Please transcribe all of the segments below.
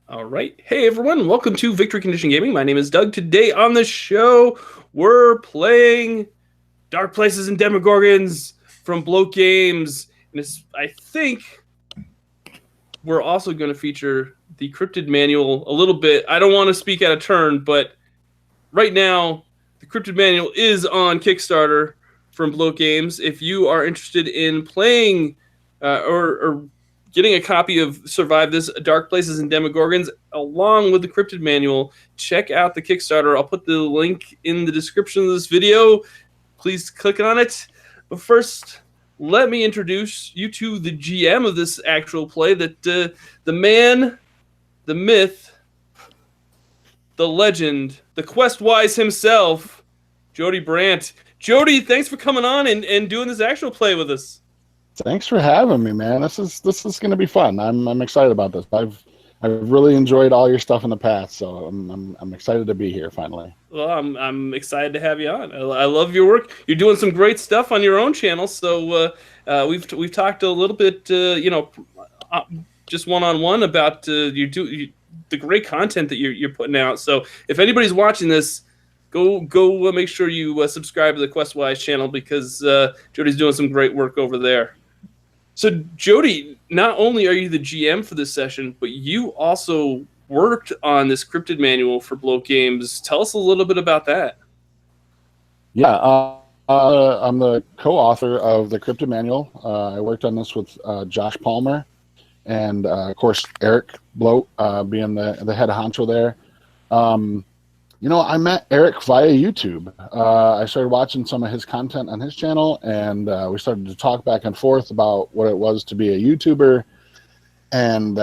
All right. Hey, everyone. Welcome to Victory Condition Gaming. My name is Doug. Today on the show, we're playing Dark Places and Demogorgons from Bloat Games. And I think we're also going to feature the Cryptid Manual a little bit. I don't want to speak out of turn, but right now, the Cryptid Manual is on Kickstarter from Bloat Games. If you are interested in playing or getting a copy of Survive This Dark Places and Demogorgons along with the Cryptid Manual, check out the Kickstarter. I'll put the link in the description of this video. Please click on it. But first, let me introduce you to the GM of this actual play, that the man, the myth, the legend, the Questwise himself, Jodie Brandt. Jodie, thanks for coming on and doing this actual play with us. Thanks for having me, man. This is going to be fun. I'm excited about this. I've really enjoyed all your stuff in the past, so I'm excited to be here finally. Well, I'm excited to have you on. I love your work. You're doing some great stuff on your own channel. So we've talked a little bit, just one-on-one about the great content that you're putting out. So if anybody's watching this, go make sure you subscribe to the Questwise channel, because Jodie's doing some great work over there. So, Jodie, not only are you the GM for this session, but you also worked on this Cryptid Manual for Bloat Games. Tell us a little bit about that. Yeah, I'm the co-author of the Cryptid Manual. I worked on this with Josh Palmer and, of course, Eric Bloat being the head honcho there. I met Eric via YouTube. I started watching some of his content on his channel, and we started to talk back and forth about what it was to be a YouTuber, and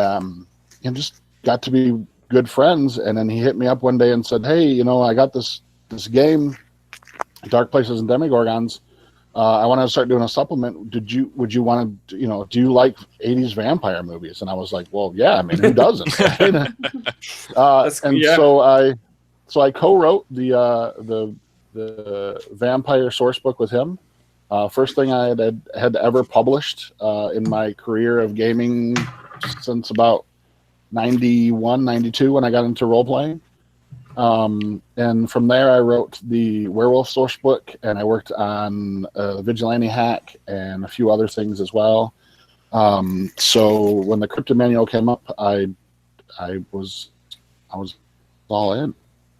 just got to be good friends. And then he hit me up one day and said, "Hey, I got this game, Dark Places and Demogorgons. I want to start doing a supplement. Would you want to, do you like 80s vampire movies?" And I was like, "Well, yeah. I mean, who doesn't?" So I co-wrote the vampire source book with him. First thing I had ever published in my career of gaming since about 91, 92 when I got into role-playing. And from there I wrote the werewolf source book, and I worked on the Vigilante Hack and a few other things as well. So when the Cryptid Manual came up, I was all in.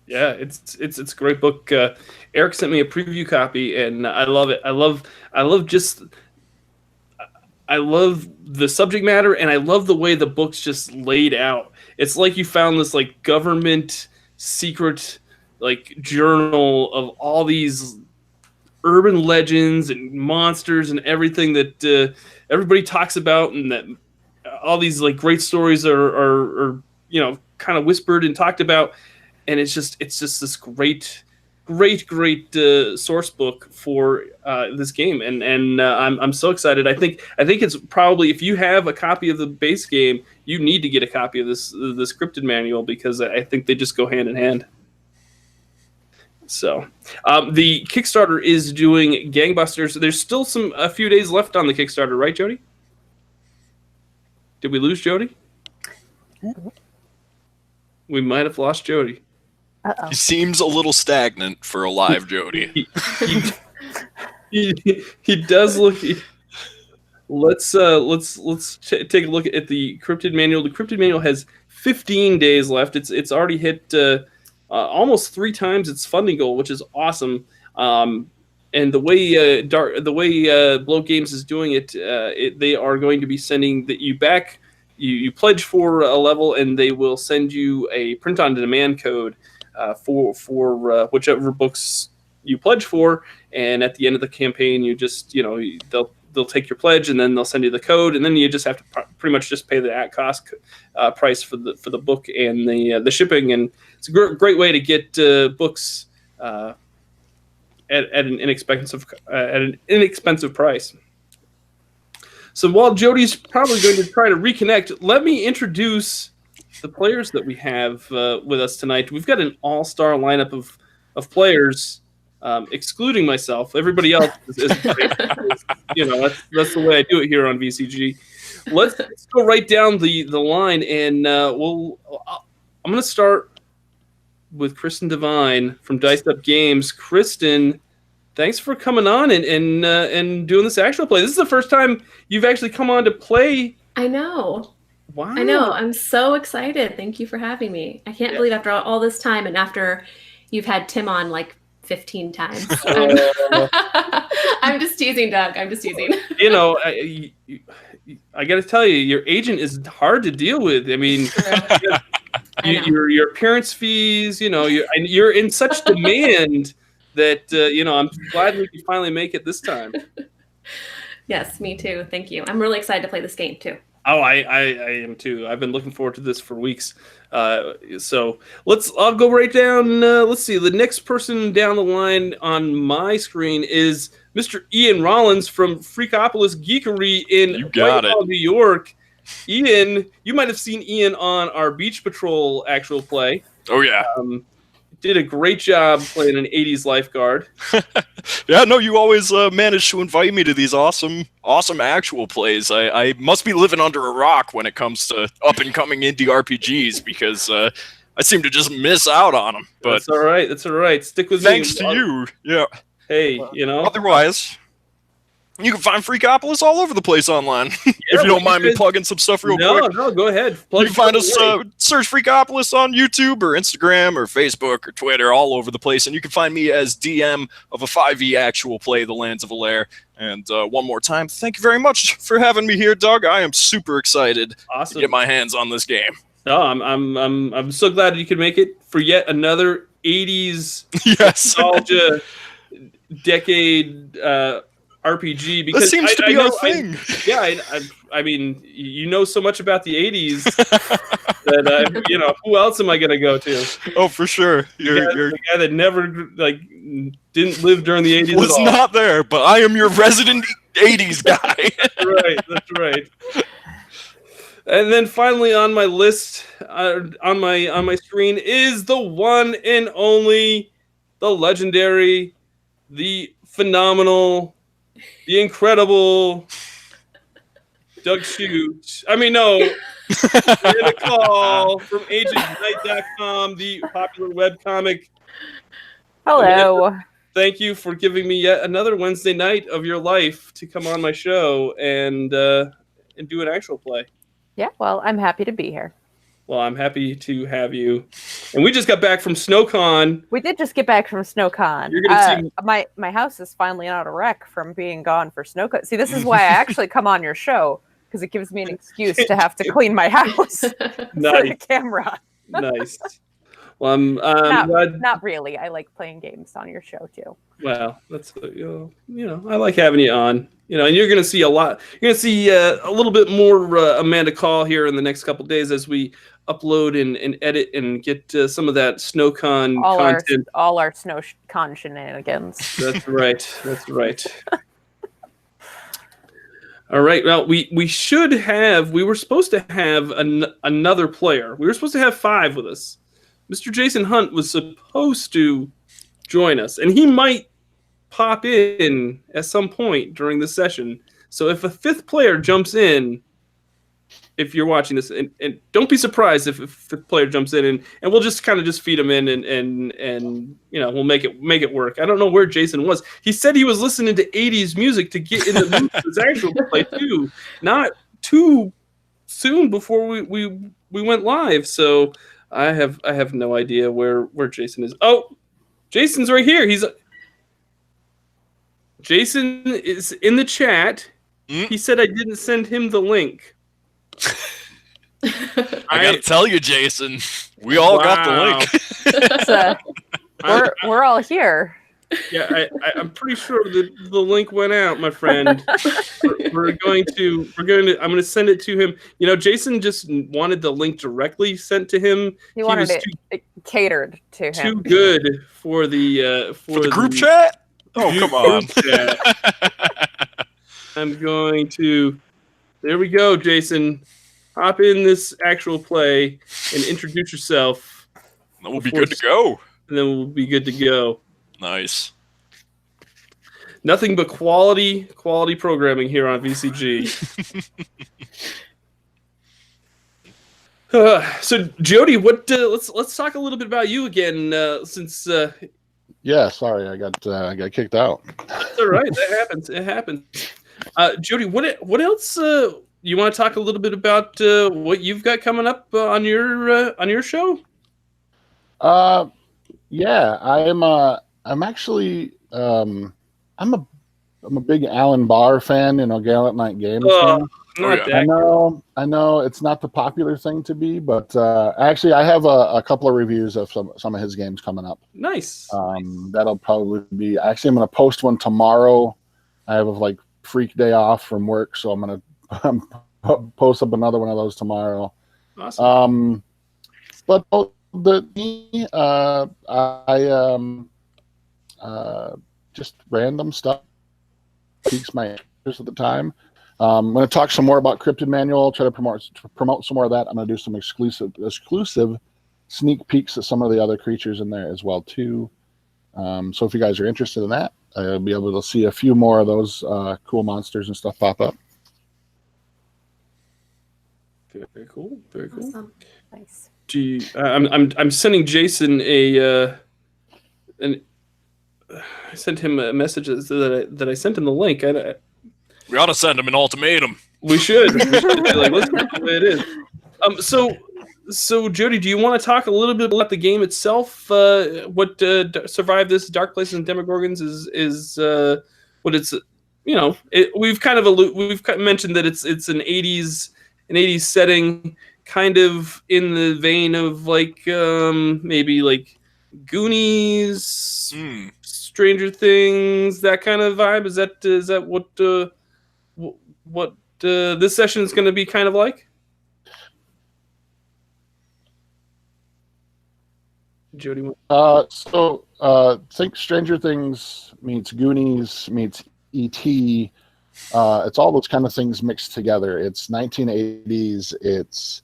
Yeah, it's a great book. Eric sent me a preview copy, and I love it. I love the subject matter, and I love the way the book's just laid out. It's like you found this like government secret like journal of all these urban legends and monsters and everything that everybody talks about, and that all these like great stories are kind of whispered and talked about. And it's just this great source book for this game, and I'm so excited. I think it's probably, if you have a copy of the base game, you need to get a copy of this Cryptid Manual, because I think they just go hand in hand. So the Kickstarter is doing gangbusters. There's still a few days left on the Kickstarter, right, Jodie? Did we lose Jodie? We might have lost Jodie. Uh-oh. He seems a little stagnant for a live Jodie. He does look. Let's take a look at the Cryptid Manual. The Cryptid Manual has 15 days left. It's already hit almost 3 times its funding goal, which is awesome. And the way Bloat Games is doing it, they are going to be sending you back. You pledge for a level, and they will send you a print-on-demand code for whichever books you pledge for. And at the end of the campaign, you just they'll take your pledge, and then they'll send you the code, and then you just have to pretty much just pay the at-cost price for the book and the shipping. And it's a great way to get books at an inexpensive price. So while Jodie's probably going to try to reconnect, let me introduce the players that we have with us tonight. We've got an all-star lineup of players, excluding myself. Everybody else is that's the way I do it here on VCG. let's go right down the line, and I'm going to start with Kristin Divine from Diced Up Games. Kristin, thanks for coming on and doing this actual play. This is the first time you've actually come on to play. I know. Wow. I know. I'm so excited. Thank you for having me. I can't believe after all this time and after you've had Tim on like 15 times. I'm just teasing, Doug. I'm just teasing. You know, I got to tell you, your agent is hard to deal with. I mean, your appearance fees, you know, you're in such demand that, you know, I'm glad we could finally make it this time. Yes, me too. Thank you. I'm really excited to play this game too. Oh, I am too. I've been looking forward to this for weeks. So I'll go right down. Let's see. The next person down the line on my screen is Mr. Ian Rollins from Freakopolis Geekery in Whitehall, New York. Ian, you might have seen Ian on our Beach Patrol actual play. Oh, yeah. Did a great job playing an 80s lifeguard. Yeah, no, you always manage to invite me to these awesome actual plays. I must be living under a rock when it comes to up-and-coming indie RPGs because I seem to just miss out on them. But That's all right. That's all right. Stick with me. Thanks to you. Yeah. Hey, you know. Otherwise, you can find Freakopolis all over the place online. If you don't mind me plugging some stuff real quick. No, go ahead. You can find us, search Freakopolis on YouTube or Instagram or Facebook or Twitter, all over the place. And you can find me as DM of a 5e actual play, The Lands of Alair. And one more time, thank you very much for having me here, Doug. I am super excited to get my hands on this game. No, I'm so glad you could make it for yet another 80s nostalgia decade RPG, because that seems to be our thing. I mean, you know so much about the 80s that you know, who else am I going to go to? Oh, for sure. You're the guy that never didn't live during the 80s. Was not there, but I am your resident 80s guy. That's right. And then finally on my list, on my screen, is the one and only, the legendary, the phenomenal, the incredible Doug Shute. I mean, no. Get a call from agentnight.com, the popular webcomic. Hello. Thank you for giving me yet another Wednesday night of your life to come on my show and do an actual play. Yeah, well, I'm happy to be here. Well, I'm happy to have you. And we just got back from SnowCon. We did just get back from SnowCon. You're gonna see my house is finally out of wreck from being gone for SnowCon. See, this is why I actually come on your show, because it gives me an excuse to have to clean my house for the camera. Nice. Well, not really. I like playing games on your show too. Well, that's you know, I like having you on. You know, and you're going to see a lot. You're going to see a little bit more Amanda Call here in the next couple of days as we upload and edit and get some of that SnowCon content. All our SnowCon shenanigans. That's right. That's right. All right. Well, we were supposed to have another player. We were supposed to have 5 with us. Mr. Jason Hunt was supposed to join us, and he might pop in at some point during the session. So if a 5th player jumps in, if you're watching this, and don't be surprised if a 5th player jumps in, and we'll just kind of just feed him in and you know, we'll make it work. I don't know where Jason was. He said he was listening to 80s music to get in the mood for his actual play too. Not too soon before we went live. So I have no idea where Jason is. Oh, Jason's right here. Jason is in the chat. He said I didn't send him the link. I gotta tell you, Jason, we all got the link. We're all here. Yeah, I'm pretty sure the link went out, my friend. I'm going to send it to him. You know, Jason just wanted the link directly sent to him. He wanted it catered to him. Too good for the group chat. Oh, come on. I'm going to. There we go, Jason. Hop in this actual play and introduce yourself. Then we'll be good to go. And then we'll be good to go. Nice. Nothing but quality programming here on VCG. So Jodie, what? Let's talk a little bit about you again, since. Yeah, sorry, I got kicked out. That's all right. That happens. It happens. Jodie, what else? You want to talk a little bit about what you've got coming up on your show? Yeah, I'm actually I'm a big Alan Barr fan, Gallant Night Games fan. Not yeah. that. I know it's not the popular thing to be, but actually I have a couple of reviews of some of his games coming up. Nice. That'll probably be, actually I'm going to post one tomorrow. I have a freak day off from work, so I'm going to post up another one of those tomorrow. Awesome. But just random stuff piques my interest at the time. I'm going to talk some more about Cryptid Manual, try to promote some more of that. I'm going to do some exclusive sneak peeks at some of the other creatures in there as well too. So if you guys are interested in that, I'll be able to see a few more of those cool monsters and stuff pop up. Very cool. Very cool. Awesome. Nice. I'm sending Jason I sent him a message that I sent him the link. We ought to send him an ultimatum. We should. Be like, let's do it the way it is. So Jodie, do you want to talk a little bit about the game itself? What Survive This Dark Places and Demogorgons is what it's we've mentioned that it's an 80s setting, kind of in the vein of maybe like Goonies, Stranger Things, that kind of vibe. Is that what this session is going to be kind of like? Jodie, think Stranger Things meets Goonies meets E.T. It's all those kind of things mixed together. It's 1980s. It's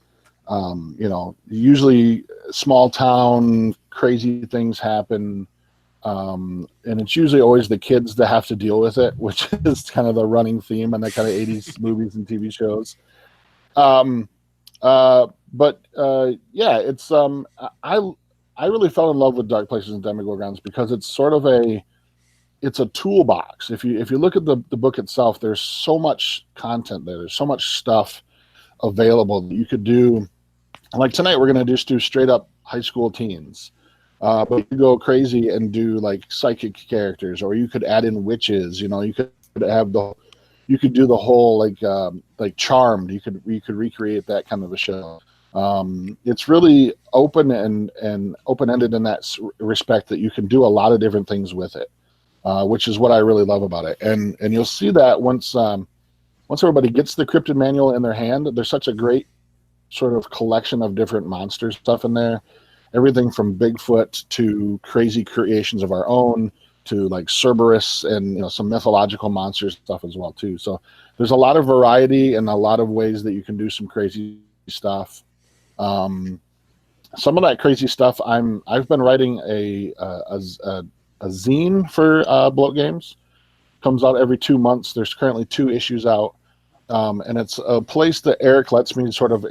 usually small town, crazy things happen, and it's usually always the kids that have to deal with it, which is kind of the running theme in that kind of 80s movies and TV shows. It's I really fell in love with Dark Places and Demogorgons because it's sort of it's a toolbox. If you look at the book itself, there's so much content there. There's so much stuff available that you could do. Like tonight, we're going to just do straight up high school teens. But you go crazy and do psychic characters, or you could add in witches. You could do the whole Charmed. You could recreate that kind of a show. It's really open and open-ended in that respect that you can do a lot of different things with it, which is what I really love about it. And you'll see that once everybody gets the Cryptid Manual in their hand, there's such a great sort of collection of different monster stuff in there. Everything from Bigfoot to crazy creations of our own to Cerberus and some mythological monster stuff as well too. So there's a lot of variety and a lot of ways that you can do some crazy stuff. Some of that crazy stuff I've been writing a zine for Bloat Games. Comes out every 2 months. There's currently 2 issues out, and it's a place that Eric lets me sort of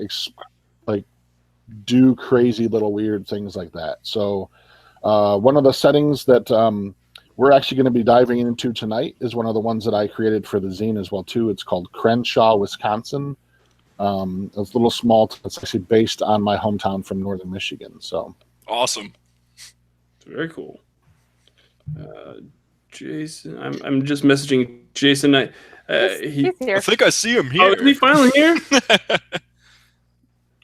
do crazy little weird things like that. So one of the settings that we're actually going to be diving into tonight is one of the ones that I created for the zine as well too. It's called Crenshaw, Wisconsin. It's a little small. It's actually based on my hometown from northern Michigan. So awesome. Very cool. Jason, I'm just messaging Jason. He's here. I think I see him here. Oh, is he finally here?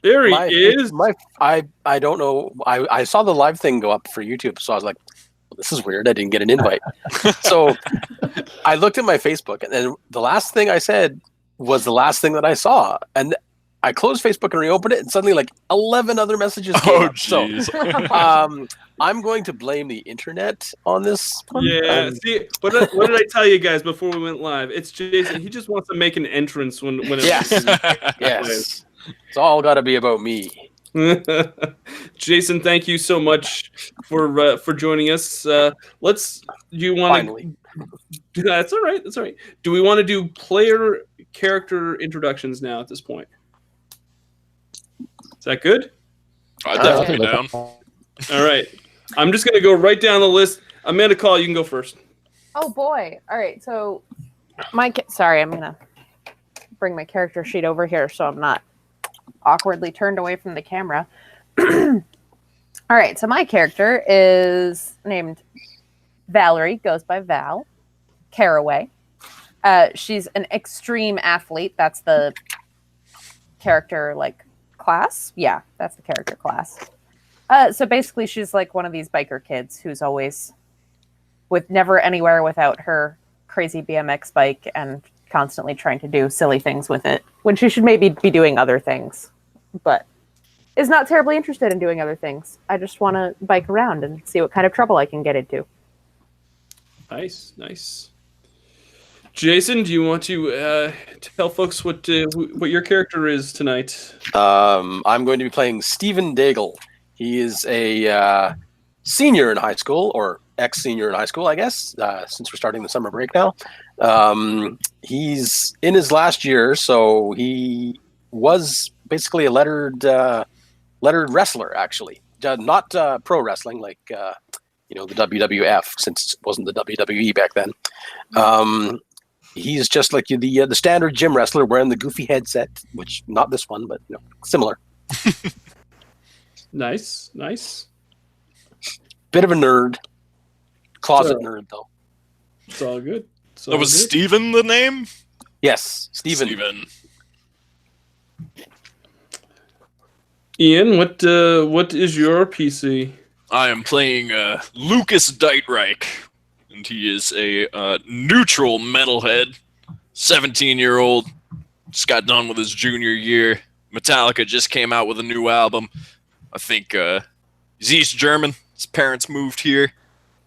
There he is. I don't know. I saw the live thing go up for YouTube, so I was like, well, this is weird. I didn't get an invite. So I looked at my Facebook, and then the last thing I said was the last thing that I saw. And I closed Facebook and reopened it, and suddenly 11 other messages came up. Jeez. So I'm going to blame the internet on this one. Yeah. See, what did I tell you guys before we went live? It's Jason. He just wants to make an entrance when Yes. Yes. It's all got to be about me. Jason, thank you so much for joining us. Do you want Finally. That's all right. That's all right. Do we want to do player character introductions now at this point? that good? I'd I definitely think be down. All right. I'm just going to go right down the list. Amanda Call, you can go first. Oh boy! All right, so sorry, I'm gonna bring my character sheet over here so I'm not awkwardly turned away from the camera. All right, so my character is named Valerie, goes by Val Caraway. She's an extreme athlete. That's the character class. Yeah, that's the character class. So basically, she's like one of these biker kids who's always never anywhere without her crazy BMX bike and constantly trying to do silly things with it when she should maybe be doing other things, but is not terribly interested in doing other things. I just want to bike around and see what kind of trouble I can get into. Nice. Jason, do you want to tell folks what your character is tonight? I'm going to be playing Stephen Daigle. He is a senior in high school, or ex-senior in high school, I guess, since we're starting the summer break now. He's in his last year, so he was basically a lettered wrestler, actually. Not pro wrestling like the WWF, since it wasn't the WWE back then. He's just like the standard gym wrestler wearing the goofy headset, which not this one, but similar. Nice. Bit of a nerd. Closet nerd, though. It's all good. Was Steven the name? Yes, Steven. Ian, what is your PC? I am playing Lucas Deitreich, and he is a neutral metalhead, 17-year-old. Just got done with his junior year. Metallica just came out with a new album. I think he's East German. His parents moved here.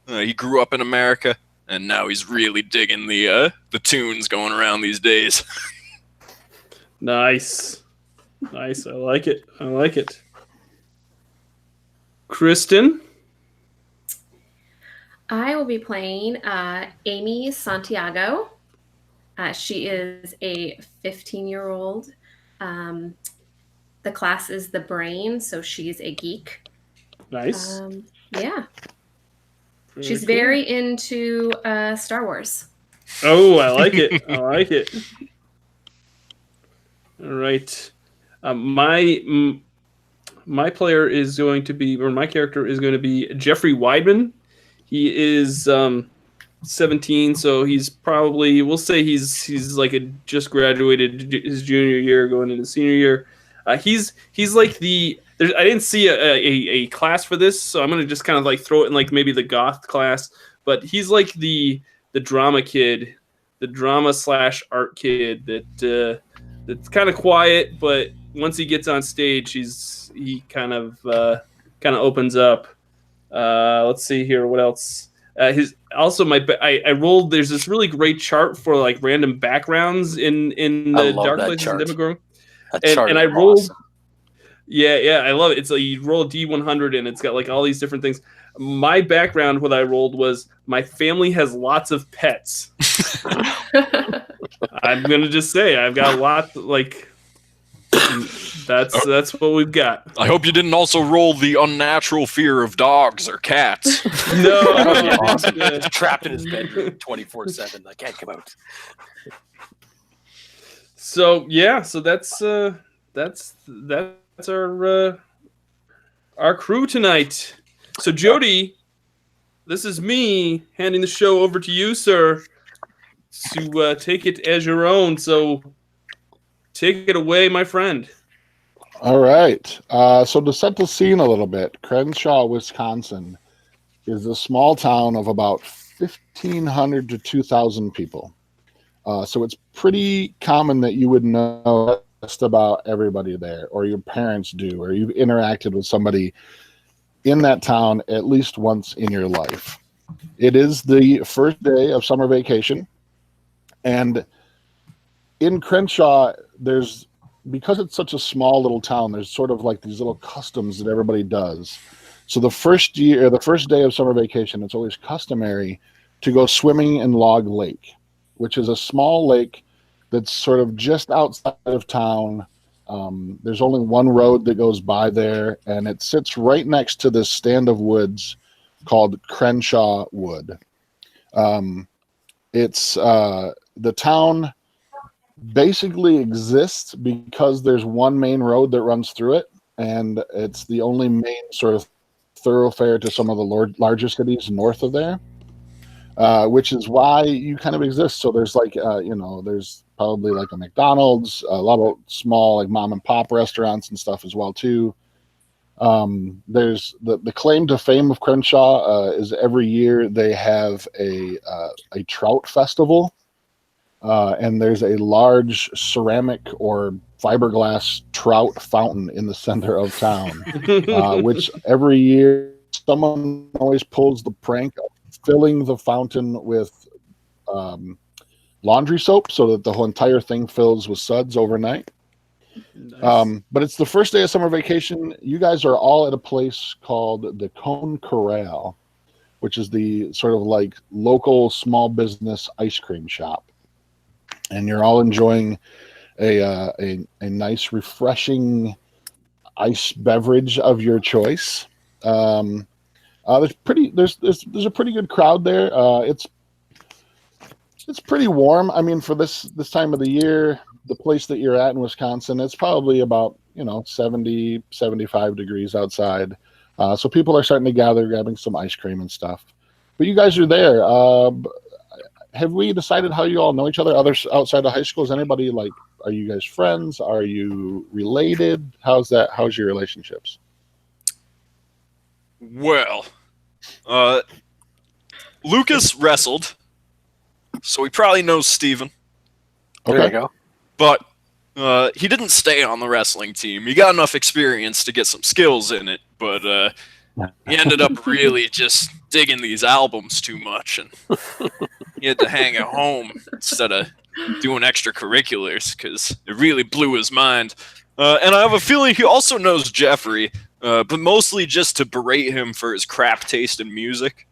He grew up in America, and now he's really digging the tunes going around these days. Nice. I like it. Kristin? I will be playing Amy Santiago. She is a 15-year-old. The class is the brain, so she's a geek. Nice. Yeah. Very She's cool. very into Star Wars. Oh, I like it. All right. My player is going to be, or my character is going to be Geoffrey Weidman. He is 17, so he's probably, we'll say he's like just graduated his junior year, going into senior year. He's like I didn't see a class for this, so I'm gonna just kind of like throw it in like maybe the goth class. But he's like the drama kid, the drama / art kid that's kind of quiet, but once he gets on stage, he kind of opens up. Let's see here, what else? I rolled. There's this really great chart for like random backgrounds in the Dark Places and Demogorgons. And I rolled. Awesome. Yeah, I love it. It's like you roll a D100 and it's got like all these different things. My background, what I rolled was my family has lots of pets. I'm gonna just say I've got a lot. Like that's what we've got. I hope you didn't also roll the unnatural fear of dogs or cats. No, awesome. It's trapped in his bedroom 24/7. I can't come out. So that's our crew tonight. So Jodie, this is me handing the show over to you, sir, to take it as your own. So take it away, my friend. All right. So to set the scene a little bit, Crenshaw, Wisconsin is a small town of about 1,500 to 2,000 people. So it's pretty common that you would know just about everybody there, or your parents do, or you've interacted with somebody in that town at least once in your life. It is the first day of summer vacation, and in Crenshaw, because it's such a small little town, there's sort of like these little customs that everybody does. So the first day of summer vacation, it's always customary to go swimming in Log Lake, which is a small lake that's sort of just outside of town. There's only one road that goes by there, and it sits right next to this stand of woods called Crenshaw Wood. It's the town basically exists because there's one main road that runs through it, and it's the only main sort of thoroughfare to some of the larger cities north of there, which is why you kind of exist. So there's like, there's probably like a McDonald's, a lot of small like mom and pop restaurants and stuff as well too. There's the claim to fame of Crenshaw is every year they have a trout festival. And there's a large ceramic or fiberglass trout fountain in the center of town, which every year someone always pulls the prank of filling the fountain with laundry soap so that the whole entire thing fills with suds overnight. Nice. But it's the first day of summer vacation. You guys are all at a place called the Cone Corral, which is the sort of like local small business ice cream shop. And you're all enjoying a nice, refreshing ice beverage of your choice. There's a pretty good crowd there. It's pretty warm. I mean, for this time of the year, the place that you're at in Wisconsin, it's probably about 70, 75 degrees outside. So people are starting to gather, grabbing some ice cream and stuff. But you guys are there. Have we decided how you all know each other? Others outside of high school? Is anybody like? Are you guys friends? Are you related? How's that? How's your relationships? Well, Lucas wrestled, so he probably knows Steven. Okay. There you go. But he didn't stay on the wrestling team. He got enough experience to get some skills in it, but he ended up really just digging these albums too much, and he had to hang at home instead of doing extracurriculars because it really blew his mind. And I have a feeling he also knows Geoffrey, but mostly just to berate him for his crap taste in music.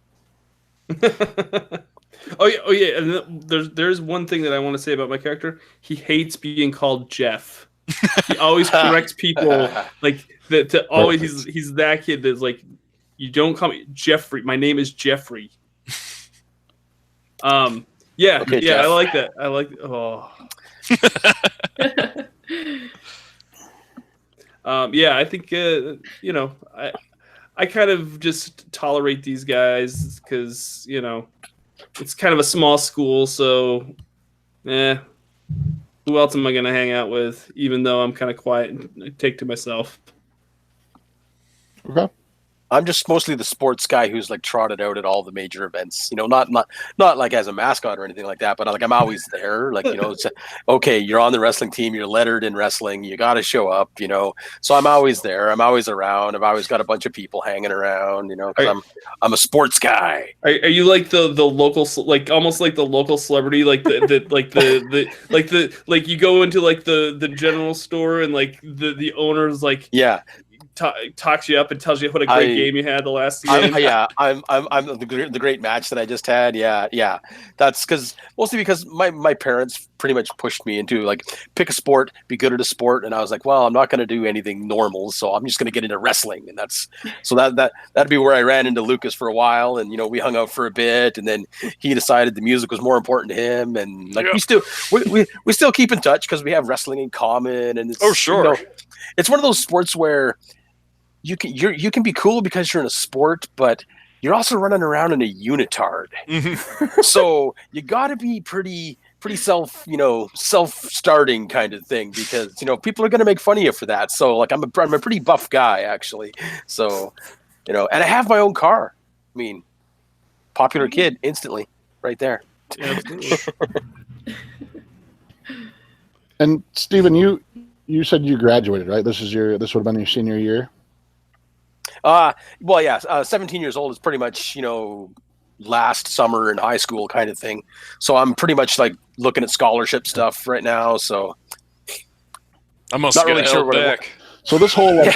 Oh yeah. And there's one thing that I want to say about my character. He hates being called Jeff. He always corrects people like that. To always, he's that kid that's like, you don't call me Geoffrey. My name is Geoffrey. Yeah, Okay, yeah, Jeff. I like that. I like. Oh. Yeah, I think I kind of just tolerate these guys because it's kind of a small school, so who else am I gonna hang out with? Even though I'm kind of quiet and take to myself. Okay. I'm just mostly the sports guy who's like trotted out at all the major events. Not like as a mascot or anything like that, but like I'm always there. Like it's okay, you're on the wrestling team, you're lettered in wrestling, you got to show up. So I'm always there. I'm always around. I've always got a bunch of people hanging around. Because I'm a sports guy. Are you like the local, like almost like the local celebrity, like like you go into like the general store and like the owner's like talks you up and tells you what a great game you had the last game. I'm the great match that I just had. Yeah. That's mostly because my parents pretty much pushed me into like pick a sport, be good at a sport, and I was like, well, I'm not going to do anything normal, so I'm just going to get into wrestling, and that'd be where I ran into Lucas for a while, and we hung out for a bit, and then he decided the music was more important to him, and like we still keep in touch because we have wrestling in common, and it's, it's one of those sports where you can be cool because you're in a sport, but you're also running around in a unitard. Mm-hmm. So you got to be pretty self-starting kind of thing because people are going to make fun of you for that. So like I'm a pretty buff guy actually. So and I have my own car. I mean, popular kid instantly right there. Absolutely. And Steven, you said you graduated, right? This would have been your senior year. 17 years old is pretty much, last summer in high school kind of thing. So I'm pretty much like looking at scholarship stuff right now. So I must not get really held sure what back. So this whole like,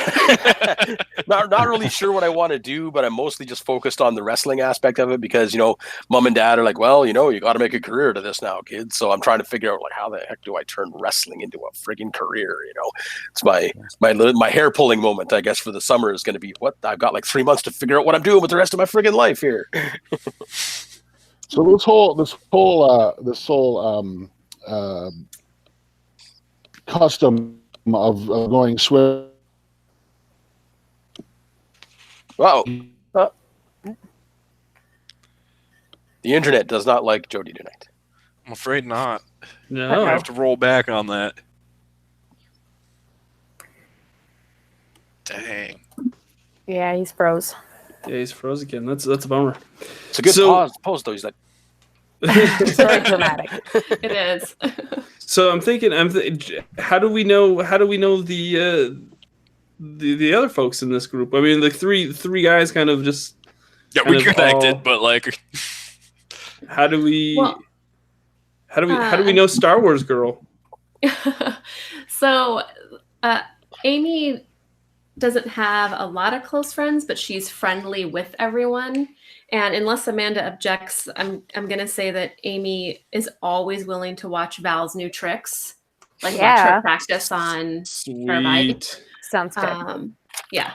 not really sure what I want to do, but I'm mostly just focused on the wrestling aspect of it because, you know, mom and dad are like, well, you know, you got to make a career to this now, kids. So I'm trying to figure out like how the heck do I turn wrestling into a friggin' career? You know, it's my hair pulling moment, I guess, for the summer is going to be what I've got like 3 months to figure out what I'm doing with the rest of my friggin' life here. so this whole custom of going swim. Wow. The internet does not like Jodie tonight. I'm afraid not. No. I have to roll back on that. Dang. Yeah, he's froze. Yeah, he's froze again. That's a bummer. It's a good pause though. He's like, It's very dramatic. It is. So I'm thinking, how do we know the other folks in this group? I mean, the three guys kind of just we connected, but like, how do we Well, know Star Wars girl? So, Amy doesn't have a lot of close friends, but she's friendly with everyone. And unless Amanda objects, I'm gonna say that Amy is always willing to watch Val's new tricks, like watch her practice on her bike. Sweet. Sounds good. Yeah.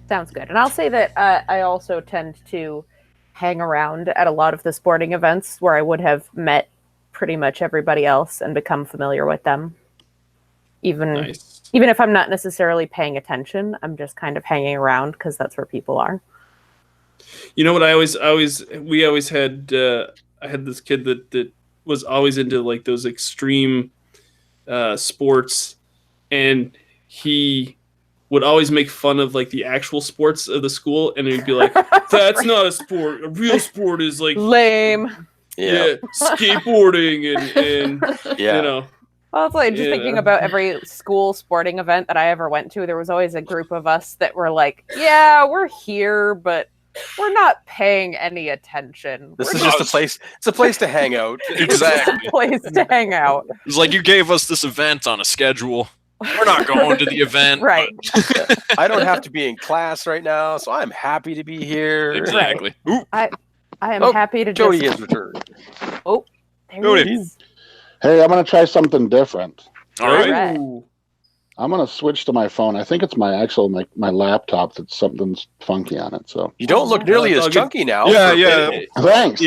Sounds good. And I'll say that I also tend to hang around at a lot of the sporting events where I would have met pretty much everybody else and become familiar with them. Even if I'm not necessarily paying attention, I'm just kind of hanging around because that's where people are. You know what? We always had. I had this kid that was always into like those extreme sports, and he would always make fun of like the actual sports of the school, and he'd be like, "That's not a sport. A real sport is like lame." Yeah, skateboarding and yeah. you know. Well, it's like just thinking about every school sporting event that I ever went to. There was always a group of us that were like, "Yeah, we're here, but we're not paying any attention. This is just a place. It's a place to hang out." Exactly. A place to hang out. It's like you gave us this event on a schedule. We're not going to the event. Right. I don't have to be in class right now, so I'm happy to be here. Exactly. Ooh. I am happy to Jodie just... has returned. Oh, there Jodie. he is. Hey, I'm gonna try something different. All right. Right. I'm gonna switch to my phone. I think it's my laptop that's something's funky on it. So You don't look nearly as chunky now. Yeah. thanks.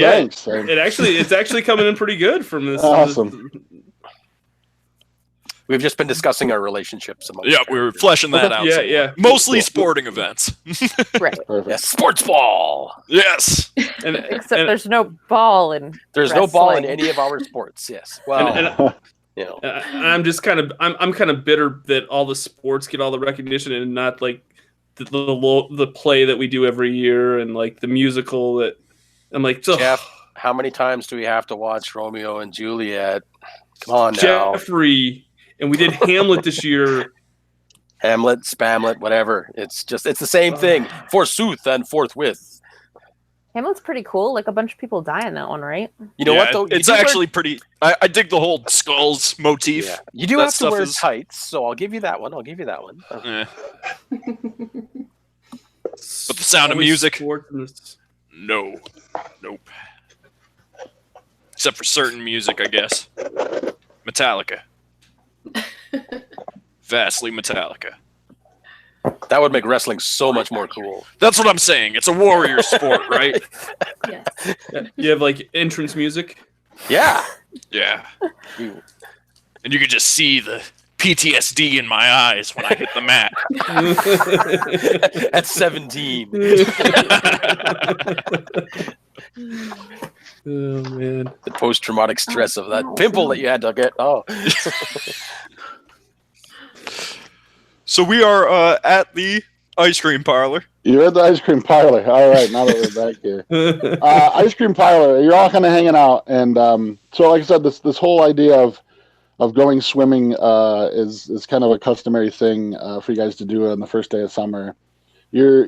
It's actually coming in pretty good from this. Awesome. We've just been discussing our relationships. Yeah, we were fleshing that out. Yeah. Mostly sporting events. Right. Perfect. Yes, sports ball. Yes. Except there's no ball in There's no ball in any of our sports. Yes. Well, you know. I'm just kind of bitter that all the sports get all the recognition and not like the play that we do every year and like the musical that I'm like, Jeff, how many times do we have to watch Romeo and Juliet? Come on now. Geoffrey, and we did Hamlet this year. Hamlet, Spamlet, whatever. It's the same thing. Forsooth and forthwith. Hamlet's pretty cool. Like a bunch of people die in that one, right? You know what though? It's actually pretty. I dig the whole skulls motif. Yeah. You do have to wear tights, so I'll give you that one. Yeah. But the sound of music. No. Nope. Except for certain music, I guess. Metallica. Vastly Metallica. That would make wrestling so much more cool. That's what I'm saying. It's a warrior sport, right? Yes. You have like entrance music. Yeah. Yeah. And you could just see the PTSD in my eyes when I hit the mat. At 17. Oh man. The post-traumatic stress of that pimple that you had to get. Oh. So we are at the ice cream parlor. You're at the ice cream parlor. All right, now that we're back here. Ice cream parlor, you're all kind of hanging out. And so like I said, this whole idea of going swimming is kind of a customary thing for you guys to do on the first day of summer. You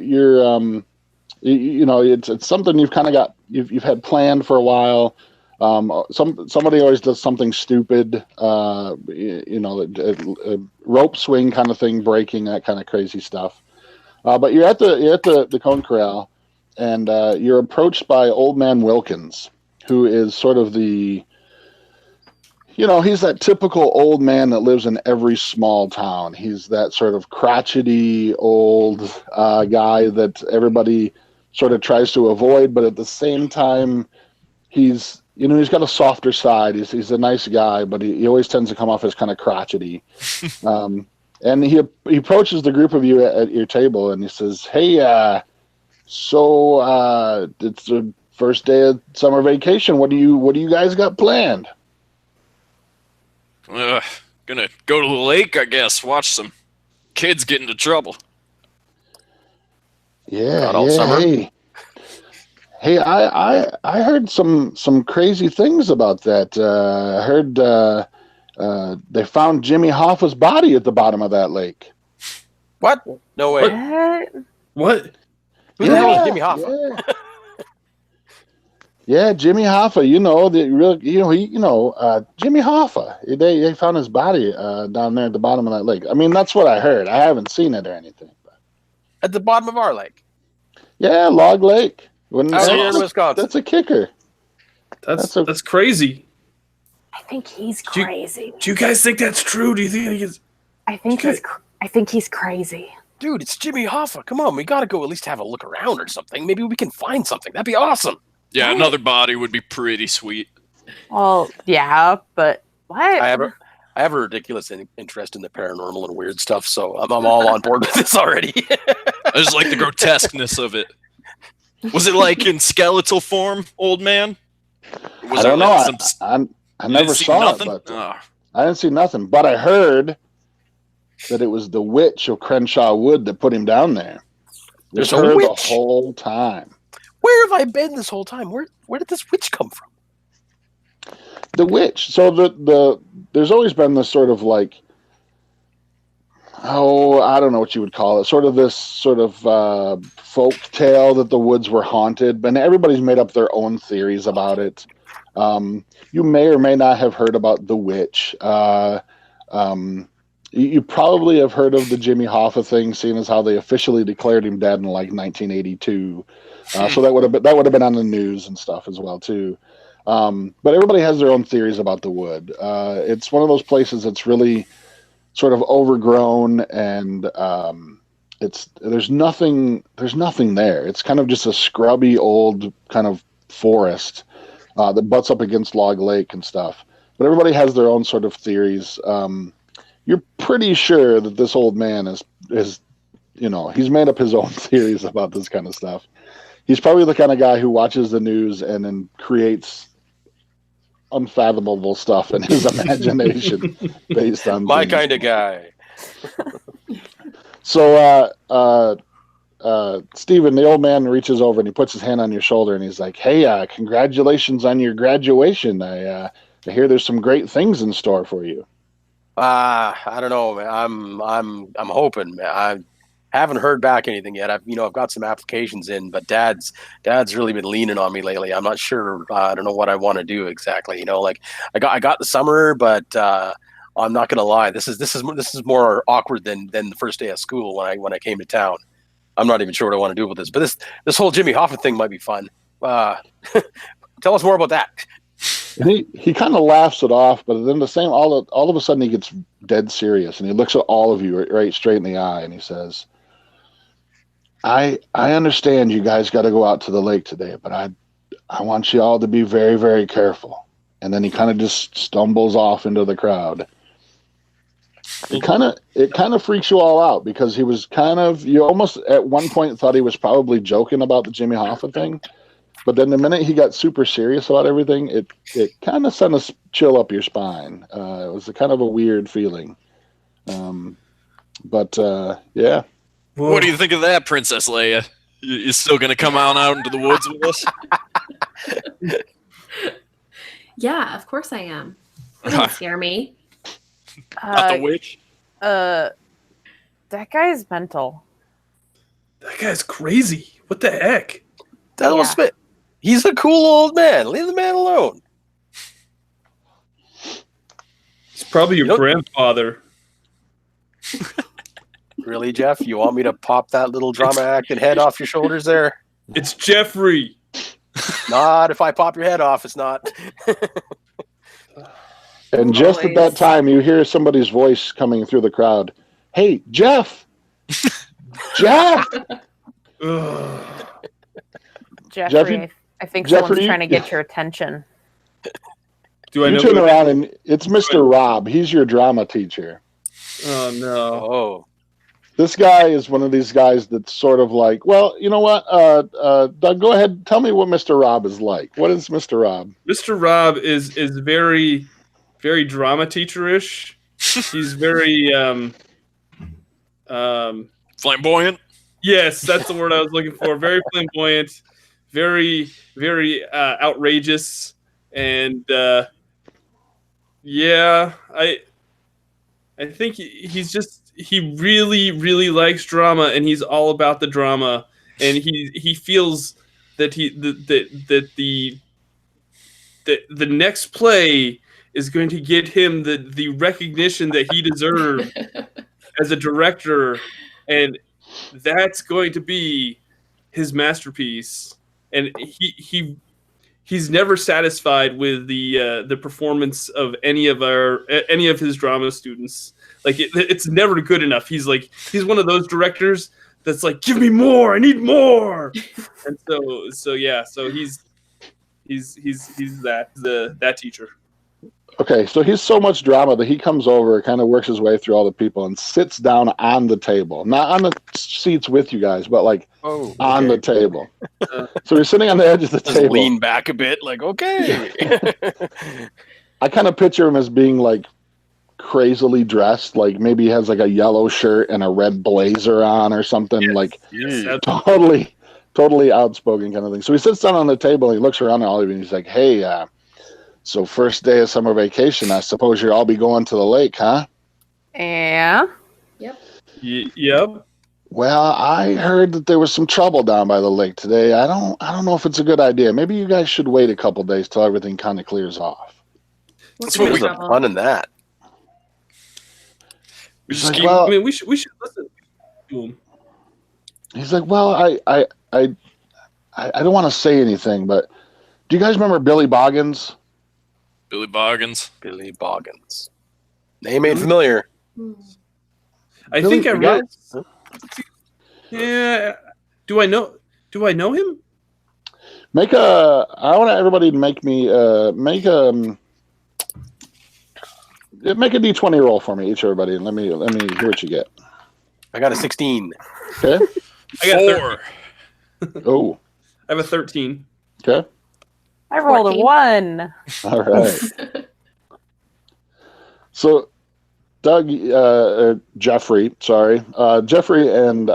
know, it's something you've kind of got, you've had planned for a while. Somebody always does something stupid, a rope swing kind of thing, breaking, that kind of crazy stuff. But you're at the Cone Corral, and you're approached by Old Man Wilkins, who is sort of he's that typical old man that lives in every small town. He's that sort of crotchety old guy that everybody sort of tries to avoid, but at the same time, he's got a softer side. He's a nice guy, but he always tends to come off as kind of crotchety. And he approaches the group of you at your table, and he says, "Hey, so it's the first day of summer vacation. What do you guys got planned?" Gonna go to the lake, I guess. Watch some kids get into trouble. Yeah, Hey, I heard some crazy things about that. I heard they found Jimmy Hoffa's body at the bottom of that lake. What? No way. What? Who the hell is Jimmy Hoffa? Yeah, Jimmy Hoffa. Jimmy Hoffa. They found his body down there at the bottom of that lake. I mean, that's what I heard. I haven't seen it or anything. But. At the bottom of our lake? Yeah, Log Lake. Out here in Wisconsin. That's a kicker. That's crazy. I think he's crazy. Do you guys think that's true? Do you think he is? I think he's crazy. Dude, it's Jimmy Hoffa. Come on, we gotta go at least have a look around or something. Maybe we can find something. That'd be awesome. Yeah, another body would be pretty sweet. Well, yeah, but what? I have a ridiculous interest in the paranormal and weird stuff, so I'm all on board with this already. I just like the grotesqueness of it. Was it like in skeletal form, old man? I don't know. I never saw it, but I didn't see nothing. But I heard that it was the witch of Crenshaw Wood that put him down there. There's a witch the whole time. Where have I been this whole time? Where did this witch come from? The witch. So there's always been this sort of like, I don't know what you would call it. Sort of this sort of folk tale that the woods were haunted, but everybody's made up their own theories about it. You may or may not have heard about the witch. You probably have heard of the Jimmy Hoffa thing, seeing as how they officially declared him dead in like 1982. So that would have been on the news and stuff as well too. But everybody has their own theories about the wood. It's one of those places that's really sort of overgrown, and there's nothing there. It's kind of just a scrubby old kind of forest that butts up against Log Lake and stuff. But everybody has their own sort of theories. You're pretty sure that this old man is he's made up his own theories about this kind of stuff. He's probably the kind of guy who watches the news and then creates unfathomable stuff in his imagination based on my kind of guy. So Stephen, the old man, reaches over and he puts his hand on your shoulder and he's like, "Hey, congratulations on your graduation. I hear there's some great things in store for you." I don't know, man. I'm hoping, man. I haven't heard back anything yet. I've got some applications in, but Dad's really been leaning on me lately. I'm not sure. I don't know what I want to do exactly. Like I got the summer, but I'm not gonna lie. This is more awkward than the first day of school when I came to town. I'm not even sure what I want to do with this, but this whole Jimmy Hoffa thing might be fun. Tell us more about that. And he kind of laughs it off, but then all of a sudden he gets dead serious and he looks at all of you right straight in the eye and he says, I understand you guys got to go out to the lake today, but I want you all to be very, very careful. And then he kind of just stumbles off into the crowd. It kind of freaks you all out because he was you almost at one point thought he was probably joking about the Jimmy Hoffa thing. But then the minute he got super serious about everything, it kind of sent a chill up your spine. It was a kind of a weird feeling. But yeah. Whoa. What do you think of that, Princess Leia? You still going to come out into the woods with us? Yeah, of course I am. It doesn't scare me. Not the witch? That guy's mental. That guy's crazy. What the heck? He's a cool old man. Leave the man alone. Probably your You know- grandfather. Really, Jeff? You want me to pop that little drama acting head off your shoulders there? It's Geoffrey. Not if I pop your head off. It's not. And just at that Always. time, you hear somebody's voice coming through the crowd. Hey, Jeff! Jeff! Ugh. Jeffrey, I think Jeffrey, someone's trying to get your attention. Do I You know? turn who it around and it's Mr. Rob. He's your drama teacher. is? Oh no. Oh, This guy is one of these guys that's sort of like, well, you know what? Doug, go ahead. Tell me what Mr. Rob is like. What is Mr. Rob? Mr. Rob is very, very drama teacher-ish. He's very Flamboyant. yes, that's the word I was looking for. Very flamboyant, very, very outrageous, and yeah, I think he really, really likes drama, and he's all about the drama, and he feels that the next play is going to get him the recognition that he deserves as a director, and that's going to be his masterpiece. And he's never satisfied with the performance of any of his drama students. Like it's never good enough. He's one of those directors that's like, give me more, I need more. And so he's that teacher. Okay, so he's so much drama that he comes over, kind of works his way through all the people and sits down on the table. Not on the seats with you guys, but like on the table. So he's sitting on the edge of the just table. lean back a bit, like, okay. I kind of picture him as being like crazily dressed, like maybe he has like a yellow shirt and a red blazer on or something, like Yes, totally outspoken kind of thing. So he sits down on the table and he looks around at all of you and he's like, hey, so first day of summer vacation, I suppose you'll all be going to the lake, huh? Yeah. Yep. Well, I heard that there was some trouble down by the lake today. I don't know if it's a good idea. Maybe you guys should wait a couple days till everything kind of clears off. What's What the was the trouble? fun in that? We He's just like, keep. well, I mean, we should listen to him. he's like, well, I don't want to say anything, but do you guys remember Billy Boggins? Billy Boggins. Billy Boggins. Name ain't familiar. I Billy- think I the guy- wrote. Yeah. Do I know him? I want everybody to make me make a D20 roll for me, each everybody, and let me hear what you get. I got a 16. Okay. I got 4. Oh. I have a 13. Okay. I rolled a 14. 1. All right. So, Doug, Geoffrey and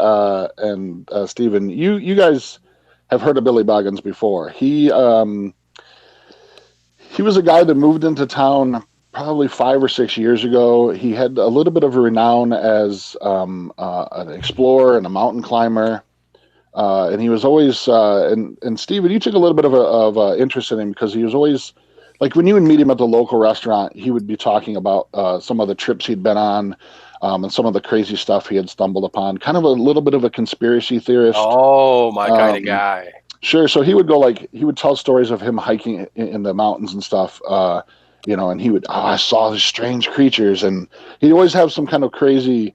Stephen, you guys have heard of Billy Boggins before. He was a guy that moved into town probably 5 or 6 years ago. He had a little bit of a renown as an explorer and a mountain climber. And he was always, and Stephen, you took a little bit of interest in him because he was always, like when you would meet him at the local restaurant, he would be talking about some of the trips he'd been on and some of the crazy stuff he had stumbled upon. Kind of a little bit of a conspiracy theorist. Oh, my kind of guy. Sure. So he would he would tell stories of him hiking in the mountains and stuff, and he would, I saw these strange creatures. And he'd always have some kind of crazy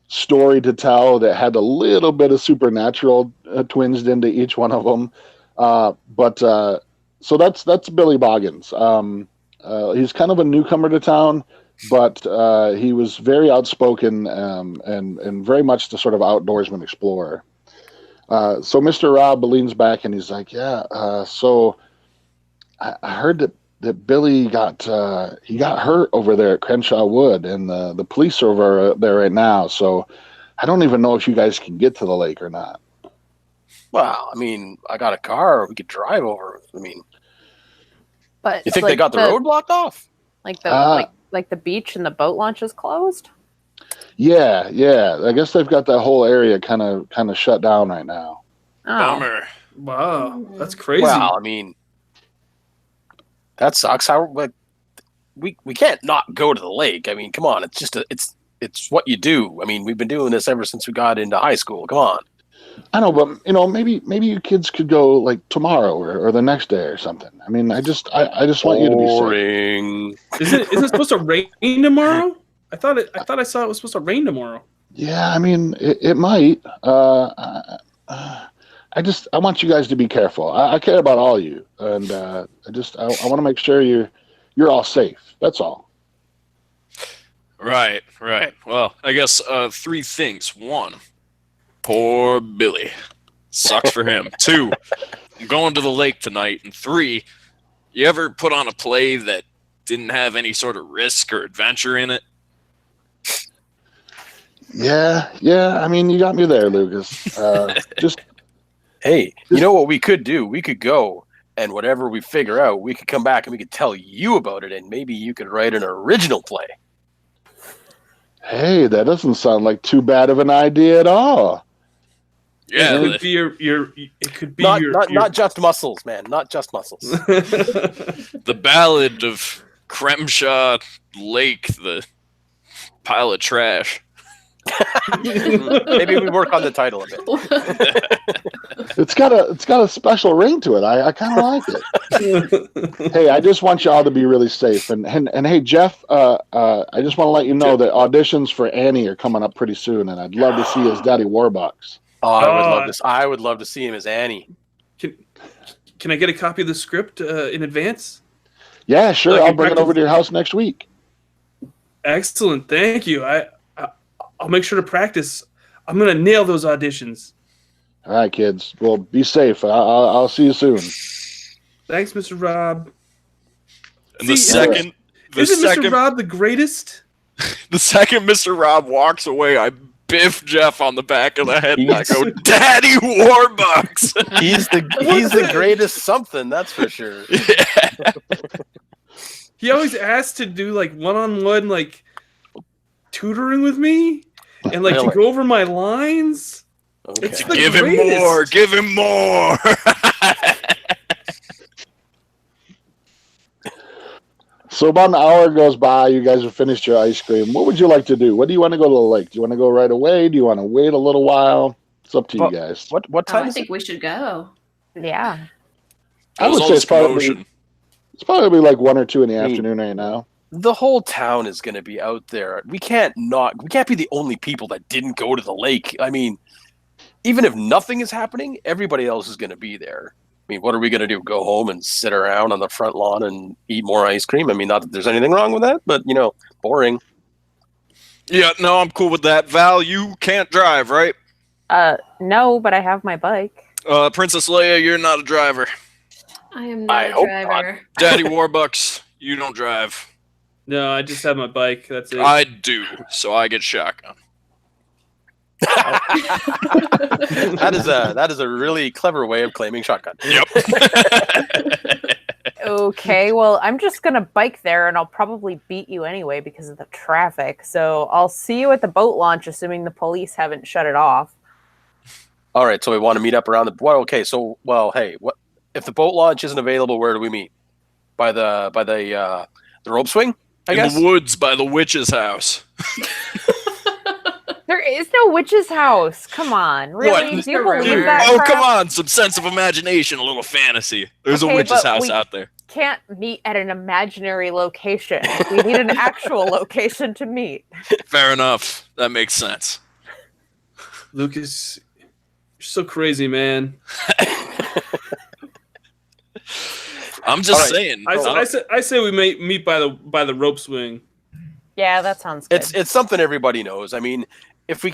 story to tell that had a little bit of supernatural twinged into each one of them. So that's Billy Boggins. He's kind of a newcomer to town, but he was very outspoken and very much the sort of outdoorsman explorer. So Mr. Rob leans back and he's like, yeah, so I heard that Billy got hurt over there at Crenshaw Wood, and the police are over there right now. So I don't even know if you guys can get to the lake or not. Well, I mean, I got a car. We could drive over. I mean, But you think they got the road blocked off? Like the beach and the boat launch is closed? Yeah. I guess they've got that whole area kind of shut down right now. Oh. Bummer. Wow, that's crazy. Well, I mean, that sucks. How we can't not go to the lake. I mean, come on, it's just it's what you do. I mean, we've been doing this ever since we got into high school. Come on. I know, but maybe you kids could go like tomorrow or the next day or something. I mean, I just want you to be safe. Is it supposed to rain tomorrow? I thought I saw it was supposed to rain tomorrow. Yeah, I mean, it might. I want you guys to be careful. I care about all you, and I want to make sure you're all safe. That's all. Right. Well, I guess 3 things. 1, poor Billy. Sucks for him. 2, I'm going to the lake tonight. And 3, you ever put on a play that didn't have any sort of risk or adventure in it? Yeah. I mean, you got me there, Lucas. Hey, you know what we could do? We could go, and whatever we figure out, we could come back and we could tell you about it, and maybe you could write an original play. Hey, that doesn't sound like too bad of an idea at all. Yeah, it could be it could be not just muscles, man. Not just muscles. The Ballad of Cremshaw Lake, the pile of trash. Maybe we work on the title a bit. It's got a special ring to it. I kind of like it. Hey, I just want y'all to be really safe. And hey, Jeff, I just want to let you know that auditions for Annie are coming up pretty soon, and I'd love to see his Daddy Warbucks. Oh, I would love to see him as Annie. Can I get a copy of the script in advance? Yeah, sure. I'll bring it over to your house next week. Excellent. Thank you. I'll make sure to practice. I'm going to nail those auditions. All right, kids. Well, be safe. I'll see you soon. Thanks, Mr. Rob. And isn't Mr. Rob the greatest? The second Mr. Rob walks away, I biff Jeff on the back of the head and I go, Daddy Warbucks! He's the greatest something, that's for sure. Yeah. He always asks to do like one-on-one like tutoring with me and like to go over my lines. Okay. It's the Give greatest. him more! Give him more! So about an hour goes by. You guys have finished your ice cream. What would you like to do? What do you want to go to the lake? Do you want to go right away? Do you want to wait a little while? It's up to you guys. What time I is think we should go. Yeah. I would say it's probably like 1 or 2 in the afternoon right now. The whole town is going to be out there. We can't be the only people that didn't go to the lake. I mean, even if nothing is happening, everybody else is going to be there. I mean, what are we going to do? Go home and sit around on the front lawn and eat more ice cream? I mean, not that there's anything wrong with that, but, boring. Yeah, no, I'm cool with that. Val, you can't drive, right? No, but I have my bike. Princess Leia, you're not a driver. I am not a driver. Daddy Warbucks, you don't drive. No, I just have my bike. That's it. I do, so I get shotgun. That is a really clever way of claiming shotgun. Yep. Okay, well, I'm just gonna bike there, and I'll probably beat you anyway because of the traffic. So I'll see you at the boat launch, assuming the police haven't shut it off. All right, so we want to meet up around the. Well, okay, so hey, what if the boat launch isn't available? Where do we meet? By the rope swing, I guess. In the woods by the witch's house. There is no witch's house. Come on, really? What? Do you believe that? Oh, crap? come on, some sense of imagination, a little fantasy. There's a witch's house out there. Can't meet at an imaginary location. We need an actual location to meet. Fair enough. That makes sense. Lucas, you're so crazy, man. I'm just saying. I say we may meet by the rope swing. Yeah, that sounds good. It's something everybody knows. I mean, if I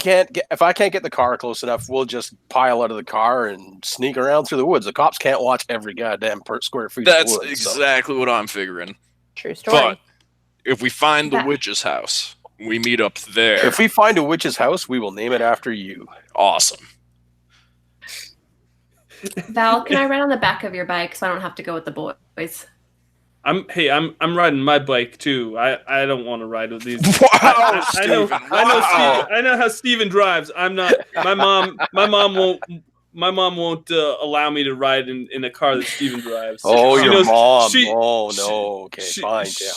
can't get the car close enough, we'll just pile out of the car and sneak around through the woods. The cops can't watch every goddamn square feet. That's of the woods, exactly what I'm figuring. True story. But if we find the witch's house, we meet up there. If we find a witch's house, we will name it after you. Awesome. Val, can I ride on the back of your bike so I don't have to go with the boys? I'm riding my bike too. I don't want to ride with these. Wow, I know how Steven drives. I'm not. My mom won't allow me to ride in a car that Steven drives. Oh, She your knows- mom. she- Oh no. Okay, she- fine, she- yeah.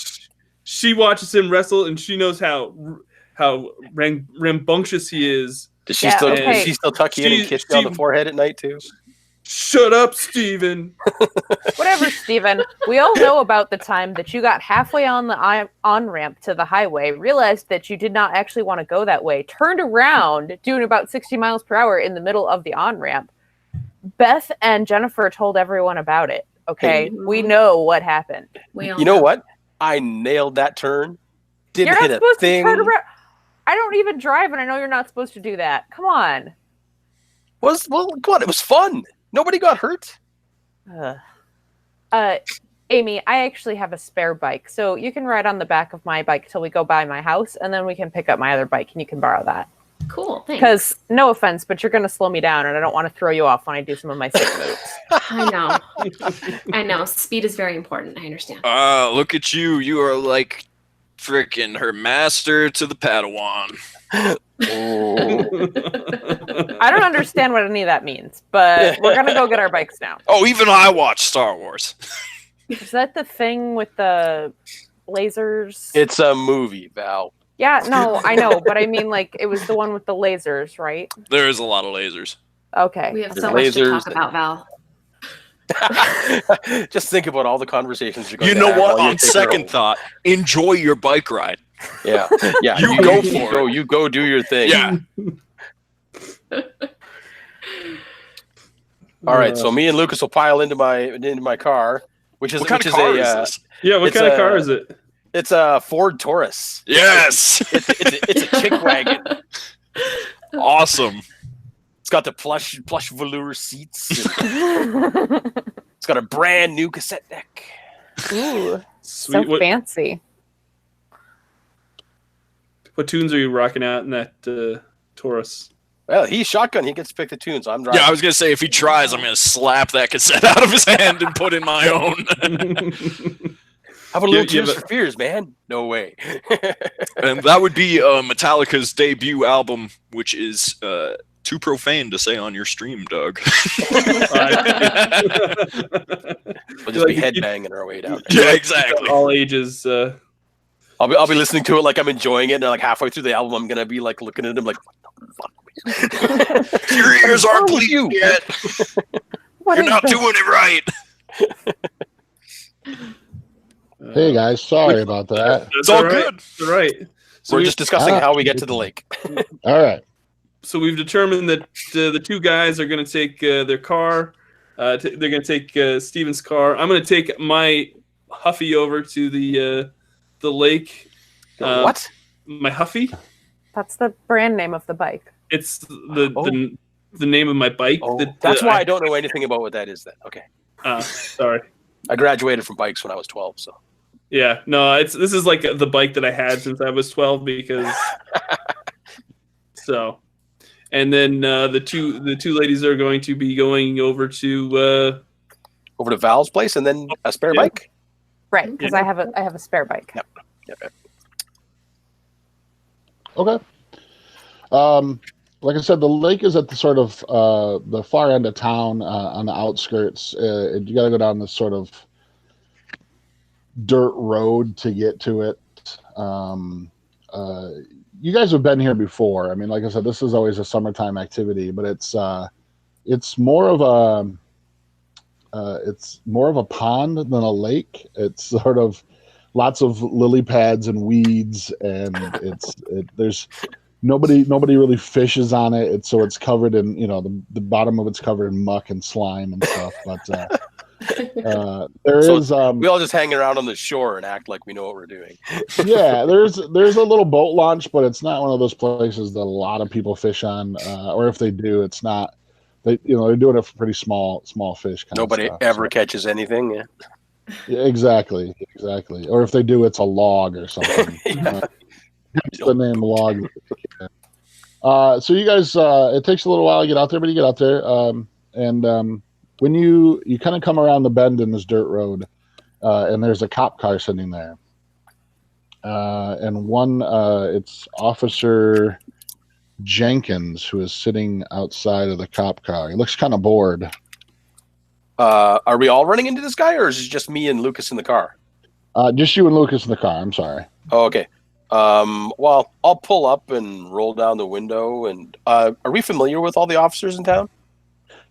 she watches him wrestle, and she knows how rambunctious he is. Does she Yeah, still okay. does she still tuck you in and kiss you on the forehead at night too? Shut up, Steven. Whatever, Steven. We all know about the time that you got halfway on the on-ramp to the highway, realized that you did not actually want to go that way, turned around doing about 60 miles per hour in the middle of the on-ramp. Beth and Jennifer told everyone about it. Okay, we know what happened. You know what? I nailed that turn. Didn't You're hit not a supposed thing. to turn around. I don't even drive, and I know you're not supposed to do that. Come on. Well, come on, it was fun. Nobody got hurt. Amy, I actually have a spare bike, so you can ride on the back of my bike till we go by my house, and then we can pick up my other bike, and you can borrow that. Cool, thanks. Because, no offense, but you're going to slow me down, and I don't want to throw you off when I do some of my sick moves. I know. Speed is very important. I understand. Look at you. You are like freaking her master to the Padawan. I don't understand what any of that means, but we're going to go get our bikes now. Oh, even I watch Star Wars. Is that the thing with the lasers? It's a movie, Val. Yeah, no, I know, but I mean, like, it was the one with the lasers, right? There is a lot of lasers. Okay. We have so much to talk about, Val. Just think about all the conversations you're going You to know have what? while you On take her second home. thought, enjoy your bike ride. Yeah. You go for it. You go do your thing. Yeah. All right. So me and Lucas will pile into my car, which is What kind of which car is is a this? Yeah, what It's kind of a- car is it? it's a Ford Taurus. Yes. It's a chick wagon. Awesome. It's got the plush velour seats. It's got a brand new cassette deck. Ooh, Sweet. so fancy. What tunes are you rocking out in that Taurus? Well, he's shotgun. He gets to pick the tunes. I'm driving. Yeah, I was gonna say if he tries, I'm gonna slap that cassette out of his hand and put in my own. Have a little You- you Tears have for Fears, man. No way. And that would be Metallica's debut album, which is too profane to say on your stream, Doug. We'll just be Like, headbanging our way down. Yeah, exactly. All ages. I'll be listening to it like I'm enjoying it, and like halfway through the album, I'm gonna be like looking at him like, what the fuck? Your ears aren't wrong with you? bleeding yet. What You're is not this? doing it right. Hey guys, sorry about that. It's all good. That's all right. So We're we- just discussing how we get to the lake. All right. So we've determined that the two guys are going to take their car. They're going to take Steven's car. I'm going to take my Huffy over to the lake. What? My Huffy. That's the brand name of the bike. It's the name of my bike. Oh, that, that's why I don't know anything about what that is. Then okay. Sorry. I graduated from bikes when I was 12, so. Yeah. No. This is like the bike that I had since I was 12 because. So. And then the two ladies are going to be going over to Val's place and then a spare Yeah. bike. Right, because I have a spare bike. Yep. Okay. Like I said, the lake is at the sort of the far end of town on the outskirts. You got to go down this sort of dirt road to get to it. You guys have been here before. I mean, like I said, this is always a summertime activity, but it's more of a pond than a lake. It's sort of lots of lily pads and weeds, and there's nobody really fishes on it. So it's covered in, the bottom of it's covered in muck and slime and stuff. But We all just hang around on the shore and act like we know what we're doing. yeah, there's a little boat launch, but it's not one of those places that a lot of people fish on, or if they do, it's not. They're doing it for pretty small fish. Nobody ever catches anything. Yeah. Yeah, exactly. Or if they do, it's a log or something. Hence the name log. So you guys, it takes a little while to get out there, but you get out there, and when you kind of come around the bend in this dirt road, and there's a cop car sitting there, and it's Officer Jenkins who is sitting outside of the cop car. He looks kind of bored. Are we all running into this guy, or is it just me and Lucas in the car? Just you and Lucas in the car. I'm sorry. Oh, okay. Well, I'll pull up and roll down the window. And are we familiar with all the officers in town?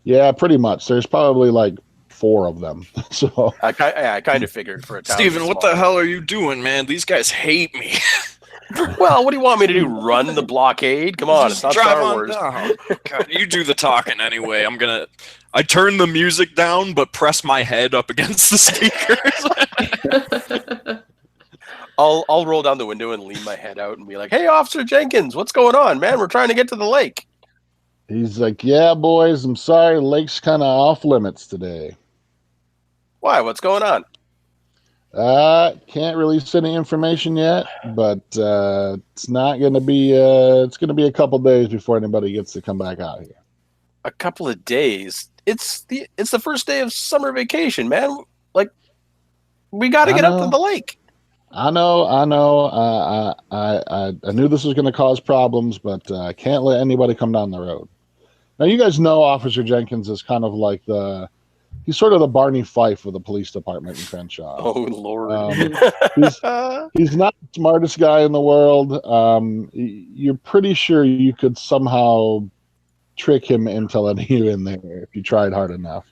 Yeah, pretty much. There's probably like 4 of them. So I kind of figured for a town. Steven, what the hell are you doing, man? These guys hate me. Well, what do you want me to do? Run the blockade? Come on, it's not Drive Star on Wars. down. God, you do the talking anyway. I turn the music down, but press my head up against the speakers. I'll roll down the window and lean my head out and be like, "Hey, Officer Jenkins, what's going on, man? We're trying to get to the lake." he's like, "Yeah, boys, I'm sorry, the lake's kind of off limits today. Why? What's going on? Can't release any information yet, but it's not going to be. It's going to be a couple days before anybody gets to come back out here." A couple of days. It's the first day of summer vacation, man. Like, we got to get up to the lake. I know. I knew this was going to cause problems, but I can't let anybody come down the road. Now, you guys know Officer Jenkins is kind of like he's sort of the Barney Fife of the police department in Crenshaw. Oh, Lord. He's not the smartest guy in the world. You're pretty sure you could somehow trick him into letting you in there if you tried hard enough.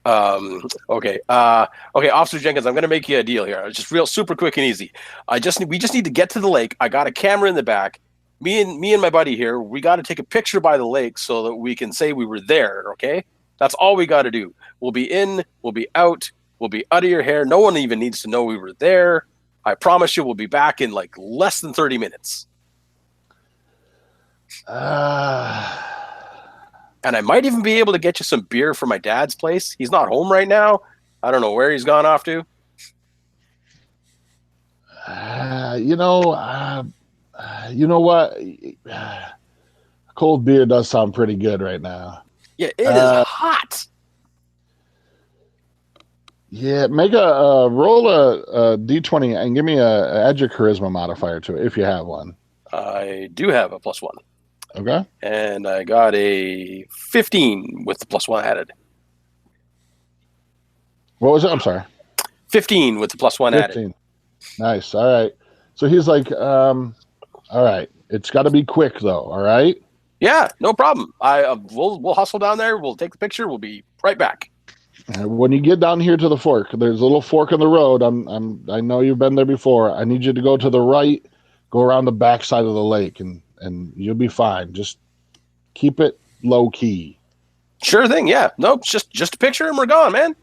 Okay, Officer Jenkins, I'm going to make you a deal here. It's just real super quick and easy. We just need to get to the lake. I got a camera in the back. Me and my buddy here, we got to take a picture by the lake so that we can say we were there, okay? That's all we got to do. We'll be in, we'll be out of your hair. No one even needs to know we were there. I promise you we'll be back in like less than 30 minutes. And I might even be able to get you some beer from my dad's place. He's not home right now. I don't know where he's gone off to. You know what? Cold beer does sound pretty good right now. Yeah, it is hot. Yeah, make roll a d20 and give me add your charisma modifier to it if you have one. I do have a +1. Okay. And I got a 15 with the +1 added. What was it? I'm sorry. 15 with the +1 added. Nice. All right. So he's like, all right. It's got to be quick though. All right. Yeah, no problem. We'll hustle down there. We'll take the picture. We'll be right back. When you get down here to the fork, there's a little fork in the road. I know you've been there before. I need you to go to the right, go around the back side of the lake, and you'll be fine. Just keep it low key. Sure thing. Yeah. Nope. Just a picture and we're gone, man.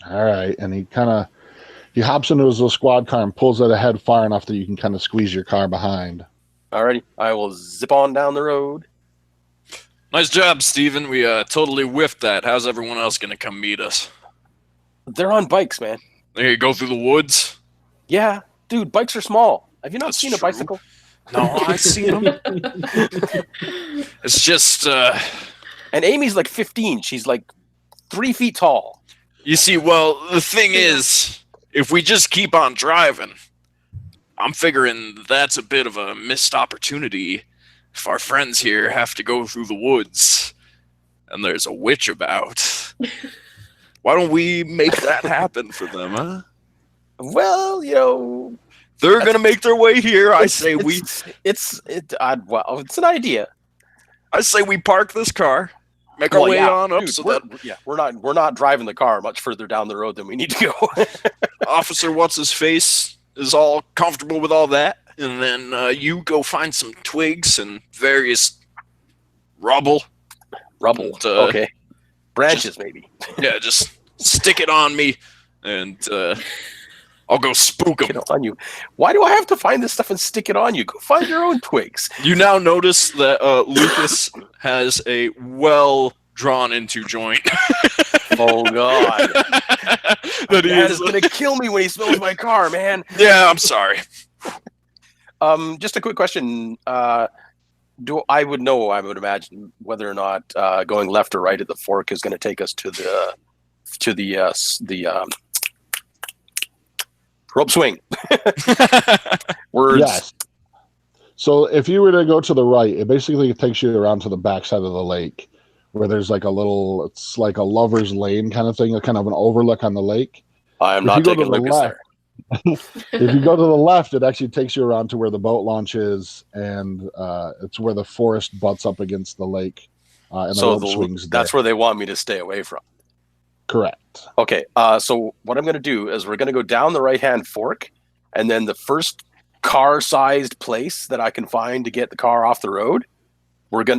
All right. And he hops into his little squad car and pulls it ahead far enough that you can kind of squeeze your car behind. Alrighty. I will zip on down the road. Nice job, Steven. We totally whiffed that. How's everyone else going to come meet us? They're on bikes, man. They go through the woods? Yeah. Dude, bikes are small. Have you not That's seen true. a bicycle? No, I've seen them. It's just... And Amy's like 15. She's like 3 feet tall. You see, well, the thing is, if we just keep on driving, I'm figuring that's a bit of a missed opportunity if our friends here have to go through the woods and there's a witch about. Why don't we make that happen for them, huh? Well, they're going to make their way here. It's an idea. I say we park this car, make our way on up, dude, we're not driving the car much further down the road than we need to go. Officer What's-His-Face is all comfortable with all that, and then you go find some twigs and various rubble. Okay. Branches, maybe. Yeah, just stick it on me, and I'll go spook them. On you. Why do I have to find this stuff and stick it on you? Go find your own twigs. You now notice that Lucas has a well-drawn into joint. Oh, God. That is going to kill me when he smells my car, man. Yeah, I'm sorry. Just a quick question. I would imagine, whether or not going left or right at the fork is going to take us to the rope swing. Words. Yes. So if you were to go to the right, it basically takes you around to the backside of the lake, where there's like it's like a lover's lane kind of thing, kind of an overlook on the lake. I am If not you go taking to the Lucas left, there. if you go to the left, it actually takes you around to where the boat launch is, and it's where the forest butts up against the lake, and the rope swings there. That's where they want me to stay away from. Correct. Okay, so what I'm going to do is we're going to go down the right-hand fork, and then the first car-sized place that I can find to get the car off the road,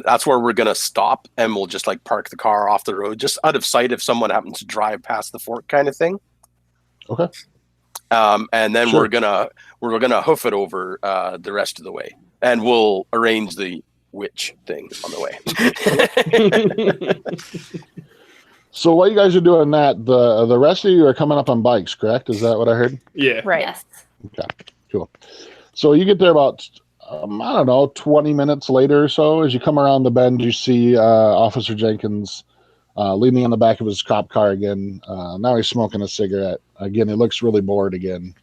that's where we're going to stop, and we'll just like park the car off the road, just out of sight if someone happens to drive past the fork kind of thing. Okay. And then Sure. we're gonna hoof it over the rest of the way, and we'll arrange the witch thing on the way. So while you guys are doing that, the rest of you are coming up on bikes, correct? Is that what I heard? Yeah. Right. Yes. Okay, cool. So you get there about, I don't know, 20 minutes later or so. As you come around the bend, you see Officer Jenkins leaning on the back of his cop car again. Now he's smoking a cigarette. Again, he looks really bored again.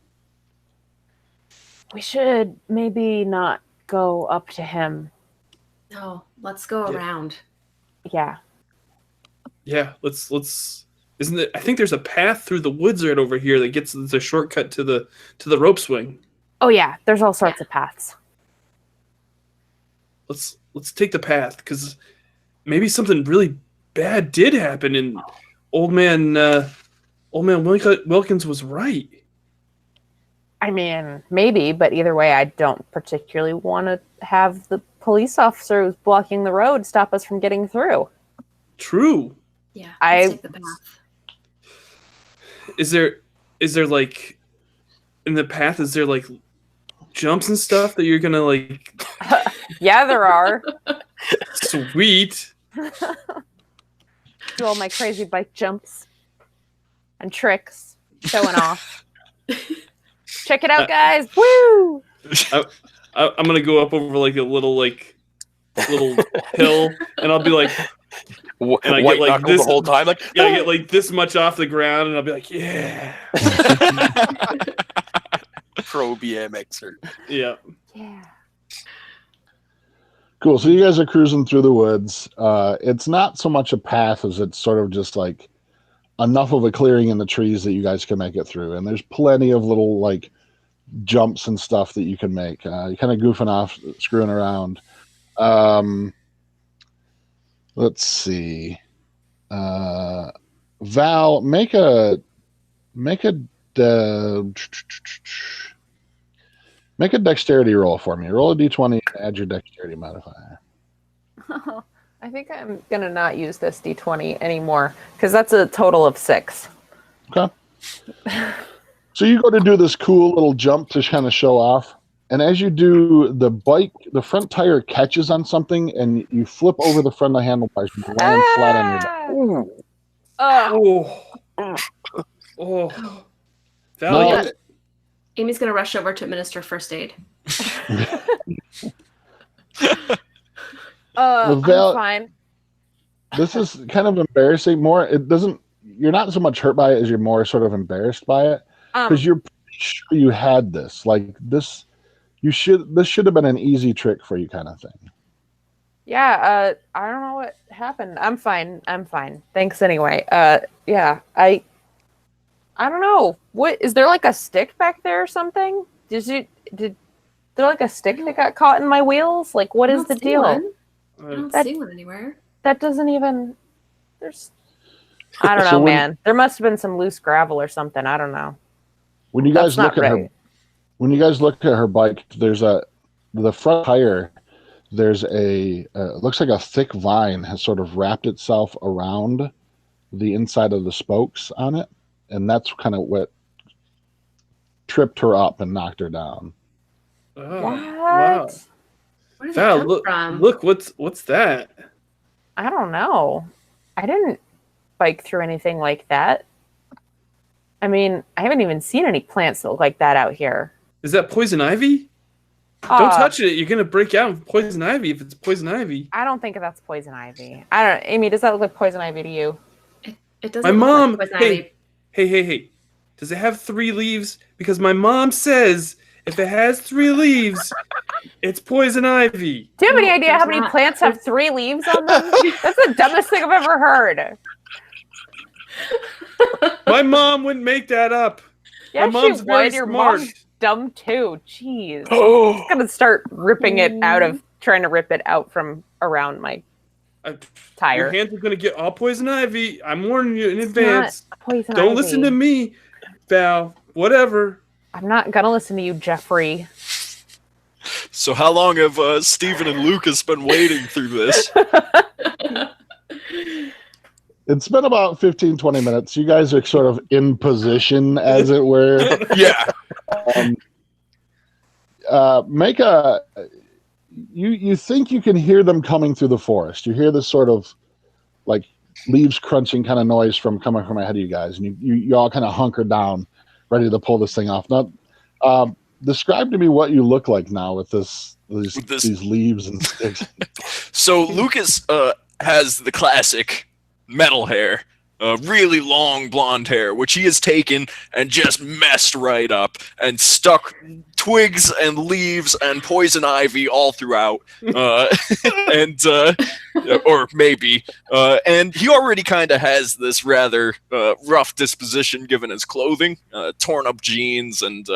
We should maybe not go up to him. No, let's go around. Yeah. Yeah, let's isn't it I think there's a path through the woods right over here that gets the shortcut to the rope swing. Oh yeah, there's all sorts of paths. Let's take the path, because maybe something really bad did happen, and old man Wilkins was right. I mean, maybe, but either way, I don't particularly want to have the police officer who's blocking the road stop us from getting through. True. Yeah, I- let's take the path. Is there like in the path? Is there like jumps and stuff that you're gonna like? Yeah, there are. Sweet. Do all my crazy bike jumps and tricks, showing off. Check it out, guys! Woo! I'm gonna go up over like a little hill, and I'll be like, and I White get like knuckle this the whole time, like yeah, I get like this much off the ground, and I'll be like, yeah, pro BMXer. yeah. Yeah. Cool. So you guys are cruising through the woods. It's not so much a path as it's sort of just like enough of a clearing in the trees that you guys can make it through. And there's plenty of little like jumps and stuff that you can make. You're kind of goofing off, screwing around. Let's see. Val, make a dexterity roll for me. Roll a d20 and add your dexterity modifier. I think I'm gonna not use this d20 anymore because that's a total of 6. Okay. So you go to do this cool little jump to kind of show off. And as you do, the front tire catches on something and you flip over the front of the handlebars and land flat on your back. Oh. No, Val, Amy's gonna rush over to administer first aid. I'm Val- fine. this is kind of embarrassing. You're not so much hurt by it as you're more sort of embarrassed by it. Because you're pretty sure you had this. Like this should have been an easy trick for you kind of thing. Yeah, I don't know what happened. I'm fine. Thanks anyway. Yeah, I don't know. What is there like a stick back there or something? Did there like a stick that got caught in my wheels? Like what I is don't the see deal? one. I don't That- see one anywhere. That doesn't even I don't know, So when- man. There must have been some loose gravel or something. I don't know. When you That's guys not look at right. her bike, there's the front tire. There's looks like a thick vine has sort of wrapped itself around the inside of the spokes on it, and that's kind of what tripped her up and knocked her down. oh, What? wow. Where did Val, it come from? look, what's that? I don't know. I didn't bike through anything like that. I mean, I haven't even seen any plants that look like that out here. Is that poison ivy? Don't touch it. You're gonna break out with poison ivy if it's poison ivy. I don't think that's poison ivy. I don't know. Amy, does that look like poison ivy to you? It doesn't My look mom. like poison ivy. Hey. Does it have 3 leaves? Because my mom says if it has 3 leaves, it's poison ivy. Do you have any No, idea how there's many not. plants have 3 leaves on them? That's the dumbest thing I've ever heard. My mom wouldn't make that up. Yeah, My mom's she very would. Your smart. mom's dumb too. Jeez. Oh. I'm gonna start ripping it out of trying to rip it out from around my Your tire. hands are gonna get all poison ivy. I'm warning you in It's advance. not poison Don't ivy. listen to me, Val. Whatever. I'm not gonna listen to you, Geoffrey. So how long have Steven and Lucas been waiting through this? It's been about 15, 20 minutes. You guys are sort of in position, as it were. Yeah. Make a. You think you can hear them coming through the forest. You hear this sort of like leaves crunching kind of noise coming from ahead of you guys, and you all kind of hunker down, ready to pull this thing off. Now, describe to me what you look like now with these leaves and sticks. So Lucas has the classic metal hair, really long blonde hair, which he has taken and just messed right up and stuck twigs and leaves and poison ivy all throughout, and or maybe, and he already kind of has this rather rough disposition given his clothing, torn up jeans and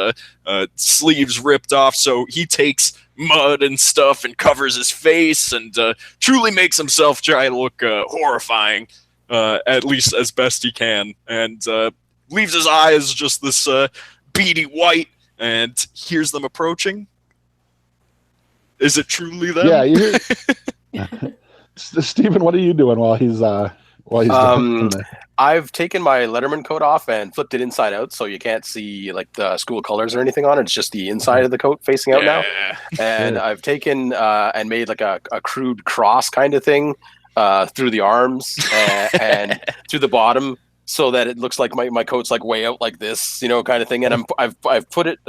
sleeves ripped off. So he takes mud and stuff and covers his face and truly makes himself try to look horrifying, at least as best he can, and leaves his eyes just this beady white and hears them approaching. Is it truly them? Yeah, you hear. Steven, what are you doing while he's doing this? I've taken my Letterman coat off and flipped it inside out, so you can't see like the school colors or anything on it. It's just the inside of the coat facing out now. And I've taken and made like a crude cross kind of thing through the arms and through the bottom, so that it looks like my coat's like way out like this, kind of thing. And I've put it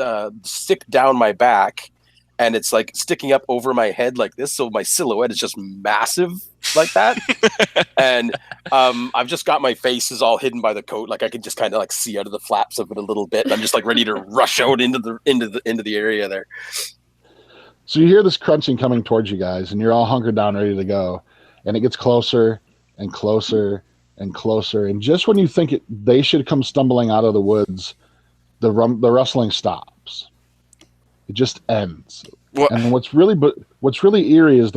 stick down my back, and it's like sticking up over my head like this, so my silhouette is just massive like that. And I've just got my face is all hidden by the coat, like I can just kind of like see out of the flaps of it a little bit. And I'm just like ready to rush out into the area there. So you hear this crunching coming towards you guys, and you're all hunkered down, ready to go. And it gets closer and closer and closer. And just when you think they should come stumbling out of the woods, the rustling stops. It just ends. What? And what's really eerie is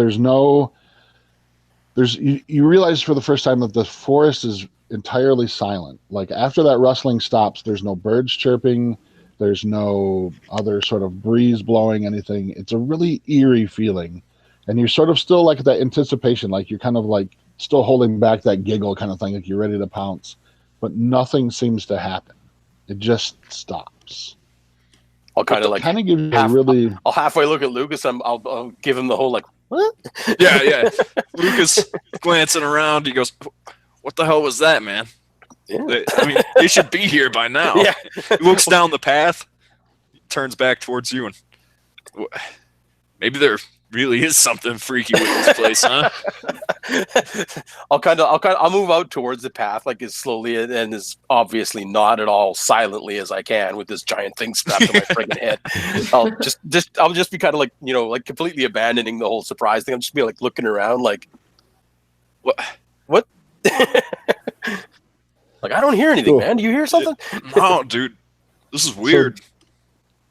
you realize for the first time that the forest is entirely silent. Like after that rustling stops, there's no birds chirping. There's no other sort of breeze blowing anything. It's a really eerie feeling. And you're sort of still like that anticipation, like you're kind of like still holding back that giggle kind of thing, like you're ready to pounce. But nothing seems to happen. It just stops. I'll kind of like give you a really. I'll halfway look at Lucas. I'll give him the whole like what? Yeah. Lucas glancing around, he goes, "What the hell was that, man?" Yeah. I mean, they should be here by now. Yeah. He looks down the path, turns back towards you, and maybe there really is something freaky with this place, huh? I'll move out towards the path like as slowly and as obviously not at all silently as I can with this giant thing strapped to my friggin' head. I'll just be kind of like, like completely abandoning the whole surprise thing. I'll just be like looking around like what? Like I don't hear anything, man. Do you hear something? No, dude. This is weird. So,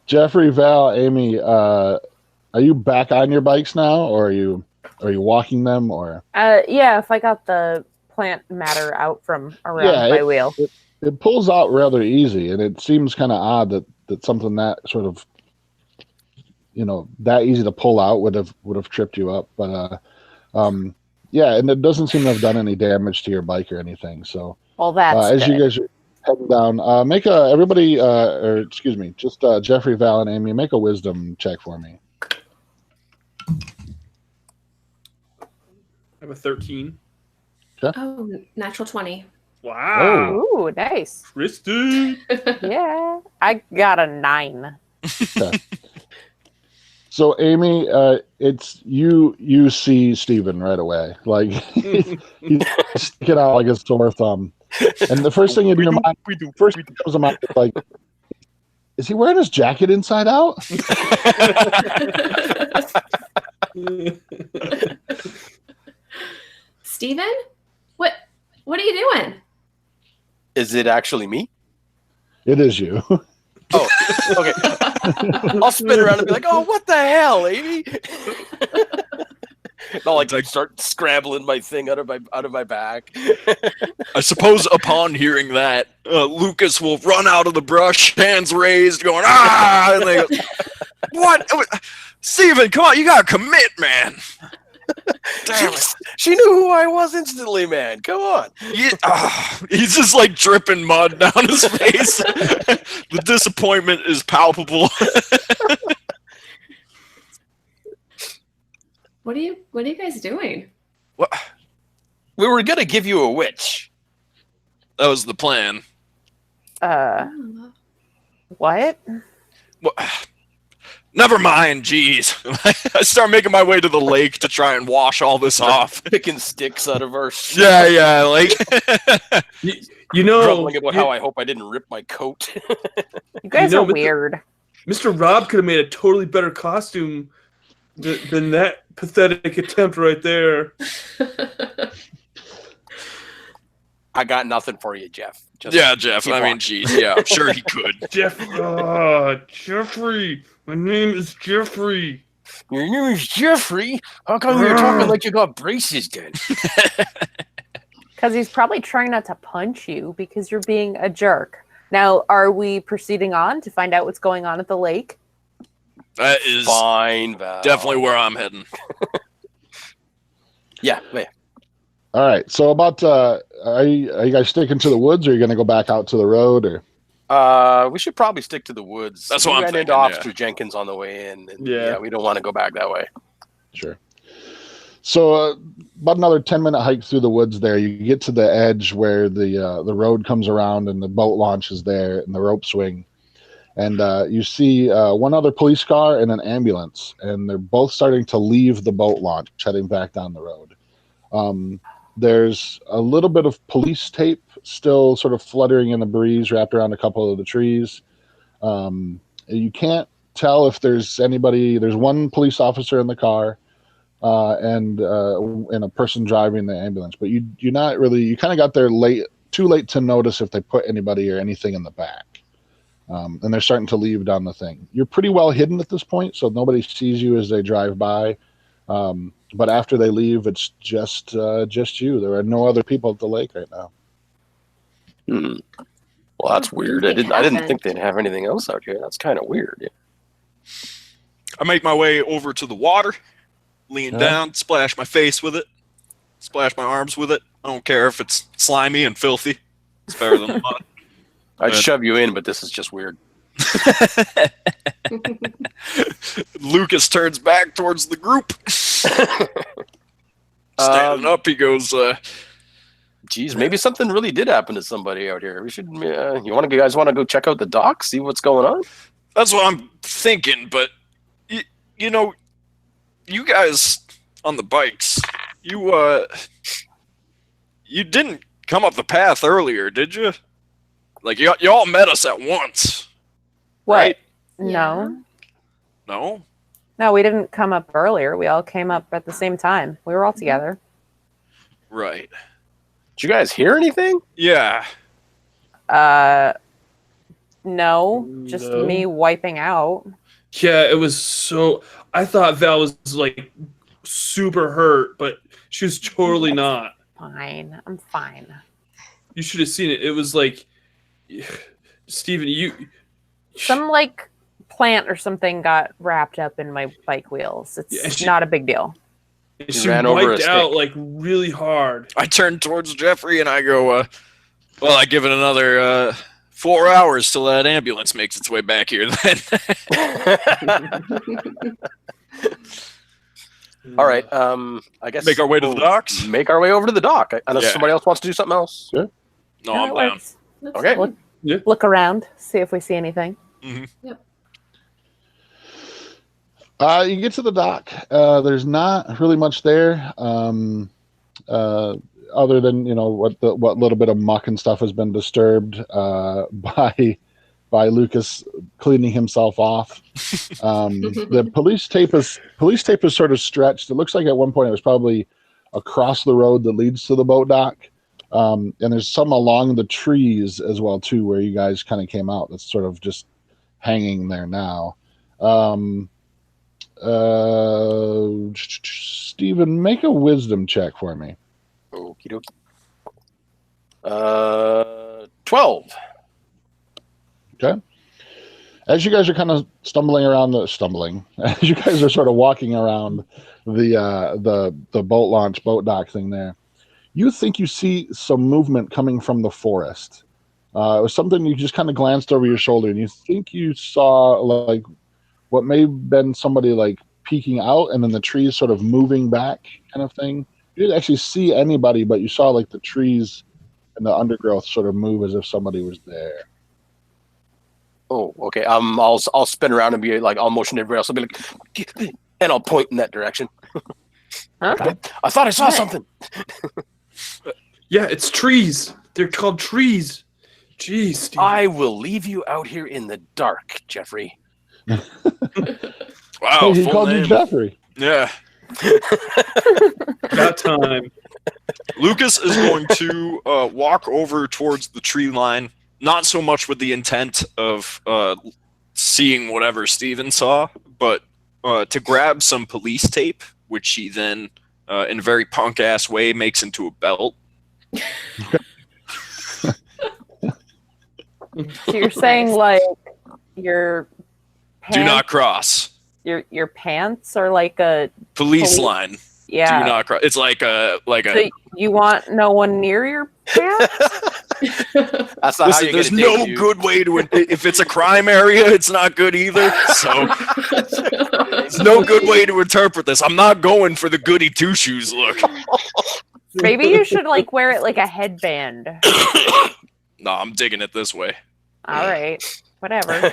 Geoffrey, Val, Amy, are you back on your bikes now, or are you walking them, or? Yeah, if I got the plant matter out from around my wheel. It pulls out rather easy, and it seems kind of odd that something that sort of, that easy to pull out would have tripped you up. But yeah, and it doesn't seem to have done any damage to your bike or anything. So, well, that's as good. you guys are heading down, make everybody, or excuse me, just Geoffrey, Val, and Amy, make a wisdom check for me. I have a 13. Oh, natural 20. Wow. Ooh, nice. Kristin. Yeah. I got a 9. Okay. So Amy, it's you see Steven right away. Like he's sticking out like a sore thumb. And the first thing in your mind comes to mind is like, is he wearing his jacket inside out? Steven? What are you doing? Is it actually me? It is you. Oh, okay. I'll spin around and be like, "Oh, what the hell, Amy?" And I'll like start scrambling my thing out of my back. I suppose upon hearing that, Lucas will run out of the brush, hands raised, going ah, and they go, "What, Steven? Come on, you gotta commit, man." Damn it. She knew who I was instantly, man. Come on. He's just like dripping mud down his face. The disappointment is palpable. What are you guys doing? What? We were gonna give you a witch. That was the plan. What? Well, never mind, jeez. I start making my way to the lake to try and wash all this off. Picking sticks out of our Yeah, like You know, grumbling about how I hope I didn't rip my coat. You guys know, are weird. Mr. Rob could have made a totally better costume than that pathetic attempt right there. I got nothing for you, Jeff. yeah, Jeff. I mean, jeez, yeah, I'm sure he could. Jeffrey. My name is Jeffrey. Your name is Jeffrey? How come you're talking like you got braces then? Because he's probably trying not to punch you because you're being a jerk. Now, are we proceeding on to find out what's going on at the lake? That is Fine, Val. definitely where I'm heading. Yeah. All right. So about are you guys sticking to the woods, or are you going to go back out to the road, or? We should probably stick to the woods. That's what I'm ran thinking, into Officer Jenkins on the way in. And Yeah. we don't want to go back that way. Sure. So about another 10-minute hike through the woods there, you get to the edge where the road comes around and the boat launch is there and the rope swing. And you see one other police car and an ambulance, and they're both starting to leave the boat launch, heading back down the road. There's a little bit of police tape still sort of fluttering in the breeze wrapped around a couple of the trees. You can't tell if there's anybody. There's one police officer in the car and a person driving the ambulance, but you're not really. You kind of got there too late to notice if they put anybody or anything in the back. And they're starting to leave down the thing. You're pretty well hidden at this point, so nobody sees you as they drive by. But after they leave, it's just you. There are no other people at the lake right now. Well, that's weird. I didn't think they'd have anything else out here. That's kind of weird. Yeah. I make my way over to the water, lean down, splash my face with it, splash my arms with it. I don't care if it's slimy and filthy. It's better than mud. I'd shove you in, but this is just weird. Lucas turns back towards the group. Standing up, he goes, Geez, maybe something really did happen to somebody out here. We should. You guys want to go check out the dock, see what's going on? that's what I'm thinking, but you know, you guys on the bikes, you didn't come up the path earlier, did you? Like, y'all met us at once. What? Right? No. No? No, we didn't come up earlier. We all came up at the same time. We were all together. Right. Did you guys hear anything? Yeah. No. Just No. me wiping out. Yeah, it was so. I thought Val was like super hurt, but she was totally not. Fine. I'm fine. You should have seen it. It was like, Steven, Some like plant or something got wrapped up in my bike wheels. It's not a big deal. she ran over a wiped stick. out like really hard. I turn towards Geoffrey and I go, well, I give it another 4 hours till that ambulance makes its way back here then. All right. I guess Make our way to the docks? Make our way over to the dock. Unless Yeah. somebody else wants to do something else. Yeah. No, I'm down. Okay. Look around, see if we see anything. You get to the dock. There's not really much there, other than what little bit of muck and stuff has been disturbed by Lucas cleaning himself off. The police tape is sort of stretched. It looks like at one point it was probably across the road that leads to the boat dock. And there's some along the trees as well too, where you guys kind of came out. That's sort of just hanging there now. Steven, make a wisdom check for me. Okie dokie. 12. Okay. As you guys are kind of as you guys are sort of walking around the boat dock thing there, you think you see some movement coming from the forest. It was something you just kind of glanced over your shoulder, and you think you saw like what may have been somebody like peeking out, and then the trees sort of moving back, kind of thing. You didn't actually see anybody, but you saw like the trees and the undergrowth sort of move as if somebody was there. Oh, okay. I'll spin around and be like, I'll motion everybody else. I'll be like, and I'll point in that direction. Okay. I thought I saw something. Yeah, it's trees. They're called trees. Jeez, Steve. I will leave you out here in the dark, Geoffrey. Wow, Hey, he full called name. you Jeffrey. Yeah. Got time. Lucas is going to walk over towards the tree line, not so much with the intent of seeing whatever Steven saw, but to grab some police tape, which he then, in a very punk-ass way, makes into a belt. So you're saying like your pants, Do not cross. your pants are like a Police line. yeah. Do not cross. It's like a So you want no one near your pants? That's not how Listen, you there's get a no date, dude. good way to. If it's a crime area, it's not good either. So there's no good way to interpret this. I'm not going for the goody two shoes look. Maybe you should like wear it like a headband. No, I'm digging it this way. All right, whatever.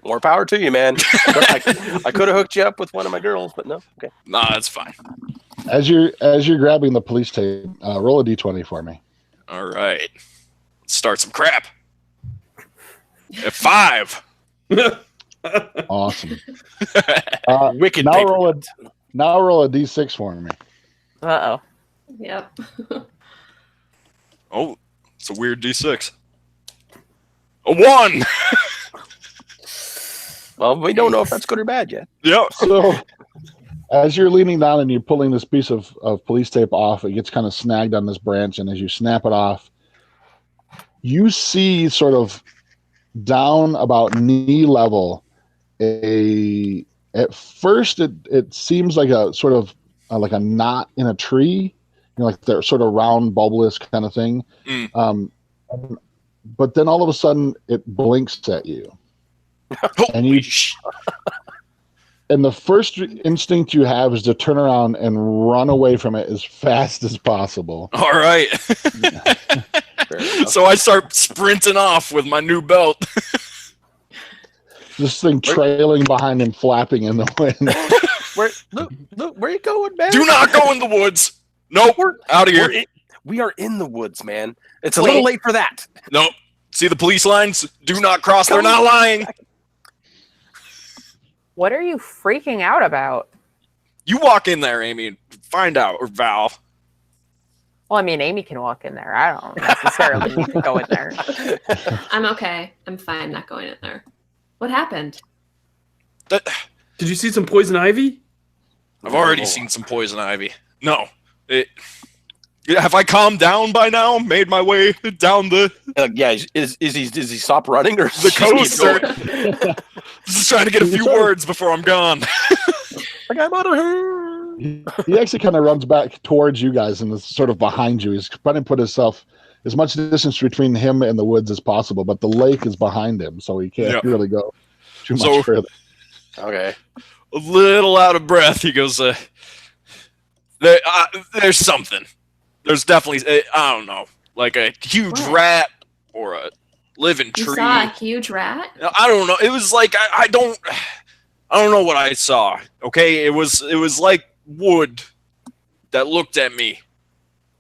More power to you, man. I could have hooked you up with one of my girls, but no. Okay. Nah, that's fine. As you're grabbing the police tape, roll a d20 for me. All right. Let's start some crap. At 5. Awesome. Wicked Now paper. roll a d6 for me. Uh oh. Yep. Oh, it's a weird D6. A 1. Well, we don't know if that's good or bad yet. Yep. So, as you're leaning down and you're pulling this piece of police tape off, it gets kind of snagged on this branch, and as you snap it off, you see sort of down about knee level at first it seems like a sort of like a knot in a tree, like that sort of round bulbous kind of thing. But then all of a sudden it blinks at you. And you and the first instinct you have is to turn around and run away from it as fast as possible. All right. So I start sprinting off with my new belt. This thing trailing behind him, flapping in the wind. Look, where you going, man? Do not go in the woods. Nope. Out of here. We are in the woods, man. It's a little late for that. Nope. See the police lines? Do not cross. They're not lying. What are you freaking out about? You walk in there, Amy, and find out. Or Val. Well, I mean, Amy can walk in there. I don't necessarily need to go in there. I'm okay. I'm fine not going in there. What happened? Did you see some poison ivy? I've already seen some poison ivy. No. Have I calmed down by now? Made my way down the Yeah, is he stop running or the coaster? Just trying to get a few words before I'm gone. Like, I'm out of here. He actually kind of runs back towards you guys and is sort of behind you. He's trying to put himself as much distance between him and the woods as possible, but the lake is behind him, so he can't really go too much further. Okay. A little out of breath, he goes, there's something. There's definitely, I don't know, like a huge rat or a living tree. You saw a huge rat? I don't know. It was like, I don't know what I saw. Okay, it was like wood that looked at me.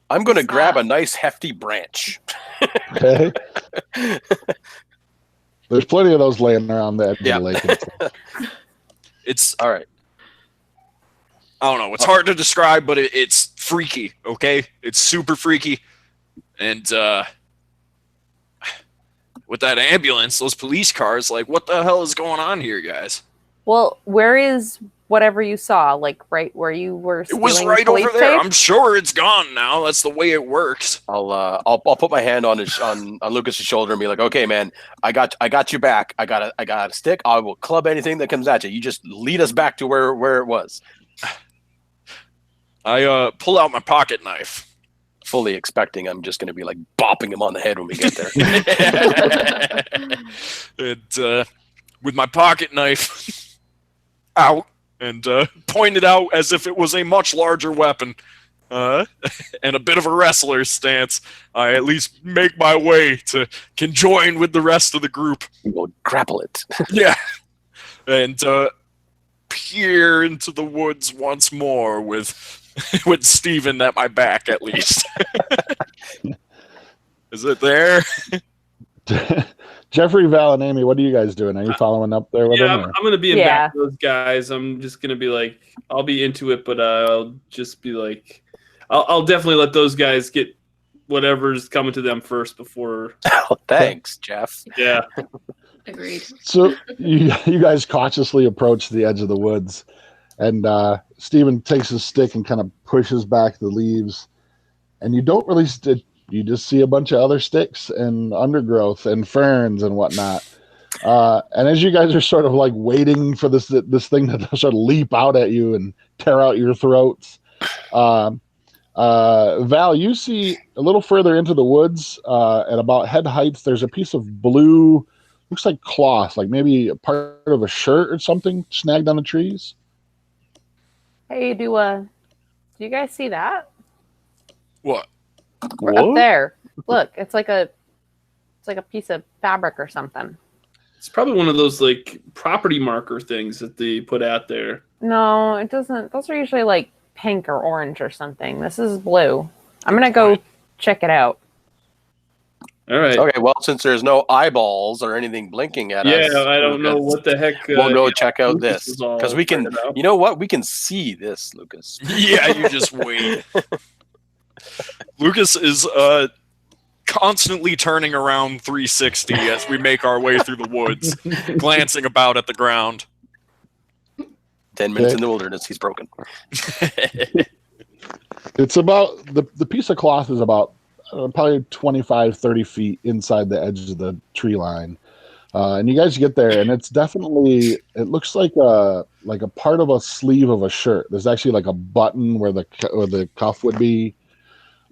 I'm going to grab a nice hefty branch. Okay. There's plenty of those laying around the edge of the lake. It's all right. I don't know. It's hard to describe, but it's freaky. Okay, it's super freaky. And with that ambulance, those police cars, like, what the hell is going on here, guys? Well, where is whatever you saw? Like right where you were It was stealing right police over there. tape? I'm sure it's gone now. That's the way it works. I'll put my hand on Lucas's shoulder and be like, okay, man, I got you back. I got a stick. I will club anything that comes at you. You just lead us back to where it was. I pull out my pocket knife. Fully expecting I'm just going to be like bopping him on the head when we get there. And with my pocket knife out and pointed out as if it was a much larger weapon and a bit of a wrestler's stance, I at least make my way to conjoin with the rest of the group. We'll grapple it. Yeah. And peer into the woods once more with Steven at my back, at least. Is it there? Jeffrey, Val, and Amy, what are you guys doing? Are you following up there with them? I'm going to be in back of those guys. I'm just going to be like, I'll be into it, but I'll just be like, I'll definitely let those guys get whatever's coming to them first before. Oh, thanks, Jeff. Yeah. Agreed. So you guys cautiously approach the edge of the woods, and Steven takes his stick and kind of pushes back the leaves, and you don't really you just see a bunch of other sticks and undergrowth and ferns and whatnot. And as you guys are sort of like waiting for this thing to sort of leap out at you and tear out your throats, Val, you see a little further into the woods at about head height, there's a piece of blue, looks like cloth, like maybe a part of a shirt or something snagged on the trees. Hey, do you guys see that? What? We're up there. Look, it's like a piece of fabric or something. It's probably one of those like property marker things that they put out there. No, it doesn't. Those are usually like pink or orange or something. This is blue. I'm gonna go check it out. All right. Okay, well, since there's no eyeballs or anything blinking at us. Yeah, I don't know what the heck. We'll go check out this. Because we can, you know what? We can see this, Lucas. Yeah, you just wait. Lucas is constantly turning around 360 as we make our way through the woods, glancing about at the ground. 10 minutes in the wilderness, he's broken. It's about, the piece of cloth is about probably 25, 30 feet inside the edge of the tree line. And you guys get there, and it's definitely, it looks like a part of a sleeve of a shirt. There's actually like a button where the cuff would be.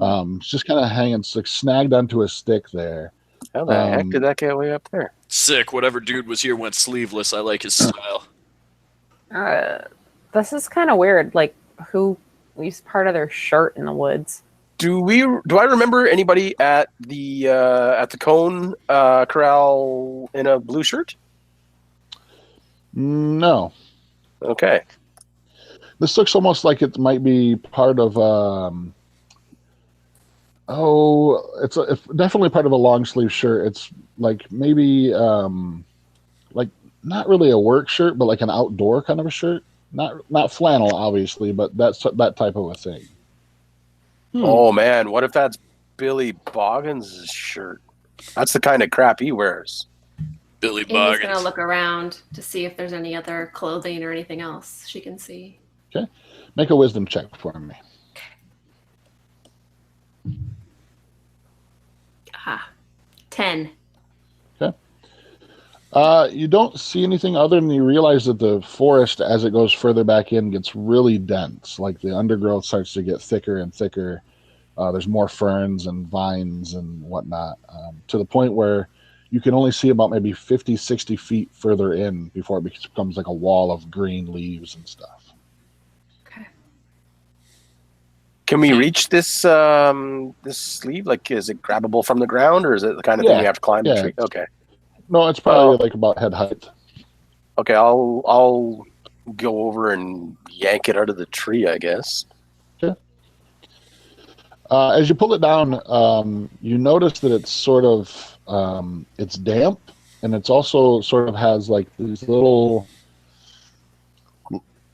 It's just kind of hanging, like snagged onto a stick there. How the heck did that get way up there? Sick. Whatever dude was here went sleeveless. I like his style. This is kind of weird. Like, who leaves part of their shirt in the woods? Do I remember anybody at the Cone Corral in a blue shirt? No. Okay. This looks almost like it might be part of it's definitely part of a long sleeve shirt. It's like maybe like not really a work shirt, but like an outdoor kind of a shirt. Not flannel, obviously, but that's that type of a thing. Oh man, what if that's Billy Boggins' shirt? That's the kind of crap he wears. Billy Amy's Boggins. gonna look around to see if there's any other clothing or anything else she can see. Okay, make a wisdom check for me. 10. Okay. You don't see anything other than you realize that the forest, as it goes further back in, gets really dense. Like the undergrowth starts to get thicker and thicker. There's more ferns and vines and whatnot, to the point where you can only see about maybe 50, 60 feet further in before it becomes like a wall of green leaves and stuff. Okay. Can we reach this this sleeve? Like, is it grabbable from the ground, or is it the kind of thing we have to climb the tree? Okay. No, it's probably like about head height. Okay, I'll go over and yank it out of the tree, I guess. Okay. As you pull it down, you notice that it's sort of it's damp, and it's also sort of has like these little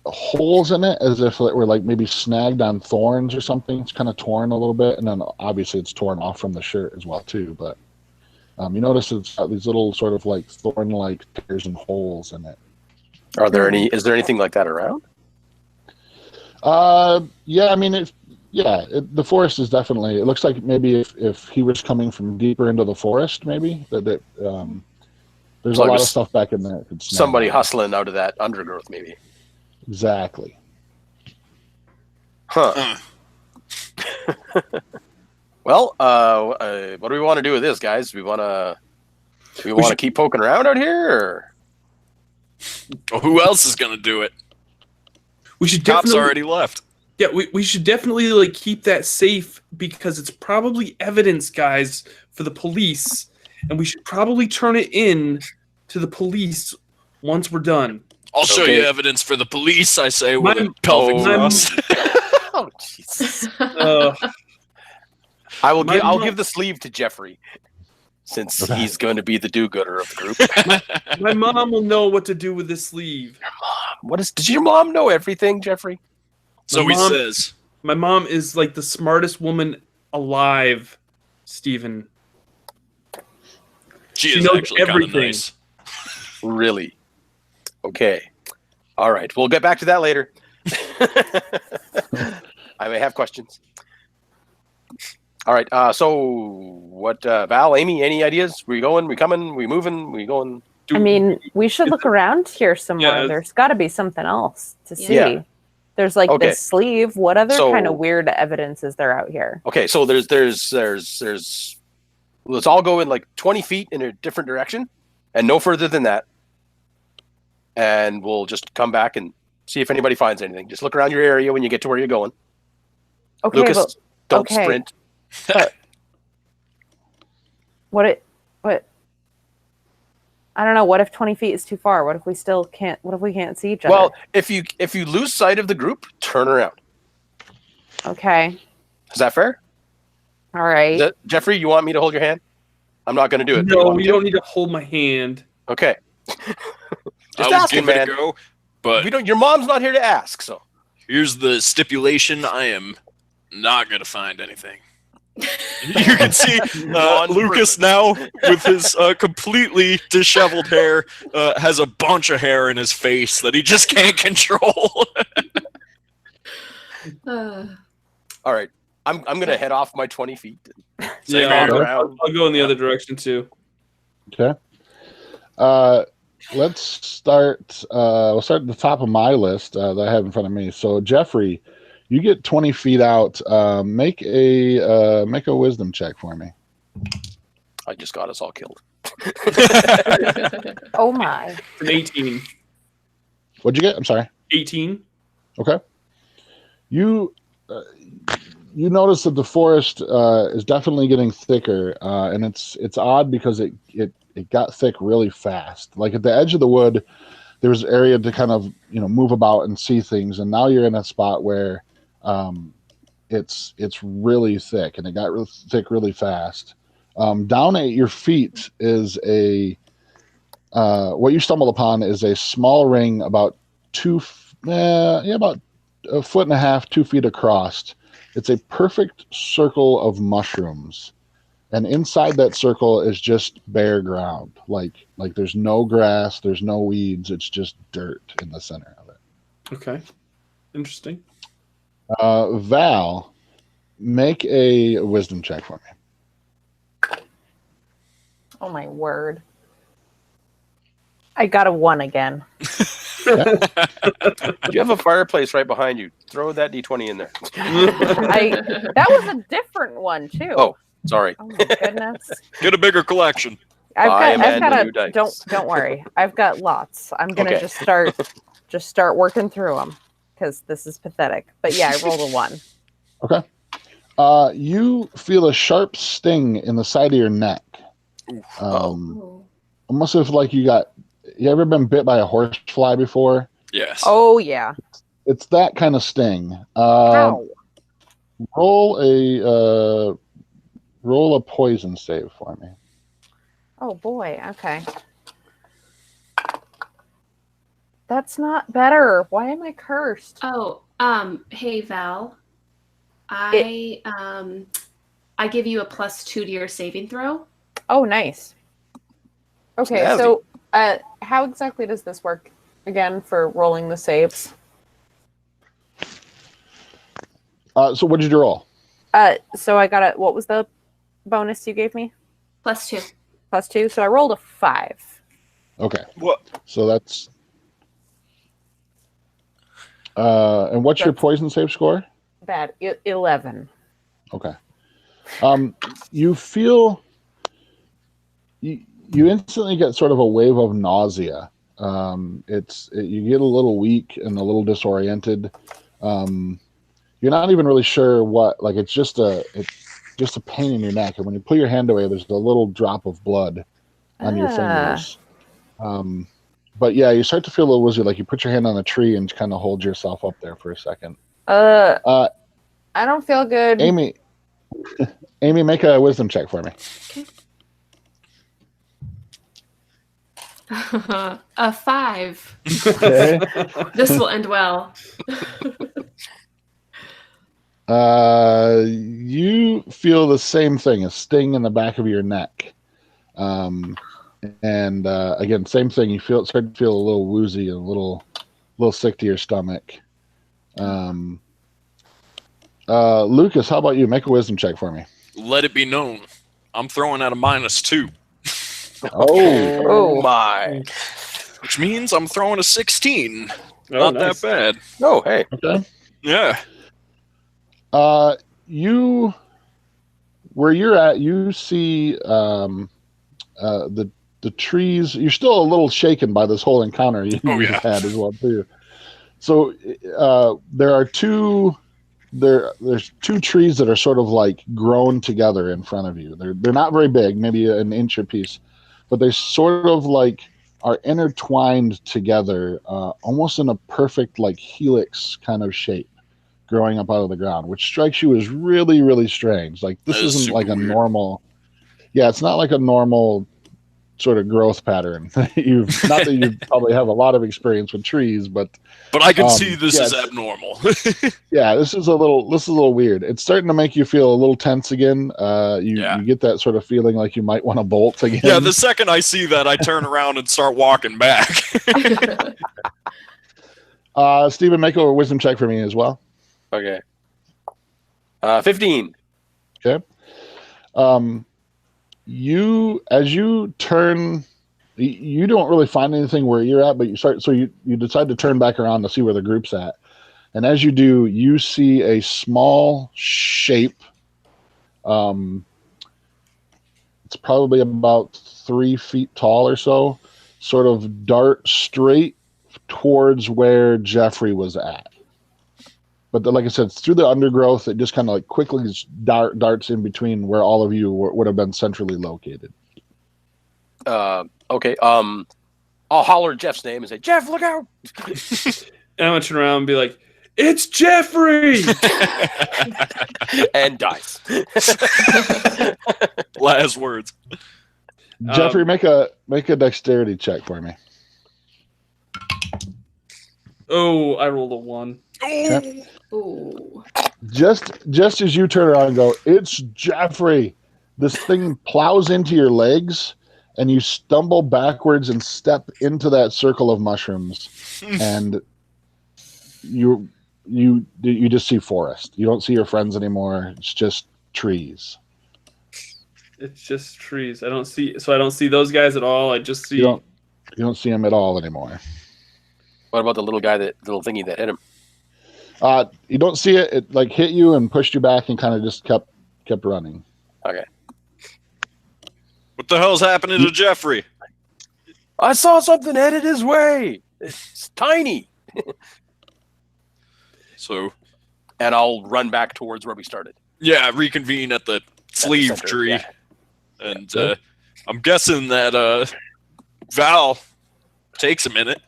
holes in it as if it were like maybe snagged on thorns or something. It's kind of torn a little bit, and then obviously it's torn off from the shirt as well too. But you notice it's got these little sort of like thorn-like tears and holes in it. Are there any? Is there anything like that around? Yeah, I mean, the forest is definitely. It looks like maybe if he was coming from deeper into the forest, maybe there's So a lot of stuff back in there. that could snag Somebody on. hustling out of that undergrowth, maybe. Exactly. Huh. Well, what do we want to do with this, guys? We want to keep poking around out here, or Well, who else is gonna do it? We should Cops definitely already left. Yeah, we should definitely like keep that safe because it's probably evidence, guys, for the police, and we should probably turn it in to the police once we're done. I'll show Okay. you evidence for the police, I say, with a I'm- pelvic Oh, thrust. oh Jesus! My I'll mom- give the sleeve to Geoffrey, since he's going to be the do-gooder of the group. My mom will know what to do with this sleeve. Did your mom know everything, Geoffrey? So My he mom- says. My mom is like the smartest woman alive, Stephen. She She is knows actually kind of everything. nice. Really? Okay. All right. We'll get back to that later. I may have questions. All right. So, what, Val, Amy, any ideas? We going? We coming? We moving? We going? I mean, we should look around here somewhere. Yeah. There's got to be something else to see. Yeah. There's like Okay. this sleeve. What other So- kind of weird evidence is there out here? Okay. So there's. Let's all go in like 20 feet in a different direction, and no further than that. And we'll just come back and see if anybody finds anything. Just look around your area when you get to where you're going. Okay, Lucas, don't okay. sprint. what? I don't know. What if 20 feet is too far? What if we still can't? What if we can't see each other? Well, if you lose sight of the group, turn around. Okay. Is that fair? All right. Geoffrey, you want me to hold your hand? I'm not going to do it. but you No, want me you to? don't need to hold my hand. Okay. I Just will asking, give it man. a go, but We don't. Your mom's not here to ask, so. here's the stipulation: I am not gonna find anything. You can see Lucas now, with his completely disheveled hair, has a bunch of hair in his face that he just can't control. Uh, All right. I'm going to head off my 20 feet. Yeah, Turn I'll, around. I'll go in the other direction too. Okay. Let's start. We'll start at the top of my list that I have in front of me. So, Geoffrey, you get 20 feet out. Make a wisdom check for me. I just got us all killed. Oh my. An 18. What'd you get? I'm sorry. 18. Okay. You notice that the forest is definitely getting thicker, and it's odd because it got thick really fast. Like at the edge of the wood, there was an area to kind of move about and see things, and now you're in a spot where it's really thick, and it got really thick really fast. Down at your feet is what you stumbled upon is a small ring about about a foot and a half, 2 feet across. It's a perfect circle of mushrooms, and inside that circle is just bare ground. Like there's no grass, there's no weeds. It's just dirt in the center of it. Okay. Interesting. Val, make a wisdom check for me. Oh my word. I got a 1 again. You have a fireplace right behind you. Throw that D20 in there. That was a different one too. Oh, sorry. Oh my goodness. Get a bigger collection. Buy I've got new dice. don't worry. I've got lots. I'm gonna Okay. just start working through them because this is pathetic. But yeah, I rolled a 1. Okay. You feel a sharp sting in the side of your neck. Almost as like you ever been bit by a horsefly before? Yes. Oh yeah. It's that kind of sting. Ow. Roll a poison save for me. Oh boy. Okay. That's not better. Why am I cursed? Oh, hey Val. I give you a +2 to your saving throw. Oh, nice. Okay, Snazzy. so how exactly does this work again for rolling the saves? So what did you roll? So I got what was the bonus you gave me? +2. +2. So I rolled a 5. Okay. What? So that's... and what's your poison save score? Bad. 11. Okay. You feel... You instantly get sort of a wave of nausea. You get a little weak and a little disoriented. You're not even really sure what, like it's just a pain in your neck, and when you pull your hand away, there's a little drop of blood on your fingers. But yeah, you start to feel a little woozy, like you put your hand on a tree and kind of hold yourself up there for a second. I don't feel good. Amy, make a wisdom check for me. A 5. Okay. This will end well. You feel the same thing, a sting in the back of your neck. And again, same thing. You start to feel a little woozy and a little sick to your stomach. Lucas, how about you? Make a wisdom check for me. Let it be known, I'm throwing at a -2. Oh my. Which means I'm throwing a 16. Oh, Not nice. that bad. Oh, hey. Okay. Yeah. You, where you're at, you see the trees. You're still a little shaken by this whole encounter you yeah. had as well too. So there's two trees that are sort of like grown together in front of you. They're not very big, maybe an inch apiece, but they sort of like are intertwined together, almost in a perfect like helix kind of shape, growing up out of the ground, which strikes you as really, really strange. Like this That is isn't like a super weird. normal. Yeah, it's not like a normal sort of growth pattern. Not that you probably have a lot of experience with trees, but I can see this yeah, is abnormal. yeah, this is a little weird. It's starting to make you feel a little tense again. You get that sort of feeling like you might want to bolt again. Yeah, the second I see that, I turn around and start walking back. Stephen, make a wisdom check for me as well. Okay. 15. Okay. As you turn, you don't really find anything where you're at, but you decide to turn back around to see where the group's at. And as you do, you see a small shape. It's probably about 3 feet tall or so, sort of dart straight towards where Geoffrey was at. But like I said, it's through the undergrowth. It just kind of like quickly darts in between where all of you would have been centrally located. Okay. I'll holler Jeff's name and say, "Jeff, look out!" And I'm gonna turn around and be like, "It's Geoffrey!" And dies. Last words. Geoffrey, make a dexterity check for me. Oh, I rolled a 1. Okay. Ooh. Just as you turn around and go, "It's Geoffrey," this thing plows into your legs, and you stumble backwards and step into that circle of mushrooms, and you just see forest. You don't see your friends anymore. It's just trees. It's just trees. I don't see those guys at all. I just see. You don't see them at all anymore. What about the little thingy that hit him? You don't see it. It like hit you and pushed you back and kind of just kept running. Okay. What the hell's happening to Geoffrey? I saw something headed his way. It's tiny. So, and I'll run back towards where we started. yeah, reconvene at the sleeve center, tree. yeah. And I'm guessing that Val takes a minute.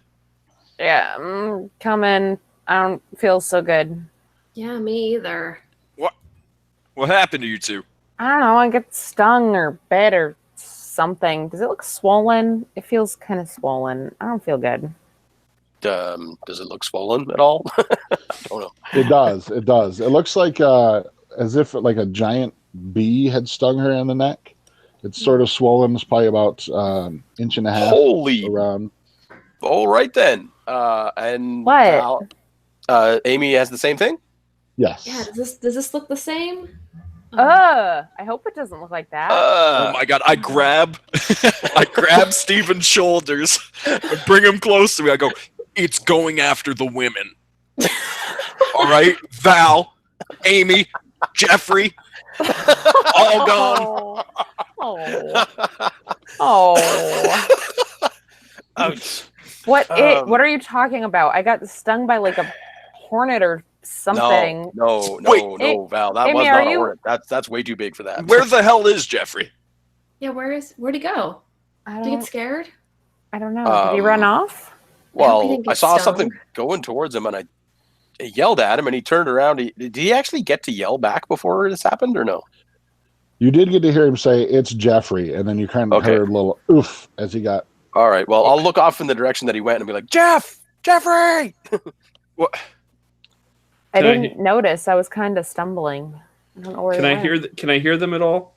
Yeah, I'm coming. I don't feel so good. Yeah, me either. What happened to you two? I don't know. I get stung or bit or something. Does it look swollen? It feels kind of swollen. I don't feel good. Does it look swollen at all? I don't know. It does. It does. It looks like as if like a giant bee had stung her in the neck. It's sort of swollen. It's probably about inch and a half Holy! around. All right then. And What? Amy has the same thing. Yes. Yeah, does this look the same? I hope it doesn't look like that. Oh my god! I grab Steven's shoulders and bring him close to me. I go, "It's going after the women." All right, Val, Amy, Geoffrey, all gone. Oh. Ouch. What are you talking about? I got stung by like a hornet or something. No, Wait. Val. That Amy, was are not a you- hornet. That's way too big for that. Where the hell is Geoffrey? Yeah, where'd he go? I Did he get don't, scared? I don't know. Did he run off? I hope he Well, didn't get I saw stung. something going towards him, and I yelled at him, and he turned around. Did he actually get to yell back before this happened, or no? You did get to hear him say, "It's Geoffrey," and then you kind of Okay. heard a little oof as he got. All right. Well, I'll look off in the direction that he went and be like, Geoffrey! What? I Can I didn't notice. I was kind of stumbling. I don't know where Can he I went. hear? Can I hear them at all?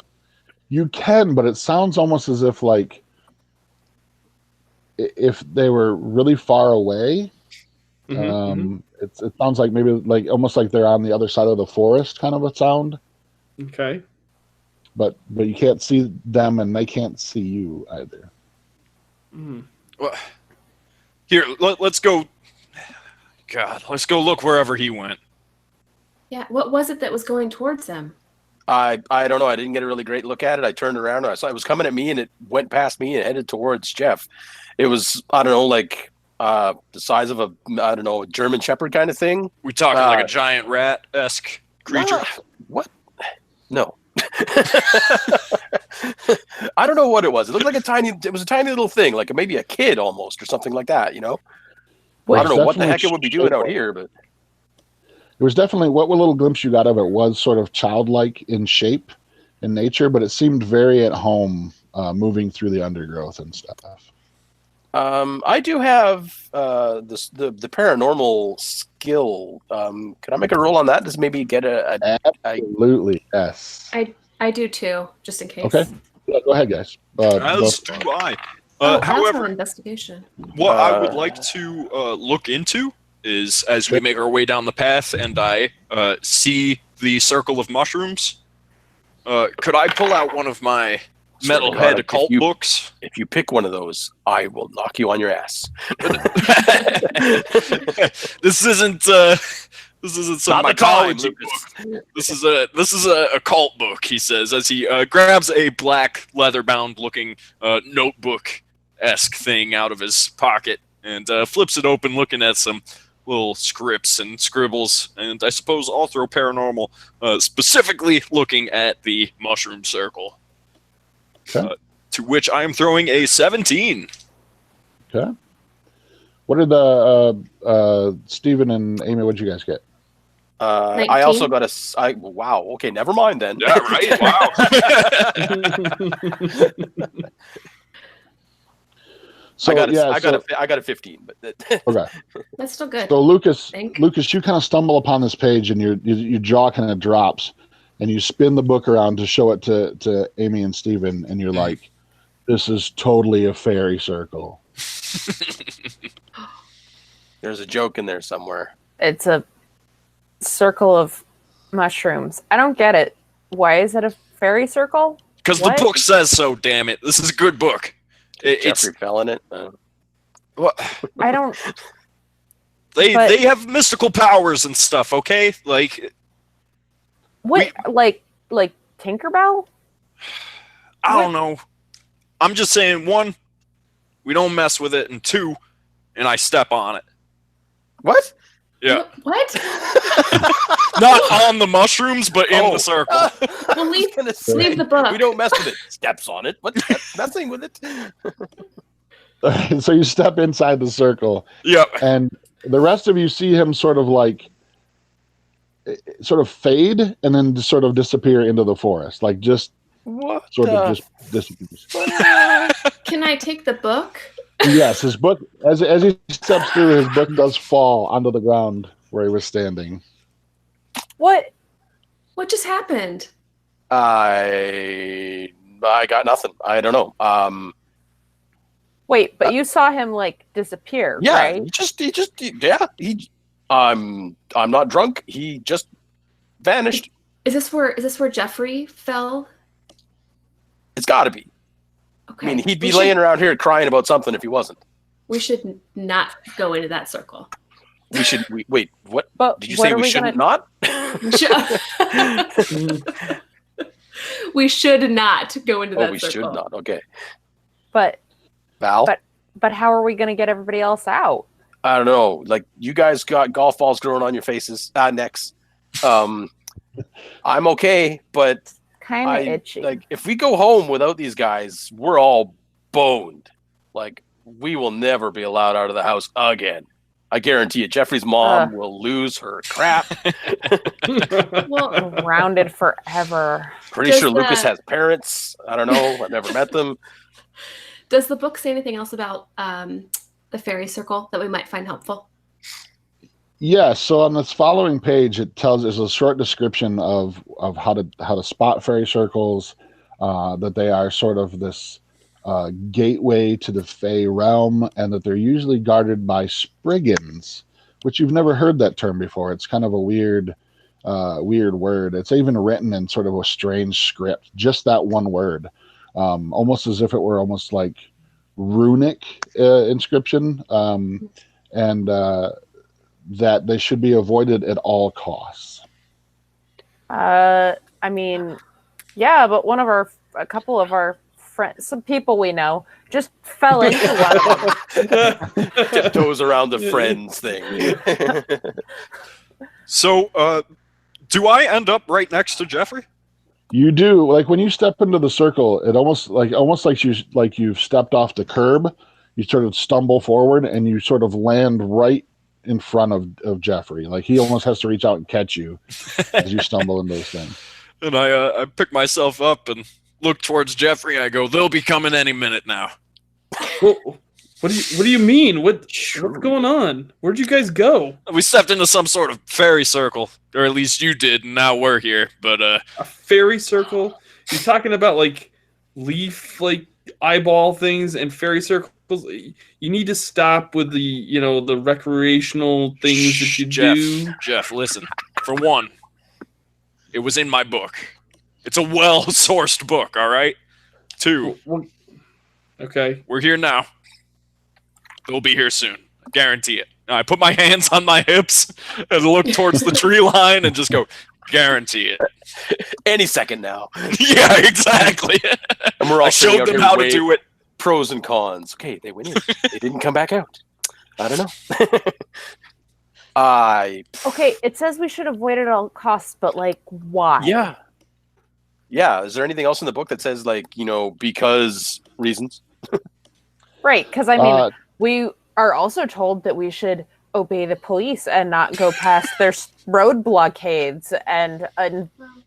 You can, but it sounds almost as if like if they were really far away. Mhm, It sounds like maybe like almost like they're on the other side of the forest, kind of a sound. Okay. But you can't see them, and they can't see you either. Mm. Well, here, let's go. God, let's go look wherever he went. Yeah, what was it that was going towards him? I don't know. I didn't get a really great look at it. I turned around and I saw it was coming at me, and it went past me and headed towards Jeff. It was, I don't know, like the size of a German Shepherd kind of thing. We talking like a giant rat-esque creature? What? No. I don't know what it was. It looked like it was a tiny little thing, like maybe a kid almost or something like that, you know? I don't know what the heck it would be doing out here, but It was definitely what little glimpse you got of it was sort of childlike in shape and nature, but it seemed very at home moving through the undergrowth and stuff. I do have the paranormal skill. Can I make a roll on that? Just maybe get Absolutely, yes. I do too, just in case. Okay. Yeah, go ahead, guys. As Both- do I. Also However, investigation. what I would like to look into is as we make our way down the path and I see the circle of mushrooms, could I pull out one of my Metalhead occult books? If you pick one of those, I will knock you on your ass. This isn't some Not the time, mythology Lucas. book. This is a occult book, he says, as he grabs a black leather-bound looking notebook-esque thing out of his pocket and flips it open, looking at some little scripts and scribbles, and I suppose all through paranormal, specifically looking at the mushroom circle. Okay. To which I am throwing a 17. Okay. What did the Stephen and Amy? What did you guys get? I also got wow. Okay, never mind then. Yeah, right. Wow. So I got a 15, but okay. That's still good. So Lucas, Think. you kind of stumble upon this page, and your jaw kind of drops, and you spin the book around to show it to Amy and Stephen, and you're like, "This is totally a fairy circle." there's a joke in there somewhere. It's a circle of mushrooms. I don't get it. Why is it a fairy circle? Because the What? book says so, damn it. This is a good book. It's Geoffrey fell in it. what I don't. they But- have mystical powers and stuff, okay? Like, What like Tinkerbell? I don't know. I'm just saying, one, we don't mess with it, and two, and I step on it. What? Yeah. What? Not on the mushrooms, but in Oh. the circle. Well, leave Gonna say, leave the book. We don't mess with it. Steps on it. What? Messing with it? So you step inside the circle, Yep. and the rest of you see him sort of fade, and then just sort of disappear into the forest, like just What? sort of just disappears. Can I take the book Yes, his book, as he steps through, his book does fall onto the ground where he was standing. What? What just happened? I got nothing. I don't know. Wait, but you saw him like disappear, Yeah, right? I'm not drunk. He just vanished. Is this where Geoffrey fell? It's got to be. Okay. I mean, he'd be laying around here crying about something if he wasn't. We should not go into that circle. We should. Wait, what? But Did you what say are we shouldn't not? We should not go into that Oh, we circle. should not. Okay. But Val? but how are we going to get everybody else out? I don't know. Like, you guys got golf balls growing on your faces, necks. I'm okay, but Kind of itchy. like, if we go home without these guys, we're all boned. Like, we will never be allowed out of the house again. I guarantee you, Jeffrey's mom will lose her crap. Well, Grounded forever. Pretty Does sure Lucas the- has parents. I don't know. I've never met them. does the book say anything else about the fairy circle that we might find helpful? Yeah, so on this following page, there's a short description of how to spot fairy circles, that they are sort of this gateway to the Fey realm, and that they're usually guarded by Spriggans, which you've never heard that term before. It's kind of a weird word. It's even written in sort of a strange script, just that one word, almost as if it were almost like runic inscription, and that they should be avoided at all costs. I mean, yeah, but a couple of our friends, some people we know, just fell into one of them. Tiptoes around the friends thing. So, do I end up right next to Geoffrey? You do. Like when you step into the circle, it almost like you've stepped off the curb. You sort of stumble forward and you sort of land right in front of Geoffrey. Like he almost has to reach out and catch you as you stumble into this thing. And I pick myself up and look towards Geoffrey. I go, "They'll be coming any minute now." What do you mean? What's going on? Where'd you guys go? We stepped into some sort of fairy circle, or at least you did, and now we're here. But A fairy circle? You're talking about like leaf like eyeball things and fairy circles? You need to stop with the recreational things that you do. Jeff, listen. For one, it was in my book. It's a well-sourced book, all right? Two, Okay. we're here now. They'll be here soon. I guarantee it. Now, I put my hands on my hips and look towards the tree line and just go, guarantee it. Any second now. Yeah, exactly. And we're all I showed them how to do it. Pros and cons. Okay, they went in. They didn't come back out. I don't know. Okay, it says we should avoid it at all costs, but like, why? Yeah. Is there anything else in the book that says because reasons? Right, because I mean, we are also told that we should obey the police and not go past their road blockades and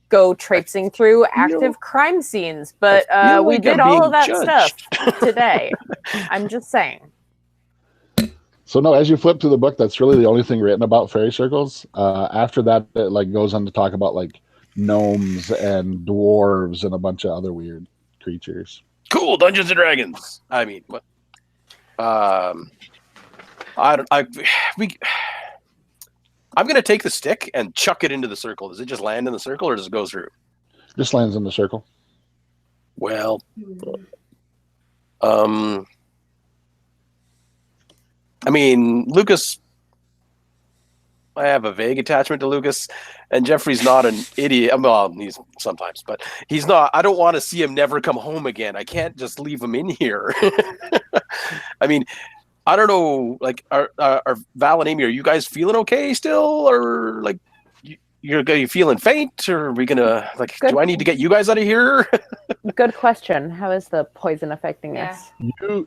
go traipsing through active crime scenes. But we did all of that stuff today. I'm just saying. So no, as you flip through the book, that's really the only thing written about fairy circles. After that, it goes on to talk about gnomes and dwarves and a bunch of other weird creatures. Cool, Dungeons and Dragons. I mean, what? I'm gonna take the stick and chuck it into the circle. Does it just land in the circle, or does it go through? Just lands in the circle. Well, I mean, Lucas, I have a vague attachment to Lucas, and Jeffrey's not an idiot. Well, he's sometimes, but he's not. I don't want to see him never come home again. I can't just leave him in here. I mean, I don't know. Are Val and Amy, are you guys feeling okay still, or you feeling faint, or are we gonna do I need to get you guys out of here? Good question. How is the poison affecting us?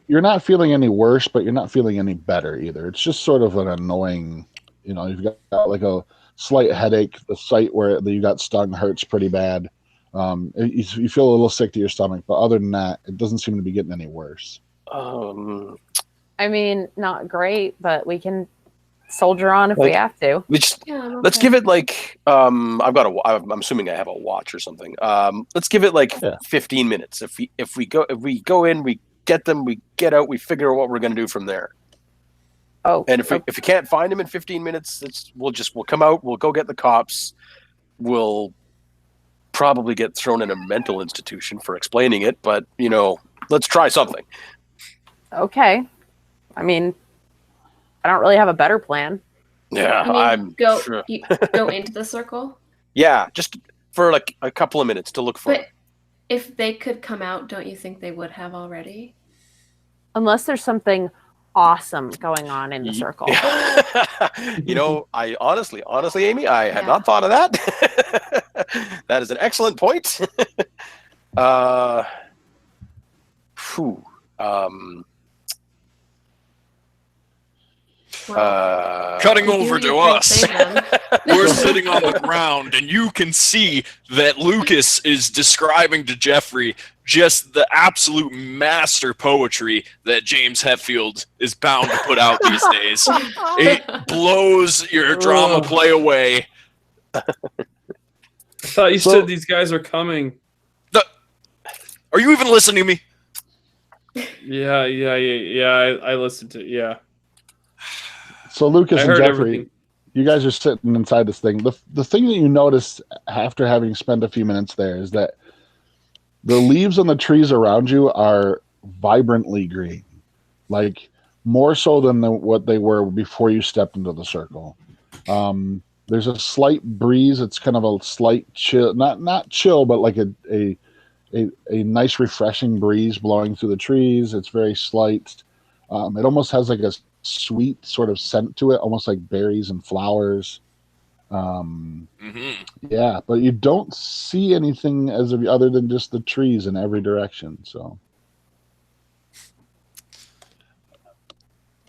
You're not feeling any worse, but you're not feeling any better either. It's just sort of an annoying. You've got a slight headache. The site where you got stung hurts pretty bad. You feel a little sick to your stomach, but other than that, it doesn't seem to be getting any worse. I mean, not great, but we can soldier on if we have to. Let's okay. give it like I'm assuming I have a watch or something. Let's give it like 15 minutes. If we go in, we get them, we get out, we figure out what we're going to do from there. Oh, and if we can't find him in 15 minutes, we'll come out, we'll go get the cops, we'll probably get thrown in a mental institution for explaining it, but let's try something. Okay. I mean, I don't really have a better plan. Yeah, you go into the circle. Yeah, just for like a couple of minutes to look for it. If they could come out, don't you think they would have already? Unless there's something awesome going on in the circle. I honestly, Amy, I had not thought of that. That is an excellent point. Cutting over to us. We're sitting on the ground, and you can see that Lucas is describing to Geoffrey just the absolute master poetry that James Hetfield is bound to put out these days. It blows your drama play away. I thought you said these guys are coming. Are you even listening to me? Yeah. I listened to So Lucas and Geoffrey, everything. You guys are sitting inside this thing. The thing that you notice after having spent a few minutes there is that the leaves on the trees around you are vibrantly green, like more so than what they were before you stepped into the circle. There's a slight breeze. It's kind of a slight chill, not chill, but like a nice refreshing breeze blowing through the trees. It's very slight. It almost has like a sweet sort of scent to it, almost like berries and flowers. Yeah, but you don't see anything other than just the trees in every direction. So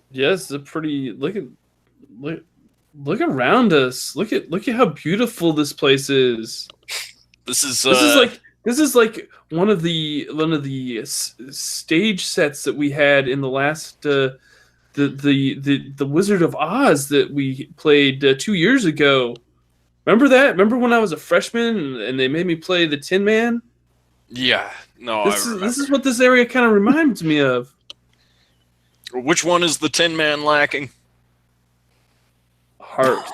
yes, a pretty look around us. Look at how beautiful this place is. This is like one of the stage sets that we had in the last the Wizard of Oz that we played 2 years ago. Remember that? Remember when I was a freshman and they made me play the Tin Man? Yeah, no, this is what this area kind of reminds me of. Which one is the Tin Man lacking? Heart.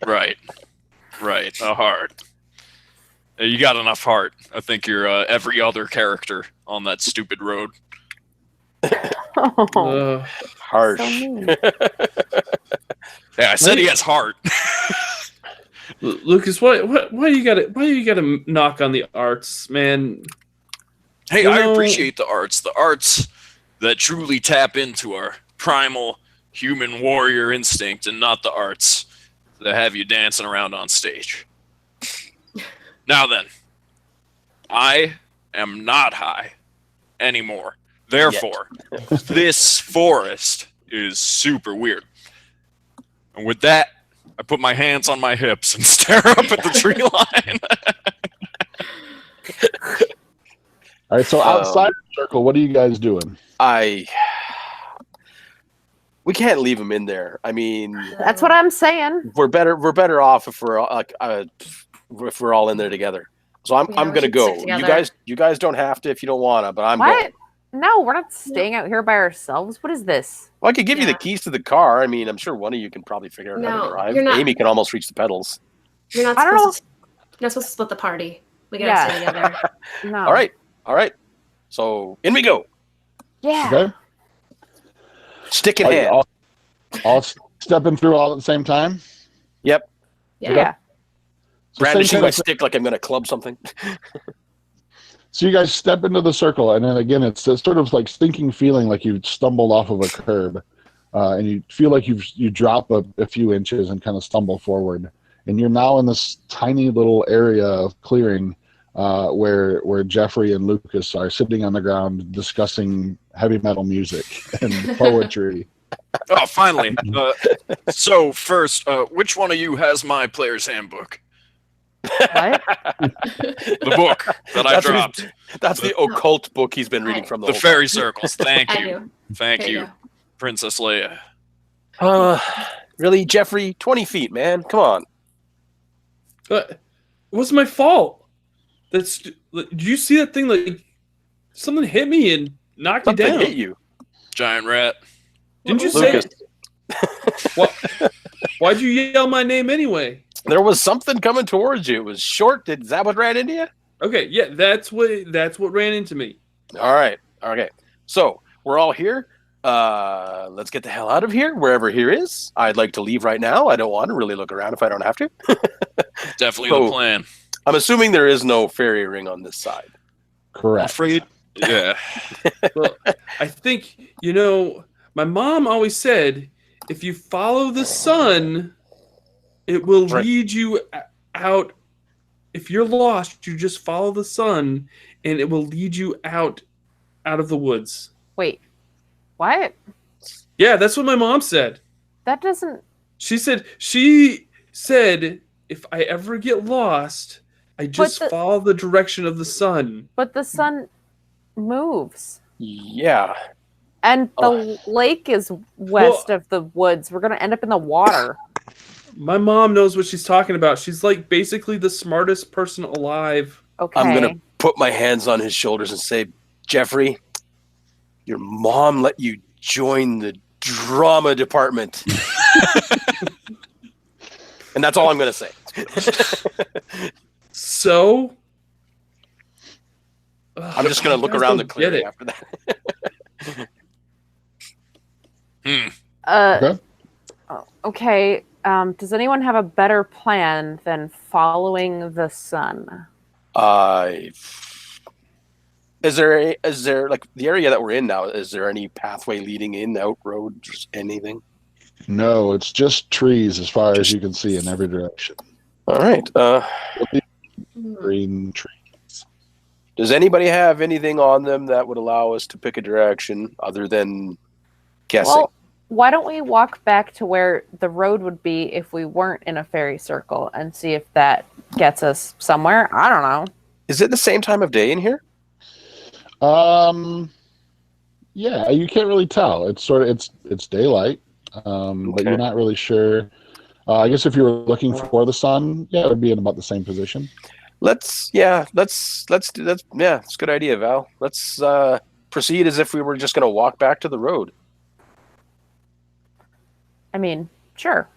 Right, a heart. You got enough heart. I think you're every other character on that stupid road. Harsh. So mean. Yeah, I said he has heart. Lucas, why you gotta knock on the arts, man? Hey, I appreciate the arts that truly tap into our primal human warrior instinct, and not the arts that have you dancing around on stage. Now then, I am not high anymore. Therefore, this forest is super weird. And with that, I put my hands on my hips and stare up at the tree line. all right, so outside the circle, what are you guys doing? We can't leave him in there. I mean, That's what I'm saying. we're better off if we're all in there together. So I'm gonna go. You guys don't have to if you don't wanna, but I'm going. No, we're not staying out here by ourselves. What is this? Well, I could give you the keys to the car. I mean, I'm sure one of you can probably figure out how to drive. Amy can almost reach the pedals. You're not supposed to split the party. We gotta stay together. No. All right. So in we go. Yeah. Okay. Stick in hand. All stepping through all at the same time? Yep. Yeah. So brandishing my stick like I'm going to club something. So you guys step into the circle, and then again, it's a sort of like stinking feeling like you've stumbled off of a curb, and you feel like you drop a few inches and kind of stumble forward, and you're now in this tiny little area of clearing where Geoffrey and Lucas are sitting on the ground discussing heavy metal music and poetry. Oh, finally. So first, which one of you has my player's handbook? What? The book that I dropped. That's the occult book he's been reading from the Fairy Circles. Thank you. do. Thank There you. you Princess Leia. Really, Geoffrey? 20 feet, man. Come on. It wasn't my fault. Did you see that thing? Like something hit me and knocked me Something down. hit you. Giant rat. Didn't you Lucas. say? Why'd you yell my name anyway? There was something coming towards you. It was short. Is that what ran into you? Okay, yeah, that's what ran into me. All right. Okay. So we're all here. Let's get the hell out of here, wherever here is. I'd like to leave right now. I don't want to really look around if I don't have to. Definitely So- the plan. I'm assuming there is no fairy ring on this side. I'm Correct. afraid. Yeah. Well, I think my mom always said, if you follow the sun, it will Right. lead you out. If you're lost, you just follow the sun, and it will lead you out of the woods. Wait, what? Yeah, that's what my mom said. That doesn't. She said if I ever get lost, I just follow the direction of the sun. But the sun moves. Yeah. And the lake is west of the woods. We're going to end up in the water. My mom knows what she's talking about. She's like basically the smartest person alive. Okay. I'm going to put my hands on his shoulders and say, Geoffrey, your mom let you join the drama department. And that's all I'm going to say. So I'm just going to look around the clearing after that. Okay. Okay. Does anyone have a better plan than following the sun? Is there like the area that we're in now? Is there any pathway leading in, out roads, anything? No, it's just trees as far as you can see in every direction. All right. Green trees. Does anybody have anything on them that would allow us to pick a direction other than guessing? Well, why don't we walk back to where the road would be if we weren't in a fairy circle and see if that gets us somewhere? I don't know. Is it the same time of day in here? Yeah, you can't really tell. It's sort of it's daylight, but Okay. you're not really sure. I guess if you were looking for the sun, yeah, it would be in about the same position. Let's do that. Yeah, it's a good idea, Val. Let's proceed as if we were just going to walk back to the road. I mean, sure.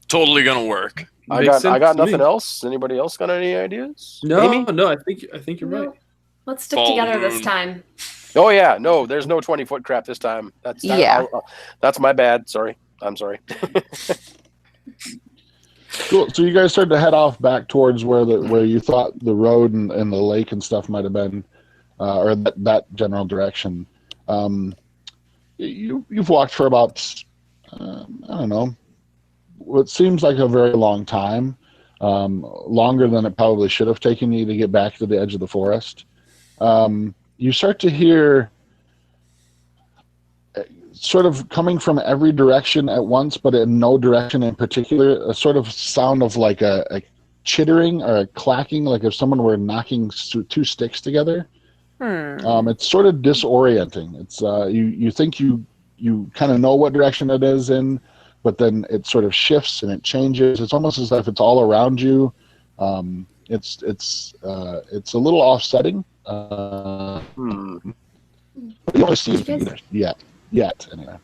Totally gonna work. I Makes got sense to nothing me. else. Anybody else got any ideas? No, Amy? no, I think you're No. right. Let's stick Full together this moon. time. Oh yeah, no, there's no 20-foot crap this time. That's my bad. Sorry, I'm sorry. Cool. So you guys started to head off back towards where you thought the road and the lake and stuff might have been, or that general direction. You've walked for about I don't know, what seems like a very long time, longer than it probably should have taken you to get back to the edge of the forest. You start to hear sort of coming from every direction at once, but in no direction in particular, a sort of sound of like a chittering or a clacking, like if someone were knocking two sticks together. It's sort of disorienting. It's you think you kind of know what direction it is in, but then it sort of shifts and it changes. It's almost as if it's all around you. It's a little offsetting. You don't see it either yet anyway.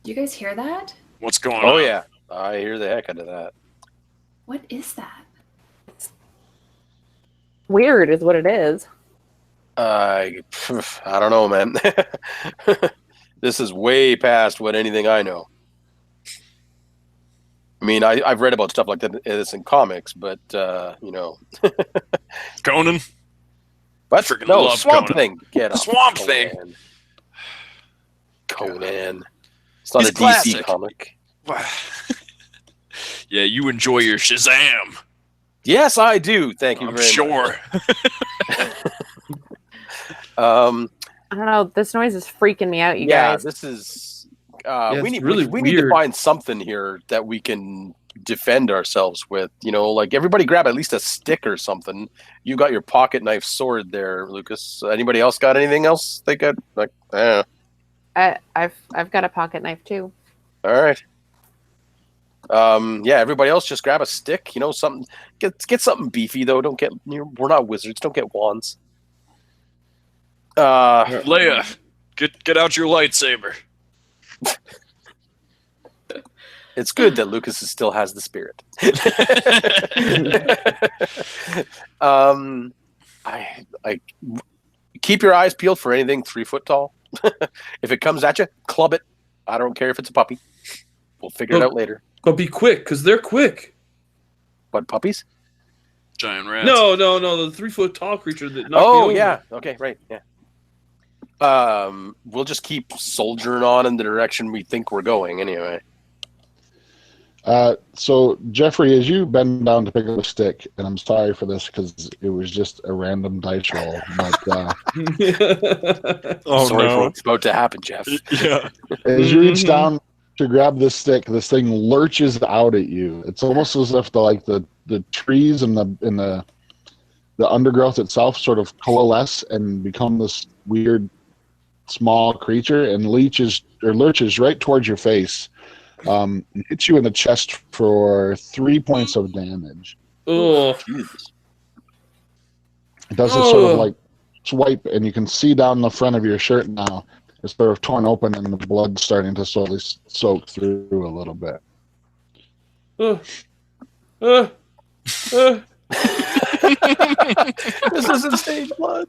Do you guys hear that? What's going on? Oh yeah, I hear the heck out of that. What is that? Weird is what it is. I don't know, man. This is way past what anything I know. I mean, I've read about stuff like this in comics, but you know. Conan? What? Freaking No, love Swamp Conan. Thing. Get off. Swamp Thing. Conan. It's not He's a DC classic. comic. Yeah, you enjoy your Shazam. Yes, I do. Thank you I'm very sure. much. I don't know. This noise is freaking me out, you Yeah, guys. this is. it's We need really we need to weird. find something here that we can defend ourselves with. You know, like everybody grab at least a stick or something. You got your pocket knife sword there, Lucas. Anybody else got anything else they got? Like, I've got a pocket knife too. All right. Yeah, everybody else just grab a stick, something. Get something beefy though. Don't get. We're not wizards. Don't get wands. Leia, get out your lightsaber. It's good that Lucas still has the spirit. I keep your eyes peeled for anything 3 foot tall. If it comes at you, club it. I don't care if it's a puppy. We'll figure it out later. But be quick, because they're quick. But puppies? Giant rats. No, the 3 foot tall creature that knocked me over. Yeah. Okay, right. Yeah. We'll just keep soldiering on in the direction we think we're going anyway. So Geoffrey, as you bend down to pick up a stick, and I'm sorry for this because it was just a random dice roll, but Sorry for what's about to happen, Jeff. Yeah. as you reach down to grab this stick, this thing lurches out at you. It's almost as if the trees and the undergrowth itself sort of coalesce and become this weird small creature, and lurches right towards your face. Hits you in the chest for 3 points of damage. Oh, it does this sort of like swipe, and you can see down the front of your shirt now. It's sort of torn open, and the blood's starting to slowly soak through a little bit. This isn't stage blood.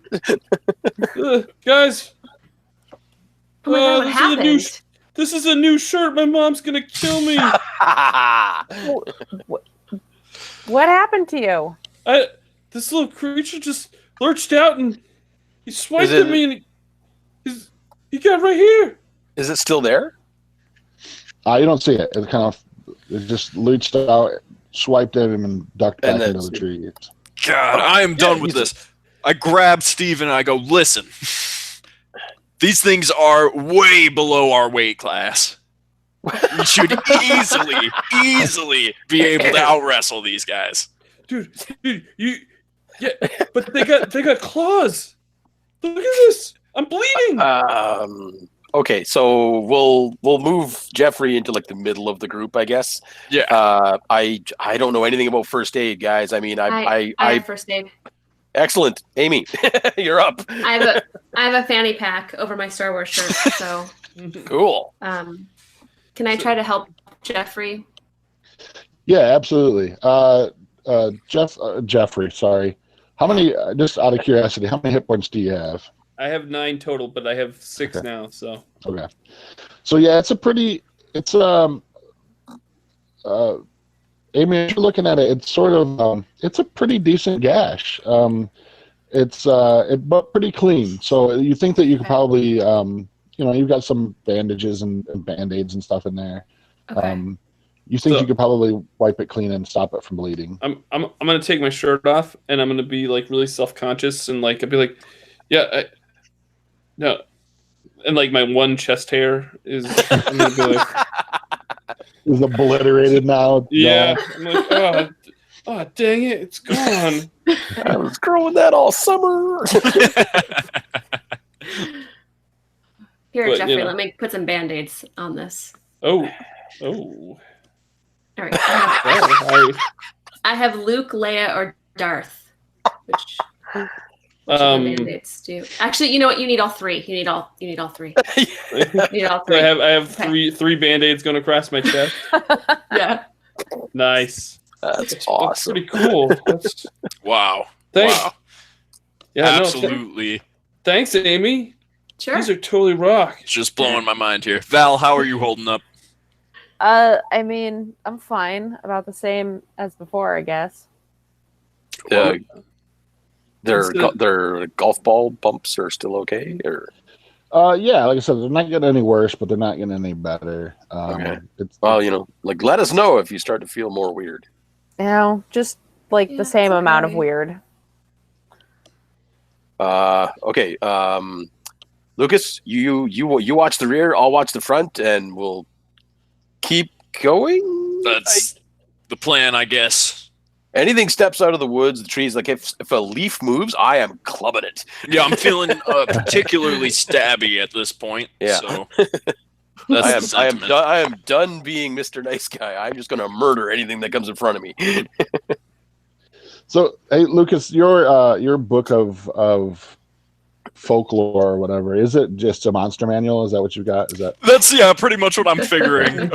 Guys. Oh my God, what happened? This is a new shirt. My mom's gonna kill me. What happened to you? This little creature just lurched out and he swiped at me, and he got right here. Is it still there? You don't see it. It just lurched out, swiped at him, and ducked back into the tree. God, I am done with this. I grab Steve and I go, listen. These things are way below our weight class. We should easily be able to out-wrestle these guys. Dude, but they got claws. Look at this. I'm bleeding. Okay, so we'll move Geoffrey into the middle of the group, I guess. Yeah. I don't know anything about first aid, guys. I mean, I have first aid. Excellent, Amy, you're up. I have a fanny pack over my Star Wars shirt, so cool. Can I try to help Geoffrey? Yeah, absolutely. Geoffrey, sorry. How many? Just out of curiosity, how many hit points do you have? I have 9 total, but I have 6 now. So okay. So yeah, Amy, if you're looking at it, it's sort of it's a pretty decent gash. But pretty clean. So you think that you could probably you've got some bandages and band-aids and stuff in there. Okay. You think you could probably wipe it clean and stop it from bleeding? I'm gonna take my shirt off, and I'm gonna be really self-conscious, and I'll be like, yeah, no, and my one chest hair is I'm gonna be like, is obliterated now. Yeah, I'm like, oh, dang it, it's gone. I was growing that all summer. Here, Geoffrey, let me put some band-aids on this. Oh. All right. I have Luke, Leia, or Darth. Which band-aids do? Actually, you know what? You need all three. You need all three. You need all three. I have three band-aids going across my chest. Yeah. Nice. That's awesome. That's pretty cool. Wow. Thanks. Wow. Yeah, absolutely. Thanks, Amy. Sure. These are totally rock. It's just blowing my mind here. Val, how are you holding up? I mean, I'm fine. About the same as before, I guess. Their golf ball bumps are still okay, or? Yeah, like I said, they're not getting any worse, but they're not getting any better. Okay. Let us know if you start to feel more weird. Just the same amount of weird. Okay. Lucas, you watch the rear. I'll watch the front, and we'll keep going. That's the plan, I guess. Anything steps out of the woods, the trees, like if a leaf moves, I am clubbing it. Yeah, I'm feeling particularly stabby at this point. Yeah. So that's I am done being Mr. Nice Guy. I'm just going to murder anything that comes in front of me. So, hey, Lucas, your book of folklore or whatever, is it just a monster manual? Is that what you got? That's pretty much what I'm figuring.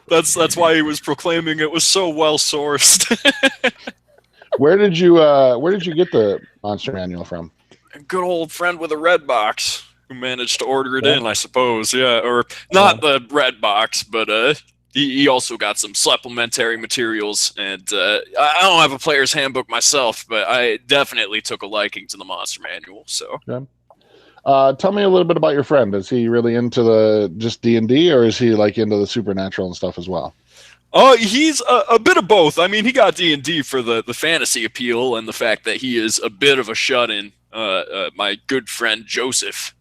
That's why he was proclaiming it was so well sourced. Where did you get the monster manual from? A good old friend with a red box who managed to order it in, I suppose. Yeah, or not the red box, but he also got some supplementary materials. And I don't have a player's handbook myself, but I definitely took a liking to the monster manual. So, tell me a little bit about your friend. Is he really into the just D&D, or is he like into the supernatural and stuff as well? He's a bit of both. I mean, he got D&D for the fantasy appeal and the fact that he is a bit of a shut-in. My good friend Joseph,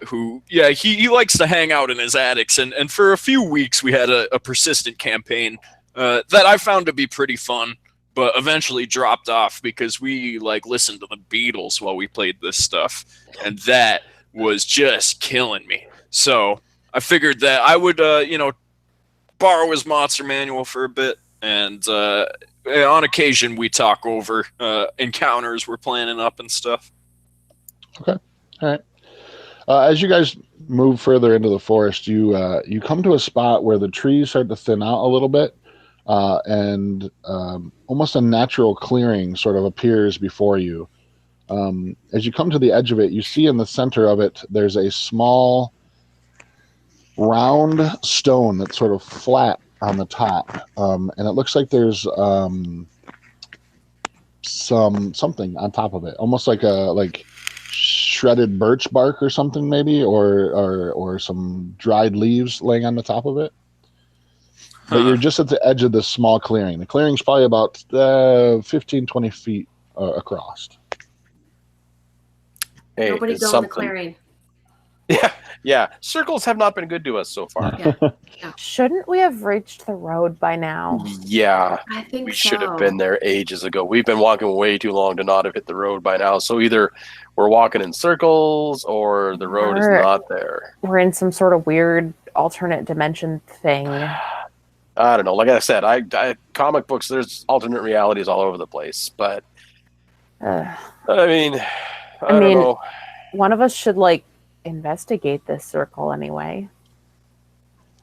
who, he likes to hang out in his attics. And for a few weeks, we had a persistent campaign that I found to be pretty fun, but eventually dropped off because we listened to the Beatles while we played this stuff. And that was just killing me. So I figured that I would, borrow his monster manual for a bit, and on occasion we talk over encounters we're planning up and stuff. Okay, all right. As you guys move further into the forest, you come to a spot where the trees start to thin out a little bit, and almost a natural clearing sort of appears before you. As you come to the edge of it, you see in the center of it there's a small round stone that's sort of flat on the top, and it looks like there's something on top of it, almost like shredded birch bark or something, maybe, or some dried leaves laying on the top of it. But you're just at the edge of this small clearing. The clearing's probably about 15-20 feet across. Hey, Nobody go in the clearing. Yeah. Circles have not been good to us so far. Yeah. Shouldn't we have reached the road by now? Yeah, I think we so. should have been there ages ago. We've been walking way too long to not have hit the road by now. So either we're walking in circles or the road is not there. We're in some sort of weird alternate dimension thing. I don't know. Like I said, I comic books, there's alternate realities all over the place. But I mean, I don't know. One of us should investigate this circle anyway.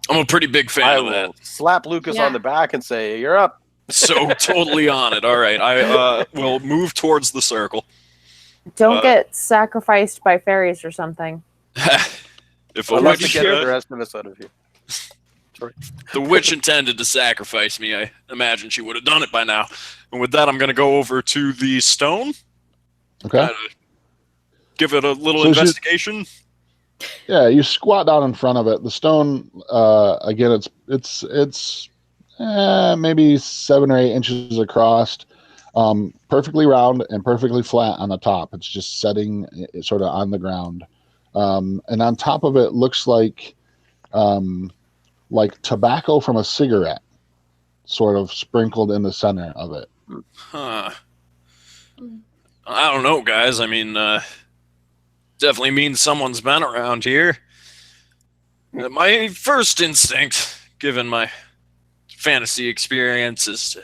I'm a pretty big fan of that. Slap Lucas on the back and say, "You're up." So totally on it. All right, I will move towards the circle. Don't get sacrificed by fairies or something. If a Unless witch to get the rest of us out of here. The witch intended to sacrifice me, I imagine she would have done it by now. And with that, I'm going to go over to the stone. Okay. Give it a little investigation. Yeah, you squat down in front of it. The stone, again, it's maybe 7 or 8 inches across, perfectly round and perfectly flat on the top. It's just setting sort of on the ground, and on top of it looks like tobacco from a cigarette, sort of sprinkled in the center of it. Huh. I don't know, guys. I mean, definitely means someone's been around here. My first instinct, given my fantasy experience, is to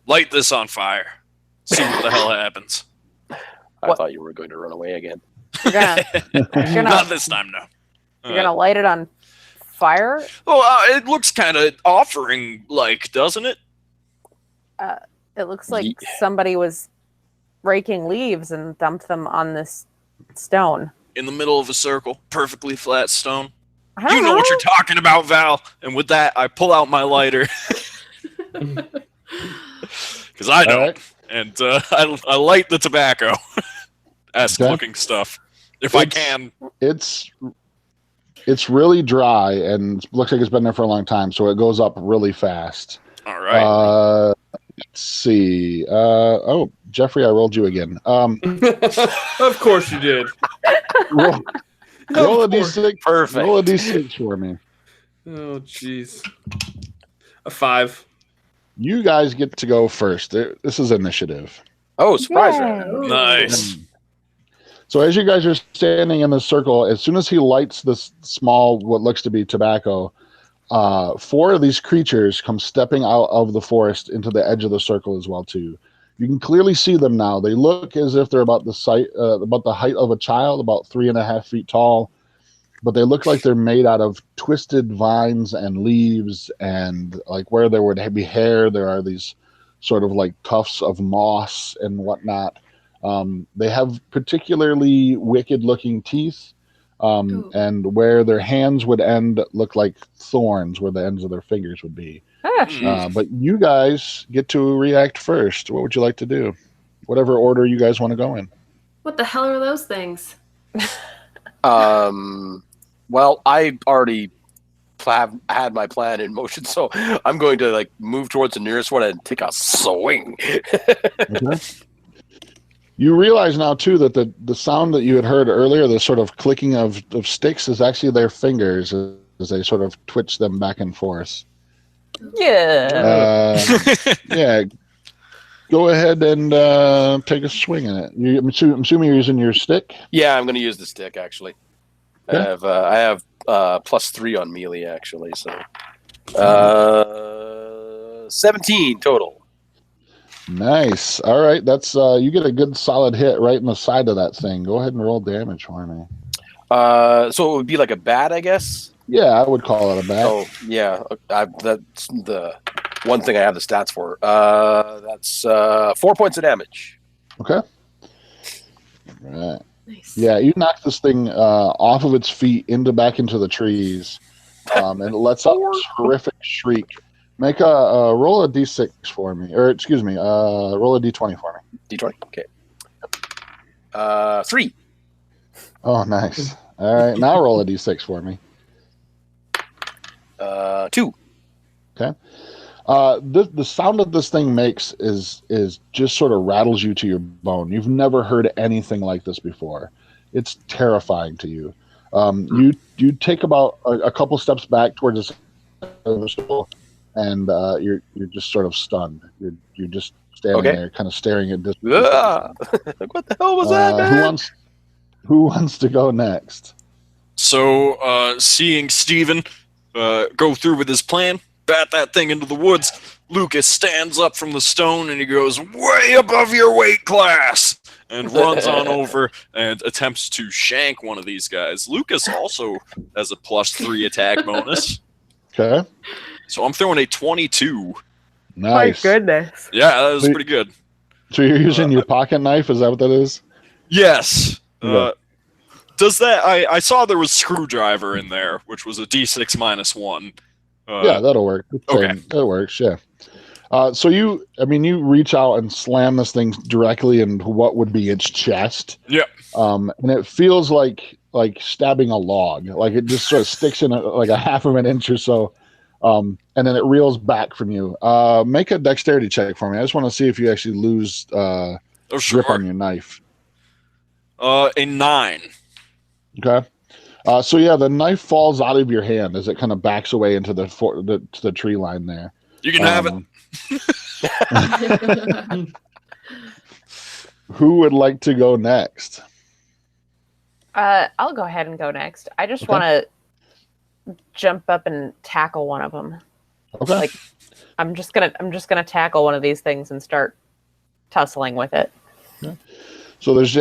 light this on fire. See what the hell happens. I thought you were going to run away again. You're gonna Not this time, no. You're gonna light it on fire? Well, it looks kind of offering-like, doesn't it? It looks like somebody was raking leaves and dumped them on this stone. In the middle of a circle, perfectly flat stone. You know what you're talking about, Val. And with that, I pull out my lighter. Because I don't. Right. And I light the tobacco-esque looking stuff. If I can. It's really dry and looks like it's been there for a long time, so it goes up really fast. All right. Let's see. Geoffrey, I rolled you again. Of course you did. Roll a d6. Perfect. Roll a d6 for me. Oh, jeez. A 5. You guys get to go first. This is initiative. Oh, surprise Yay. round. Nice. So as you guys are standing in the circle, as soon as he lights this small, what looks to be tobacco, 4 of these creatures come stepping out of the forest into the edge of the circle as well too. You can clearly see them now. They look as if they're about the height of a child, about 3.5 feet tall, but they look like they're made out of twisted vines and leaves, and like where there would be hair, there are these sort of like tufts of moss and whatnot. They have particularly wicked-looking teeth, and where their hands would end look like thorns, where the ends of their fingers would be. But you guys get to react first. What would you like to do? Whatever order you guys want to go in. What the hell are those things? Well, I already had my plan in motion, so I'm going to like move towards the nearest one and take a swing. Okay. You realize now too that the sound that you had heard earlier, the sort of clicking of sticks, is actually their fingers as they sort of twitch them back and forth. Yeah. Yeah. Go ahead and take a swing at it. I'm assuming you're using your stick. Yeah, I'm going to use the stick actually. Okay. I have +3 on melee actually, so 17 total. Nice. All right, that's you get a good solid hit right in the side of that thing. Go ahead and roll damage for me. So it would be like a bat, I guess. Yeah, I would call it a bat. Oh yeah, that's the one thing I have the stats for. That's 4 points of damage. Okay. All right. Nice. Yeah, you knock this thing off of its feet back into the trees, and it lets out this horrific shriek. Make a roll a d6 for me, or excuse me, roll a d20 for me. D20. Okay. 3. Oh, nice. All right, now roll a d6 for me. 2. Okay. The sound that this thing makes is just sort of rattles you to your bone. You've never heard anything like this before. It's terrifying to you. You take about a couple steps back towards the circle, and you're just sort of stunned. You're just standing there, kind of staring at this. Like, what the hell was that, man? Who wants to go next? So, seeing Steven go through with his plan, bat that thing into the woods, Lucas stands up from the stone and he goes, "Way above your weight class!" and runs on over and attempts to shank one of these guys. Lucas also has a +3 attack bonus. Okay. So I'm throwing a 22. Nice. My goodness. Yeah, that was pretty good. So you're using your pocket knife? Is that what that is? Yes. Yeah. Does that? I saw there was screwdriver in there, which was a D6 -1. Yeah, that'll work. Okay. That works. Yeah. So you reach out and slam this thing directly into what would be its chest. Yeah. And it feels like stabbing a log. Like it just sort of sticks in like a half of an inch or so. And then it reels back from you. Make a dexterity check for me. I just want to see if you actually lose grip on your knife. A 9. Okay. So yeah, the knife falls out of your hand as it kind of backs away into the tree line there. You can have it. Who would like to go next? I'll go ahead and go next. I just want to jump up and tackle one of them. Okay. Like, I'm just gonna tackle one of these things and start tussling with it. Okay. So there's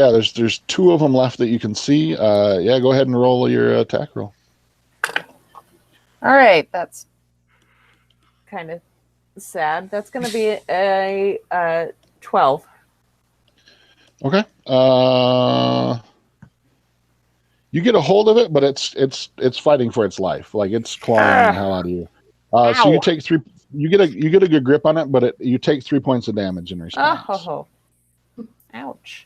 2 of them left that you can see. Go ahead and roll your attack roll. All right, that's kind of sad. That's going to be a 12. Okay. You get a hold of it, but it's fighting for its life. Like it's clawing the hell out of you. So you take 3. You get a good grip on it, but you take 3 points of damage in response. Oh, ouch.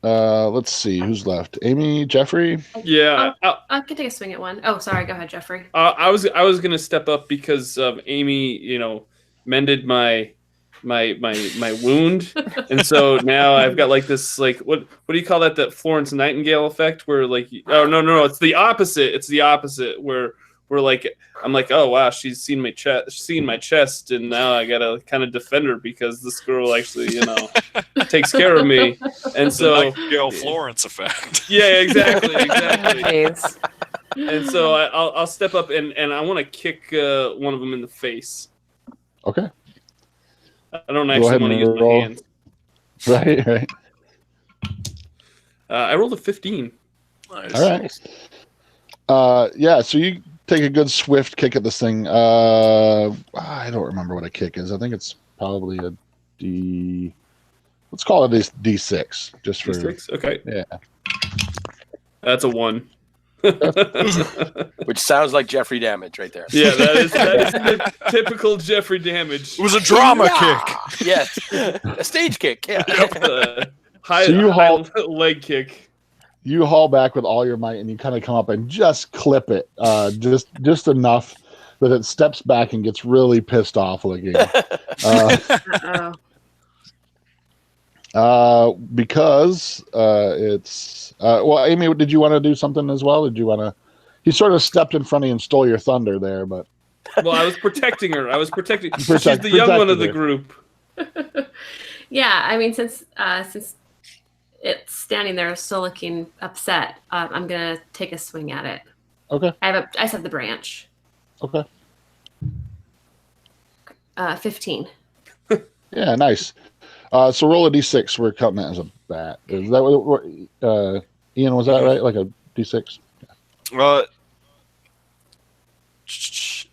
Let's see who's left. Amy, Geoffrey. Yeah, I can take a swing at one. Oh, sorry. Go ahead, Geoffrey. I was gonna step up because Amy, mended my wound, and so now I've got like this what do you call that Florence Nightingale effect where no, it's the opposite. It's the opposite where where like I'm like, oh wow, she's seen my chest, and now I gotta kind of defend her because this girl actually, takes care of me. And so Nightingale Florence effect. yeah, exactly. Jeez. And so I'll step up and I want to kick one of them in the face. Okay. I don't actually want to use my hands. Right. I rolled a 15. Nice. All right. Yeah, so you take a good swift kick at this thing. I don't remember what a kick is. I think it's probably a D. Let's call it a D6, just for D6? Okay. Yeah. That's a 1. Which sounds like Geoffrey damage right there. Yeah, that is typical Geoffrey damage. It was a drama kick. Yes. A stage kick. Yeah. High leg kick. You haul back with all your might, and you kind of come up and just clip it, just enough that it steps back and gets really pissed off looking. Because it's well, Amy, did you want to do something as well? Did you want to? He sort of stepped in front of you and stole your thunder there, but well, I was protecting her. She's the young one of the group. Yeah, I mean, since it's standing there still looking upset, I'm gonna take a swing at it. Okay. I just have the branch. Okay. 15. Yeah, nice. So roll a d6. We're counting that as a bat. Is that what? Ian, was that right? Like a d6?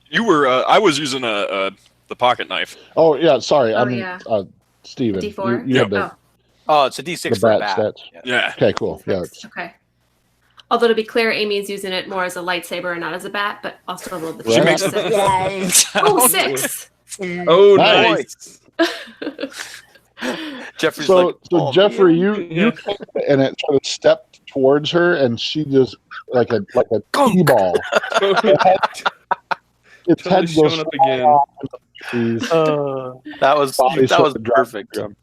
You were. I was using the pocket knife. Oh yeah, sorry. Yeah. Steven. D4. You had the It's a D6 for bat bat. stats. Yeah. Okay, cool. D6. Yeah. Okay. Although to be clear, Amy is using it more as a lightsaber and not as a bat, but also a little bit. She Right. makes Six. the Oh, 6. Oh, Nice. Jeffrey's So like, Jeffrey, man. you and it sort of stepped towards her, and she just like a t-ball. Its Totally head showing goes up again. off into the trees. that was Body sort of perfect. dropped.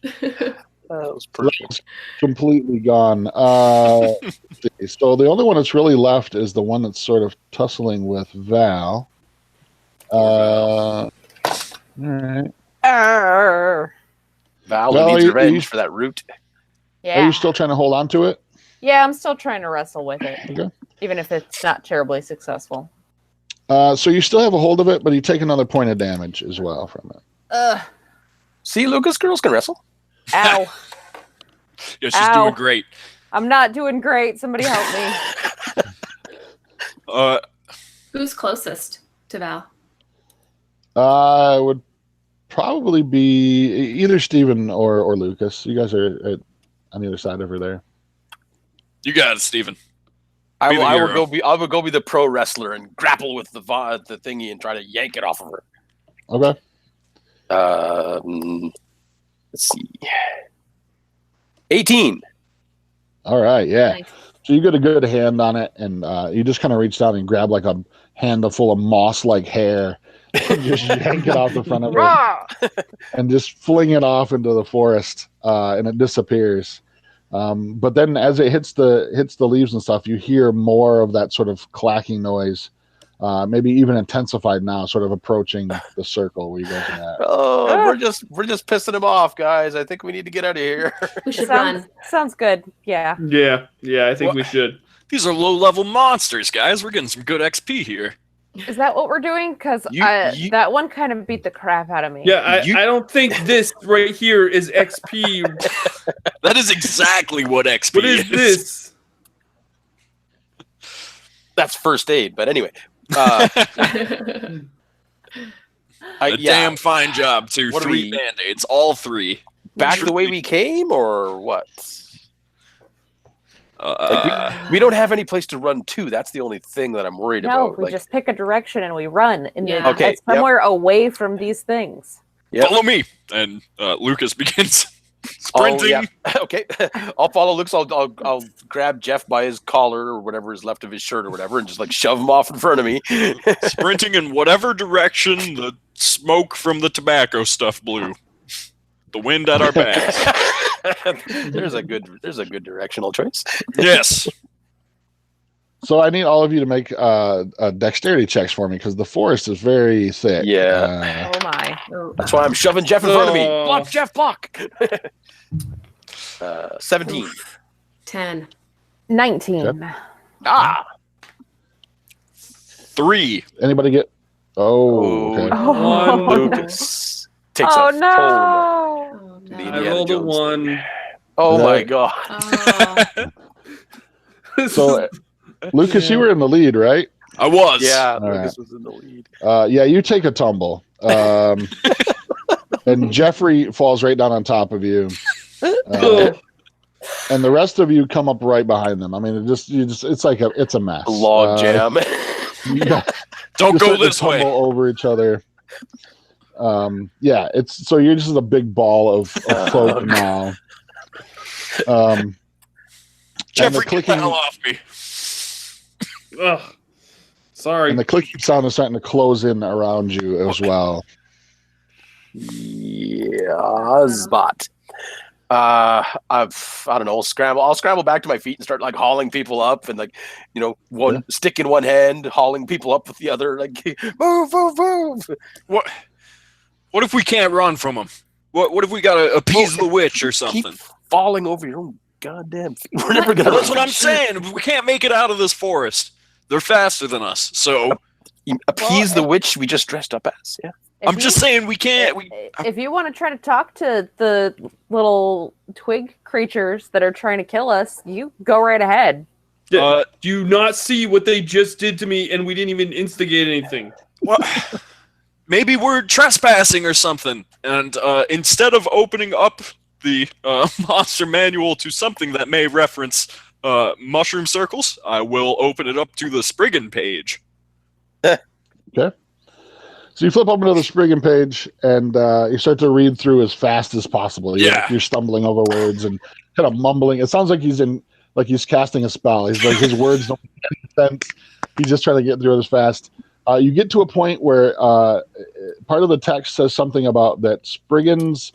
That was perfect. Completely gone. So the only one that's really left is the one that's sort of tussling with Val. All right. Val Well, needs you- revenge for that root. Are Yeah. you still trying to hold on to it? Yeah, I'm still trying to wrestle with it. Okay. Even if it's not terribly successful. So you still have a hold of it, but you take another point of damage as well from it. Ugh. See, Lucas, girls can wrestle. Ow. Yeah, she's Ow. doing great. I'm not doing great. Somebody help me. Who's closest to Val? It would probably be either Steven or Lucas. You guys are on the other side over there. You got it, Steven. I Be the will hero. go be. I will go be the pro wrestler and grapple with the thingy and try to yank it off of her. Okay. Let's see. 18. All right. Yeah. Nice. So you get a good hand on it, and you just kind of reach down and grab like a handle full of moss-like hair, and just yank it off the front of it, and just fling it off into the forest, and it disappears. But then, as it hits the leaves and stuff, you hear more of that sort of clacking noise, maybe even intensified now, sort of approaching the circle where you guys are at. Oh, we're just pissing him off, guys. I think we need to get out of here. We should run. Sounds good. Yeah. Yeah, I think we should. These are low-level monsters, guys. We're getting some good XP here. Is that what we're doing? Because You- that one kind of beat the crap out of me. Yeah, I don't think this right here is XP. That is exactly what XP What is this? That's first aid, but anyway. Damn fine job, too. What are 3 we- Band-Aids, all 3. Back the way we came, or what? We don't have any place to run to. That's the only thing that I'm worried No, about. we just pick a direction and we run. And Yeah. Okay, it's somewhere away from these things. Yep. Follow me. And Lucas begins Oh, sprinting. yeah. Okay, I'll follow Luke's. I'll grab Jeff by his collar or whatever is left of his shirt or whatever, and just like shove him off in front of me. Sprinting in whatever direction the smoke from the tobacco stuff blew. The wind at our backs. There's a good directional choice. Yes. So I need all of you to make dexterity checks for me because the forest is very thick. Yeah. Oh my. That's why I'm shoving Jeff in front of me. Oh. Block, Jeff, block. 17. 10. 19. Ah. 3. Anybody get? Oh, okay. Oh, Lucas takes oh a no. Oh, The no. I Indiana rolled a Jones 1. Oh Is my that- god. Oh, So, Lucas, you were in the lead, right? I was. Yeah, All Lucas was in the lead. Yeah, you take a tumble, and Geoffrey falls right down on top of you, and the rest of you come up right behind them. I mean, it's like it's a mess. A log jam. You guys Don't just go start to this way. tumble over each other. Yeah, it's so you're just a big ball of cloak now. And Jeffrey, the get the clicking hell off me. Ugh. Sorry. and the clicking sound is starting to close in around you as well. Yeah, spot. I don't know. I'll scramble back to my feet and start like hauling people up, and like, one stick in one hand, hauling people up with the other. Like, move. What if we can't run from them? What if we gotta appease the witch or something? Keep falling over your own goddamn feet. We're never gonna. That's what I'm saying. We can't make it out of this forest. They're faster than us. So Appease the witch we just dressed up as. Yeah. I'm just saying we can't. If you want to try to talk to the little twig creatures that are trying to kill us, you go right ahead. Do you not see what they just did to me, and we didn't even instigate anything? Maybe we're trespassing or something. And instead of opening up the monster manual to something that may reference mushroom circles, I will open it up to the Spriggan page. Okay. So you flip open to the Spriggan page and you start to read through as fast as possible. You're stumbling over words and kind of mumbling. It sounds like he's casting a spell. He's like his words don't make any sense. He's just trying to get through it as fast. You get to a point where part of the text says something about that Spriggans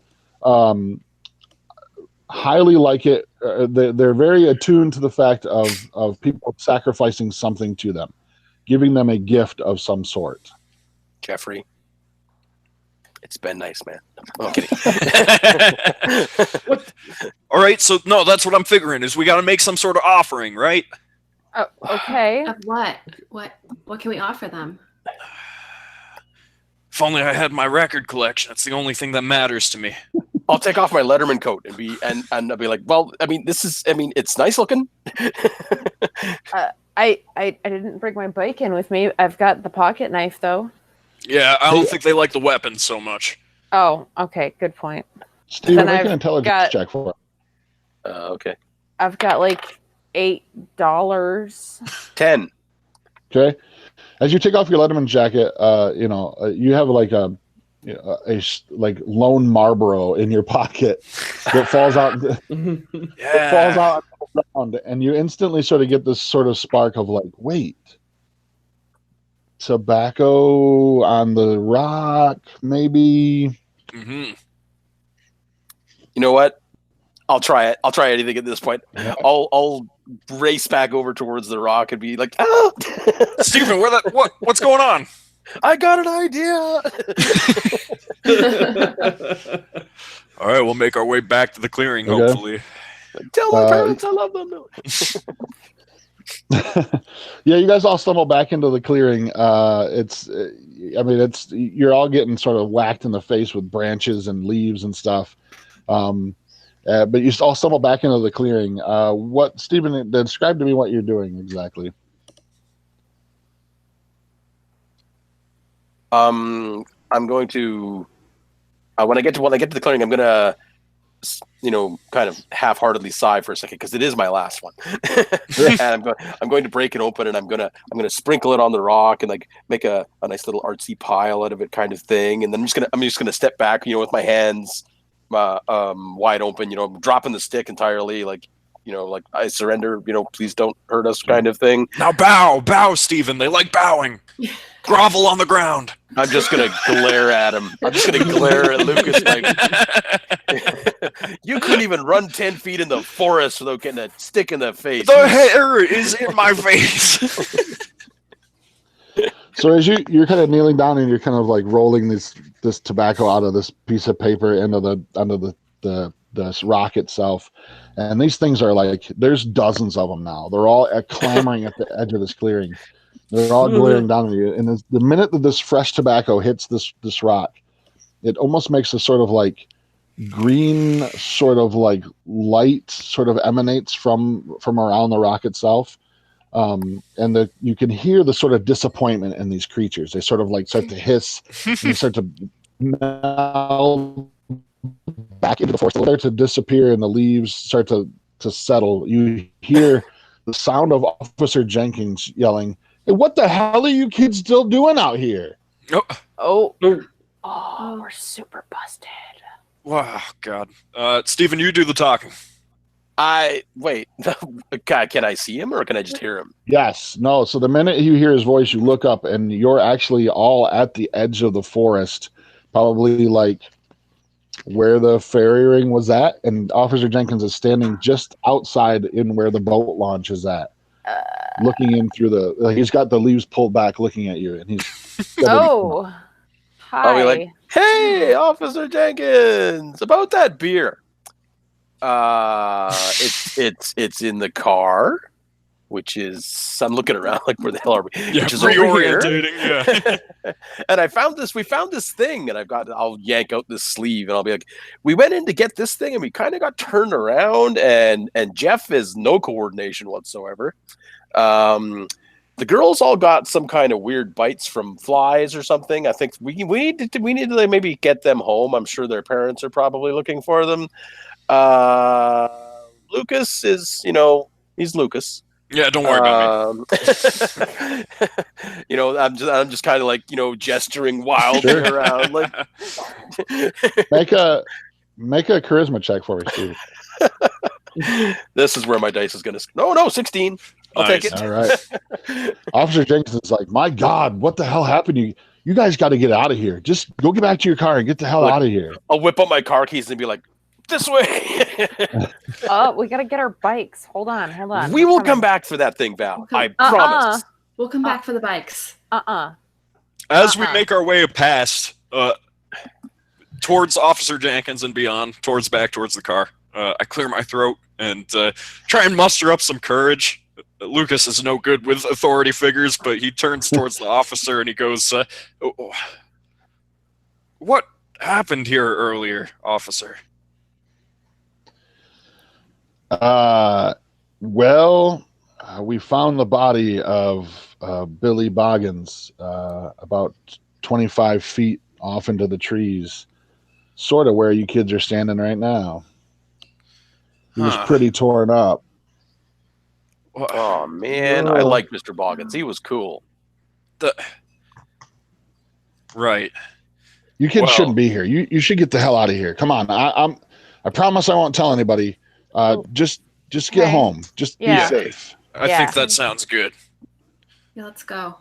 highly like it. They're very attuned to the fact of people sacrificing something to them, giving them a gift of some sort. Geoffrey, it's been nice, man. I'm kidding. All right, so no, that's what I'm figuring is we got to make some sort of offering, right? Oh, okay. Of what? What can we offer them? If only I had my record collection. That's the only thing that matters to me. I'll take off my Letterman coat and I'll be like, well, it's nice looking. I didn't bring my bike in with me. I've got the pocket knife though. Yeah, I don't think they like the weapons so much. Oh, okay, good point. Steven, Then make an I've intelligence got- check for it. Okay. I've got like $8. 10. Okay. As you take off your Letterman jacket, you have like a lone Marlboro in your pocket that falls out. Yeah. Falls out on the ground, and you instantly sort of get this sort of spark of like, wait, tobacco on the rock, maybe. Mm-hmm. You know what? I'll try it. I'll try anything at this point. I'll race back over towards the rock and be like, "Ah, Stephen, what's going on?" I got an idea." All right, we'll make our way back to the clearing, Okay. hopefully. Tell my parents I love them. Yeah, you guys all stumble back into the clearing. You're all getting sort of whacked in the face with branches and leaves and stuff. But you all stumble back into the clearing. Stephen, describe to me what you're doing exactly. I'm going to when I get to the clearing, I'm gonna kind of half-heartedly sigh for a second because it is my last one. And I'm going to break it open and I'm gonna sprinkle it on the rock and like make a nice little artsy pile out of it kind of thing. And then I'm just gonna step back, with my hands wide open, dropping the stick entirely, like I surrender, please don't hurt us kind of thing. Now bow, Stephen. They like bowing. Grovel on the ground. I'm just gonna glare at him. I'm just gonna glare at Lucas like You couldn't even run 10 feet in the forest without getting a stick in the face. The hair is in my face. So as you're kind of kneeling down and you're kind of like rolling this tobacco out of this piece of paper into the rock itself, and these things are like, there's dozens of them now. They're all clamoring at the edge of this clearing. They're all glaring down at you. And the minute that this fresh tobacco hits this rock, it almost makes a sort of like green sort of like light sort of emanates from around the rock itself. And you can hear the sort of disappointment in these creatures. They sort of like start to hiss and they start to melt back into the forest. They start to disappear and the leaves start to settle. You hear the sound of Officer Jenkins yelling, "Hey, what the hell are you kids still doing out here?" Oh, we're super busted. Wow, God. Stephen, you do the talking. Wait. Can I see him or can I just hear him? Yes. No. So the minute you hear his voice, you look up and you're actually all at the edge of the forest, probably like where the ferry ring was at. And Officer Jenkins is standing just outside in where the boat launch is at, looking in through he's got the leaves pulled back looking at you. And he's, hi. I'll be like, "Hey, Officer Jenkins, about that beer. It's in the car, which is, I'm looking around like, where the hell are we? Yeah, which is over here. Yeah. And we found this thing, and I'll yank out this sleeve, and I'll be like, we went in to get this thing, and we kind of got turned around, and Jeff has no coordination whatsoever. The girls all got some kind of weird bites from flies or something. I think we need to maybe get them home. I'm sure their parents are probably looking for them. Lucas is, he's Lucas. Yeah, don't worry about me. I'm just kind of like, gesturing wildly around. Like, make a charisma check for me, Steve. This is where my dice is going to. No, 16. I'll take it. All right. Officer Jenkins is like, "My God, what the hell happened? You guys got to get out of here. Just go get back to your car and get the hell out of here." I'll whip up my car keys and be like, "This way." We got to get our bikes. Hold on. We will come back for that thing, Val. I promise. We'll come back for the bikes. As we make our way past, towards Officer Jenkins and beyond, towards the car, I clear my throat and try and muster up some courage. Lucas is no good with authority figures, but he turns towards the officer and he goes, "What happened here earlier, officer?" We found the body of Billy Boggins about 25 feet off into the trees, sort of where you kids are standing right now. He was pretty torn up. Oh, man. I like Mr. Boggins. He was cool. Right. You kids shouldn't be here. You should get the hell out of here. Come on. I promise I won't tell anybody. Just get home. Just be safe. I think that sounds good. Yeah, let's go.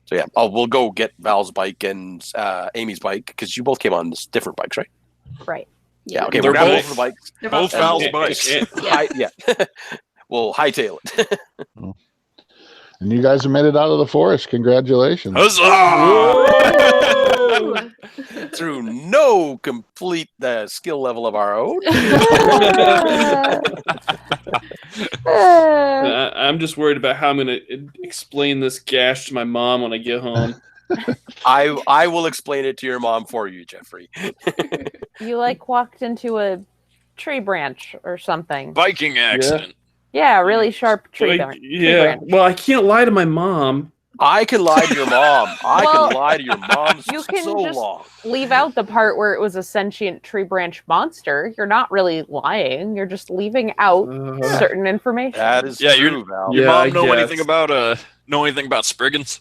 So yeah, we'll go get Val's bike and Amy's bike, because you both came on different bikes, right? Right. Yeah. Okay. They're We'll grab both of the bikes. Both Val's bikes. We'll hightail it. And you guys have made it out of the forest. Congratulations. Huzzah! Through no complete skill level of our own. I'm just worried about how I'm going to explain this gash to my mom when I get home. I will explain it to your mom for you, Geoffrey. You walked into a tree branch or something. Biking accident. Yeah, really sharp tree branch. Well, I can't lie to my mom. I can lie to your mom. I can lie to your mom You can so just long. leave out the part where it was a sentient tree branch monster. You're not really lying. You're just leaving out certain information. That is true, Val. Your mom know anything about Spriggans?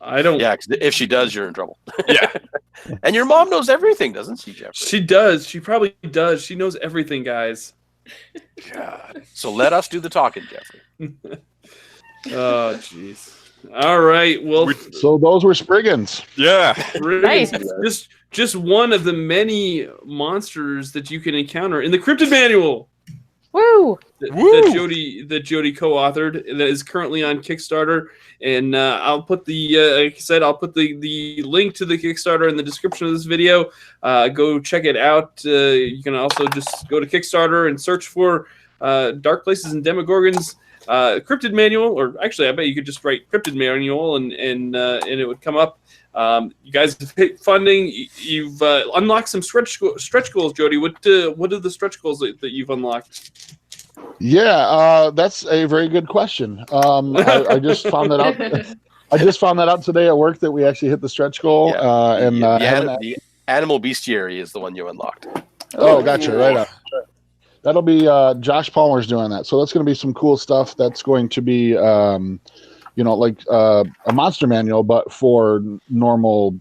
I don't. Yeah, 'cause if she does, you're in trouble. Yeah. And your mom knows everything, doesn't she, Geoffrey? She does. She probably does. She knows everything, guys. God. So let us do the talking, Geoffrey. Oh, jeez. All right. Well, So those were Spriggans. Yeah. Nice. just one of the many monsters that you can encounter in the Cryptid Manual. Woo! That Woo! Jodie co-authored, that is currently on Kickstarter, and I'll put the like I said, I'll put the link to the Kickstarter in the description of this video. Go check it out. You can also just go to Kickstarter and search for Dark Places and Demogorgons Cryptid Manual, or actually, I bet you could just write Cryptid Manual and it would come up. You guys have hit funding. You've unlocked some stretch goals, Jodie. What are the stretch goals that you've unlocked? Yeah, that's a very good question. I just found that out. I just found that out today at work that we actually hit the stretch goal. The animal bestiary is the one you unlocked. Oh, gotcha. Right on. That'll be Josh Palmer's doing that. So that's going to be some cool stuff. That's going to be, like a monster manual, but for normal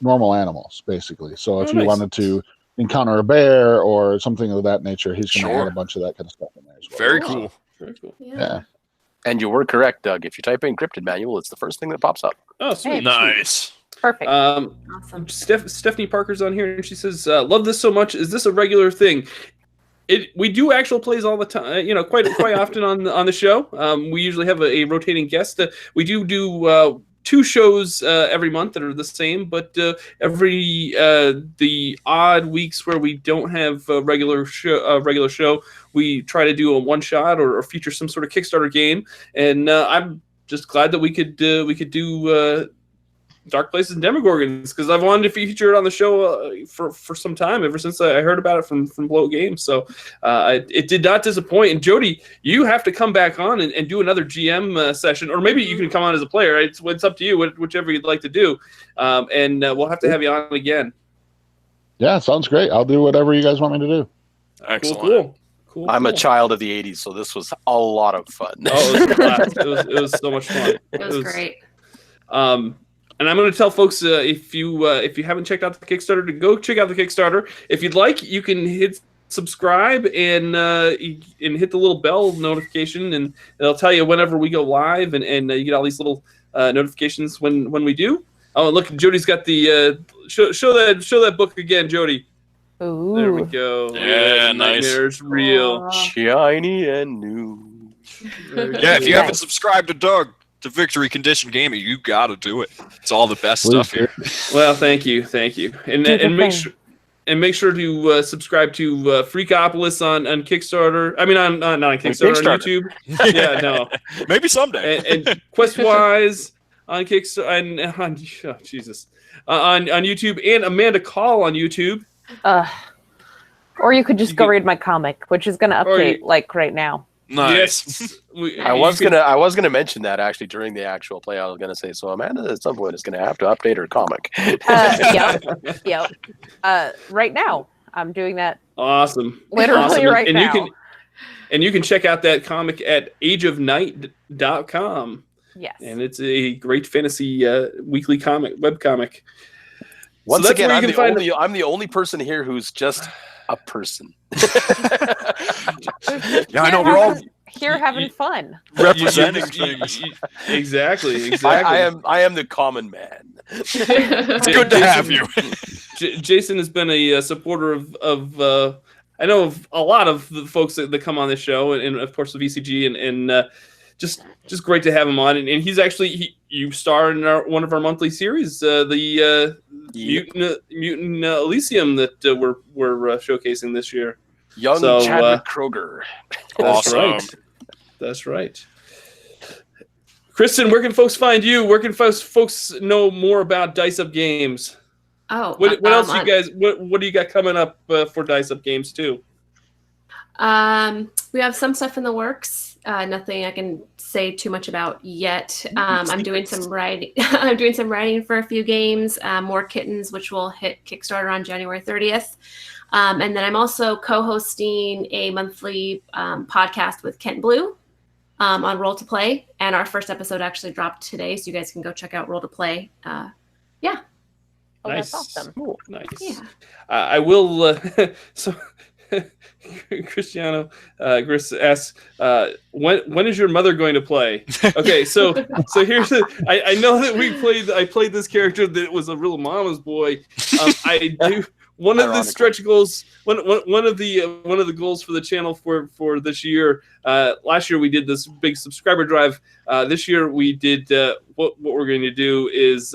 animals, basically. So if you wanted to encounter a bear or something of that nature, he's going to add a bunch of that kind of stuff in there as well. Very cool. Very cool. Yeah. And you were correct, Doug. If you type in Cryptid Manual, it's the first thing that pops up. Oh, sweet. Nice. Perfect. Awesome. Stephanie Parker's on here, and she says, "Love this so much. Is this a regular thing?" We do actual plays all the time, quite often on the show. We usually have a rotating guest. We do 2 shows every month that are the same, but every the odd weeks where we don't have a regular show, we try to do a one shot or feature some sort of Kickstarter game. And I'm just glad that we could do Dark Places and Demogorgons, because I've wanted to feature it on the show for some time, ever since I heard about it from Bloat Games. So it did not disappoint. And Jodie, you have to come back on and do another GM session, or maybe you can come on as a player. It's up to you, whichever you'd like to do. And we'll have to have you on again. Yeah, sounds great. I'll do whatever you guys want me to do. Excellent. Cool. I'm a child of the 80s, so this was a lot of fun. Oh, it was a blast. It was so much fun. It was great. And I'm going to tell folks, if you haven't checked out the Kickstarter, to go check out the Kickstarter. If you'd like, you can hit subscribe and hit the little bell notification, and it'll tell you whenever we go live, and you get all these little notifications when we do. Oh, look, Jodie's got the show that book again, Jodie. Ooh. There we go. Yeah, nice. Nightmares real. Shiny and new. Yeah, if you haven't subscribed to Doug, to Victory Condition Gaming, you got to do it. It's all the best stuff here. Well, thank you, and make sure to subscribe to Freakopolis on Kickstarter. I mean, not on Kickstarter, on YouTube. Yeah, no, maybe someday. And Questwise on Kickstarter and on YouTube, and Amanda Call on YouTube. Or you could just go read my comic, which is going to update like right now. Nice. Yes, I was gonna mention that actually during the actual play. I was gonna say, so Amanda at some point is gonna have to update her comic. Yep. Right now, I'm doing that. Awesome. Literally right now. You can check out that comic at ageofnight.com. Yes. And it's a great fantasy weekly webcomic. Once again, I'm the only person here who's just a person. Yeah, I know, we're all here having fun, representing things. Exactly. I am the common man. It's good to have you. Jason has been a supporter of I know of a lot of the folks that come on this show, and of course the VCG, and just great to have him on. And he's actually you star in one of our monthly series, the Mutant Elysium that we're showcasing this year. Young Chadwick Kroger. Awesome. That's right. Kristin, where can folks find you? Where can folks know more about Dice Up Games? Oh, what else you guys? What do you got coming up for Dice Up Games too? We have some stuff in the works. Nothing I can say too much about yet. I'm doing some writing. I'm doing some writing for a few games. More Kittens, which will hit Kickstarter on January 30th. And then I'm also co-hosting a monthly podcast with Kent Blue on Roll to Play. And our first episode actually dropped today, so you guys can go check out Roll to Play. Yeah. Oh, Nice. that's awesome. Nice. Yeah. I will. So Cristiano Gris asks, when is your mother going to play? Okay, so here's I know that I played this character that was a real mama's boy. I do one of the stretch goals, one of the goals for the channel for this year. Last year we did this big subscriber drive. This year we did what we're going to do is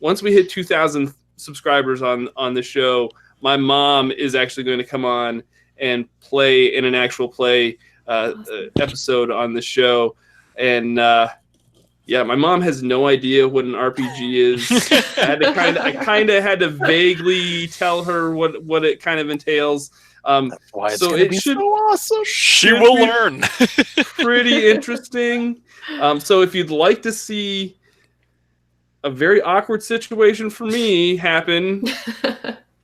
once we hit 2,000 subscribers on the show, my mom is actually going to come on and play in an actual play episode on the show. And yeah, my mom has no idea what an RPG is. I kind of had to vaguely tell her what it kind of entails. That's why it's so gonna it be should so awesome. She will learn. Pretty interesting. So if you'd like to see a very awkward situation for me happen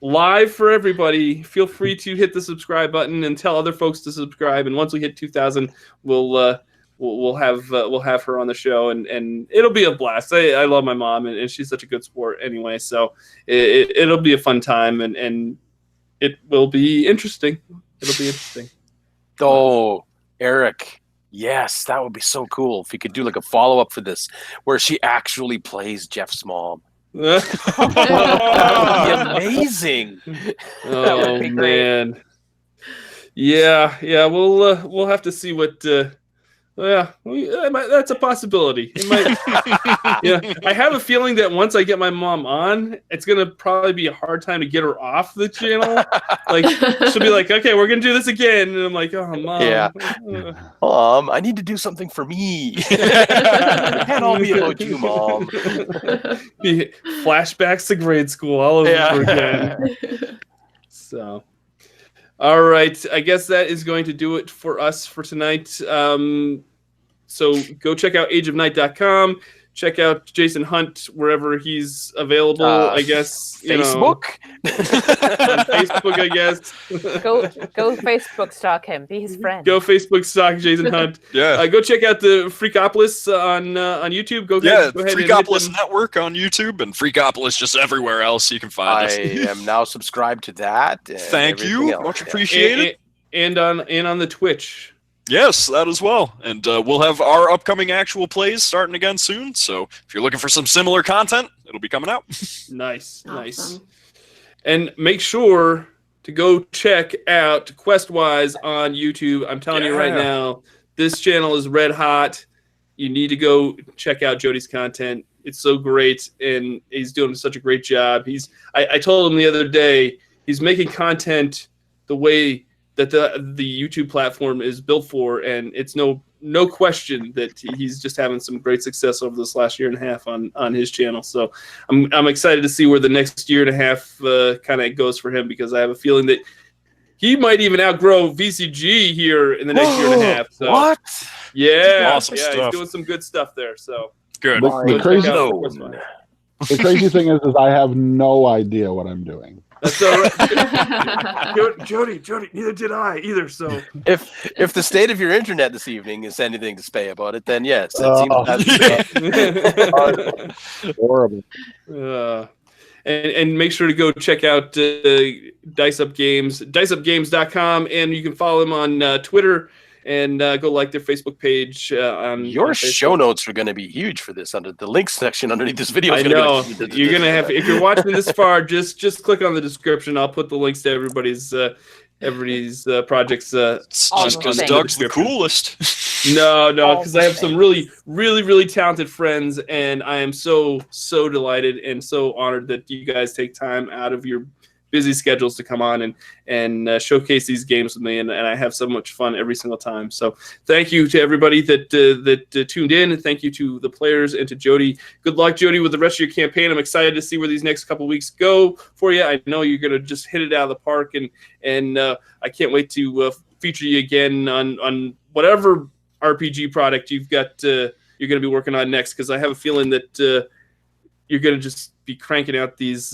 live for everybody, feel free to hit the subscribe button and tell other folks to subscribe. And once we hit 2,000, we'll have her on the show, and it'll be a blast. I love my mom, and she's such a good sport anyway. So it'll be a fun time, and it will be interesting. It'll be interesting. Oh, Eric. Yes, that would be so cool if you could do like a follow-up for this where she actually plays Jeff's mom. That would be amazing. Oh man. Yeah, we'll have to see what that's a possibility. It might, yeah, I have a feeling that once I get my mom on, it's gonna probably be a hard time to get her off the channel. Like she'll be like, "Okay, we're gonna do this again," and I'm like, "Oh, mom, yeah, I need to do something for me. It can't all be about you, mom." Flashbacks to grade school all over again. So. All right, I guess that is going to do it for us for tonight. So go check out ageofnight.com. Check out Jason Hunt wherever he's available, I guess. Facebook? On Facebook, I guess. Go Facebook stalk him. Be his friend. Go Facebook stalk Jason Hunt. Yeah. Go check out the Freakopolis on YouTube. Go ahead Freakopolis Network on YouTube and Freakopolis just everywhere else you can find us. I am now subscribed to that. Thank you. Much appreciated. And on the Twitch. Yes, that as well. And we'll have our upcoming actual plays starting again soon. So if you're looking for some similar content, it'll be coming out. Nice. Awesome. Nice. And make sure to go check out Questwise on YouTube. I'm telling you right now, this channel is red hot. You need to go check out Jodie's content. It's so great, and he's doing such a great job. I told him the other day, he's making content the way that the YouTube platform is built for, and it's no question that he's just having some great success over this last year and a half on his channel. So I'm excited to see where the next year and a half kind of goes for him, because I have a feeling that he might even outgrow VCG here in the next year and a half. So, what? Yeah, Awesome stuff. He's doing some good stuff there. So Good. The crazy thing is I have no idea what I'm doing. That's all right. Jody, neither did I either. So if the state of your internet this evening is anything to say about it, then yes, it seems Horrible. And make sure to go check out Dice Up Games, diceupgames.com, and you can follow them on Twitter, and go like their Facebook page. Your show notes are going to be huge for this. Under the links section underneath this video. I know you're going to have. If you're watching this far, just click on the description. I'll put the links to everybody's projects. Just because Doug's the coolest. No, because I have some really, really, really talented friends, and I am so delighted and so honored that you guys take time out of your busy schedules to come on and showcase these games with me, and I have so much fun every single time. So thank you to everybody that tuned in, and thank you to the players and to Jodie. Good luck, Jodie, with the rest of your campaign. I'm excited to see where these next couple weeks go for you. I know you're going to just hit it out of the park, and I can't wait to feature you again on whatever RPG product you've got you're going to be working on next, because I have a feeling that you're going to just be cranking out these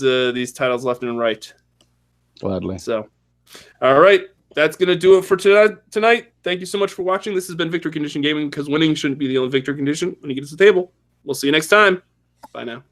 titles left and right. Gladly. So, all right, that's going to do it for tonight. Thank you so much for watching. This has been Victory Condition Gaming, because winning shouldn't be the only victory condition when you get to the table. We'll see you next time. Bye now.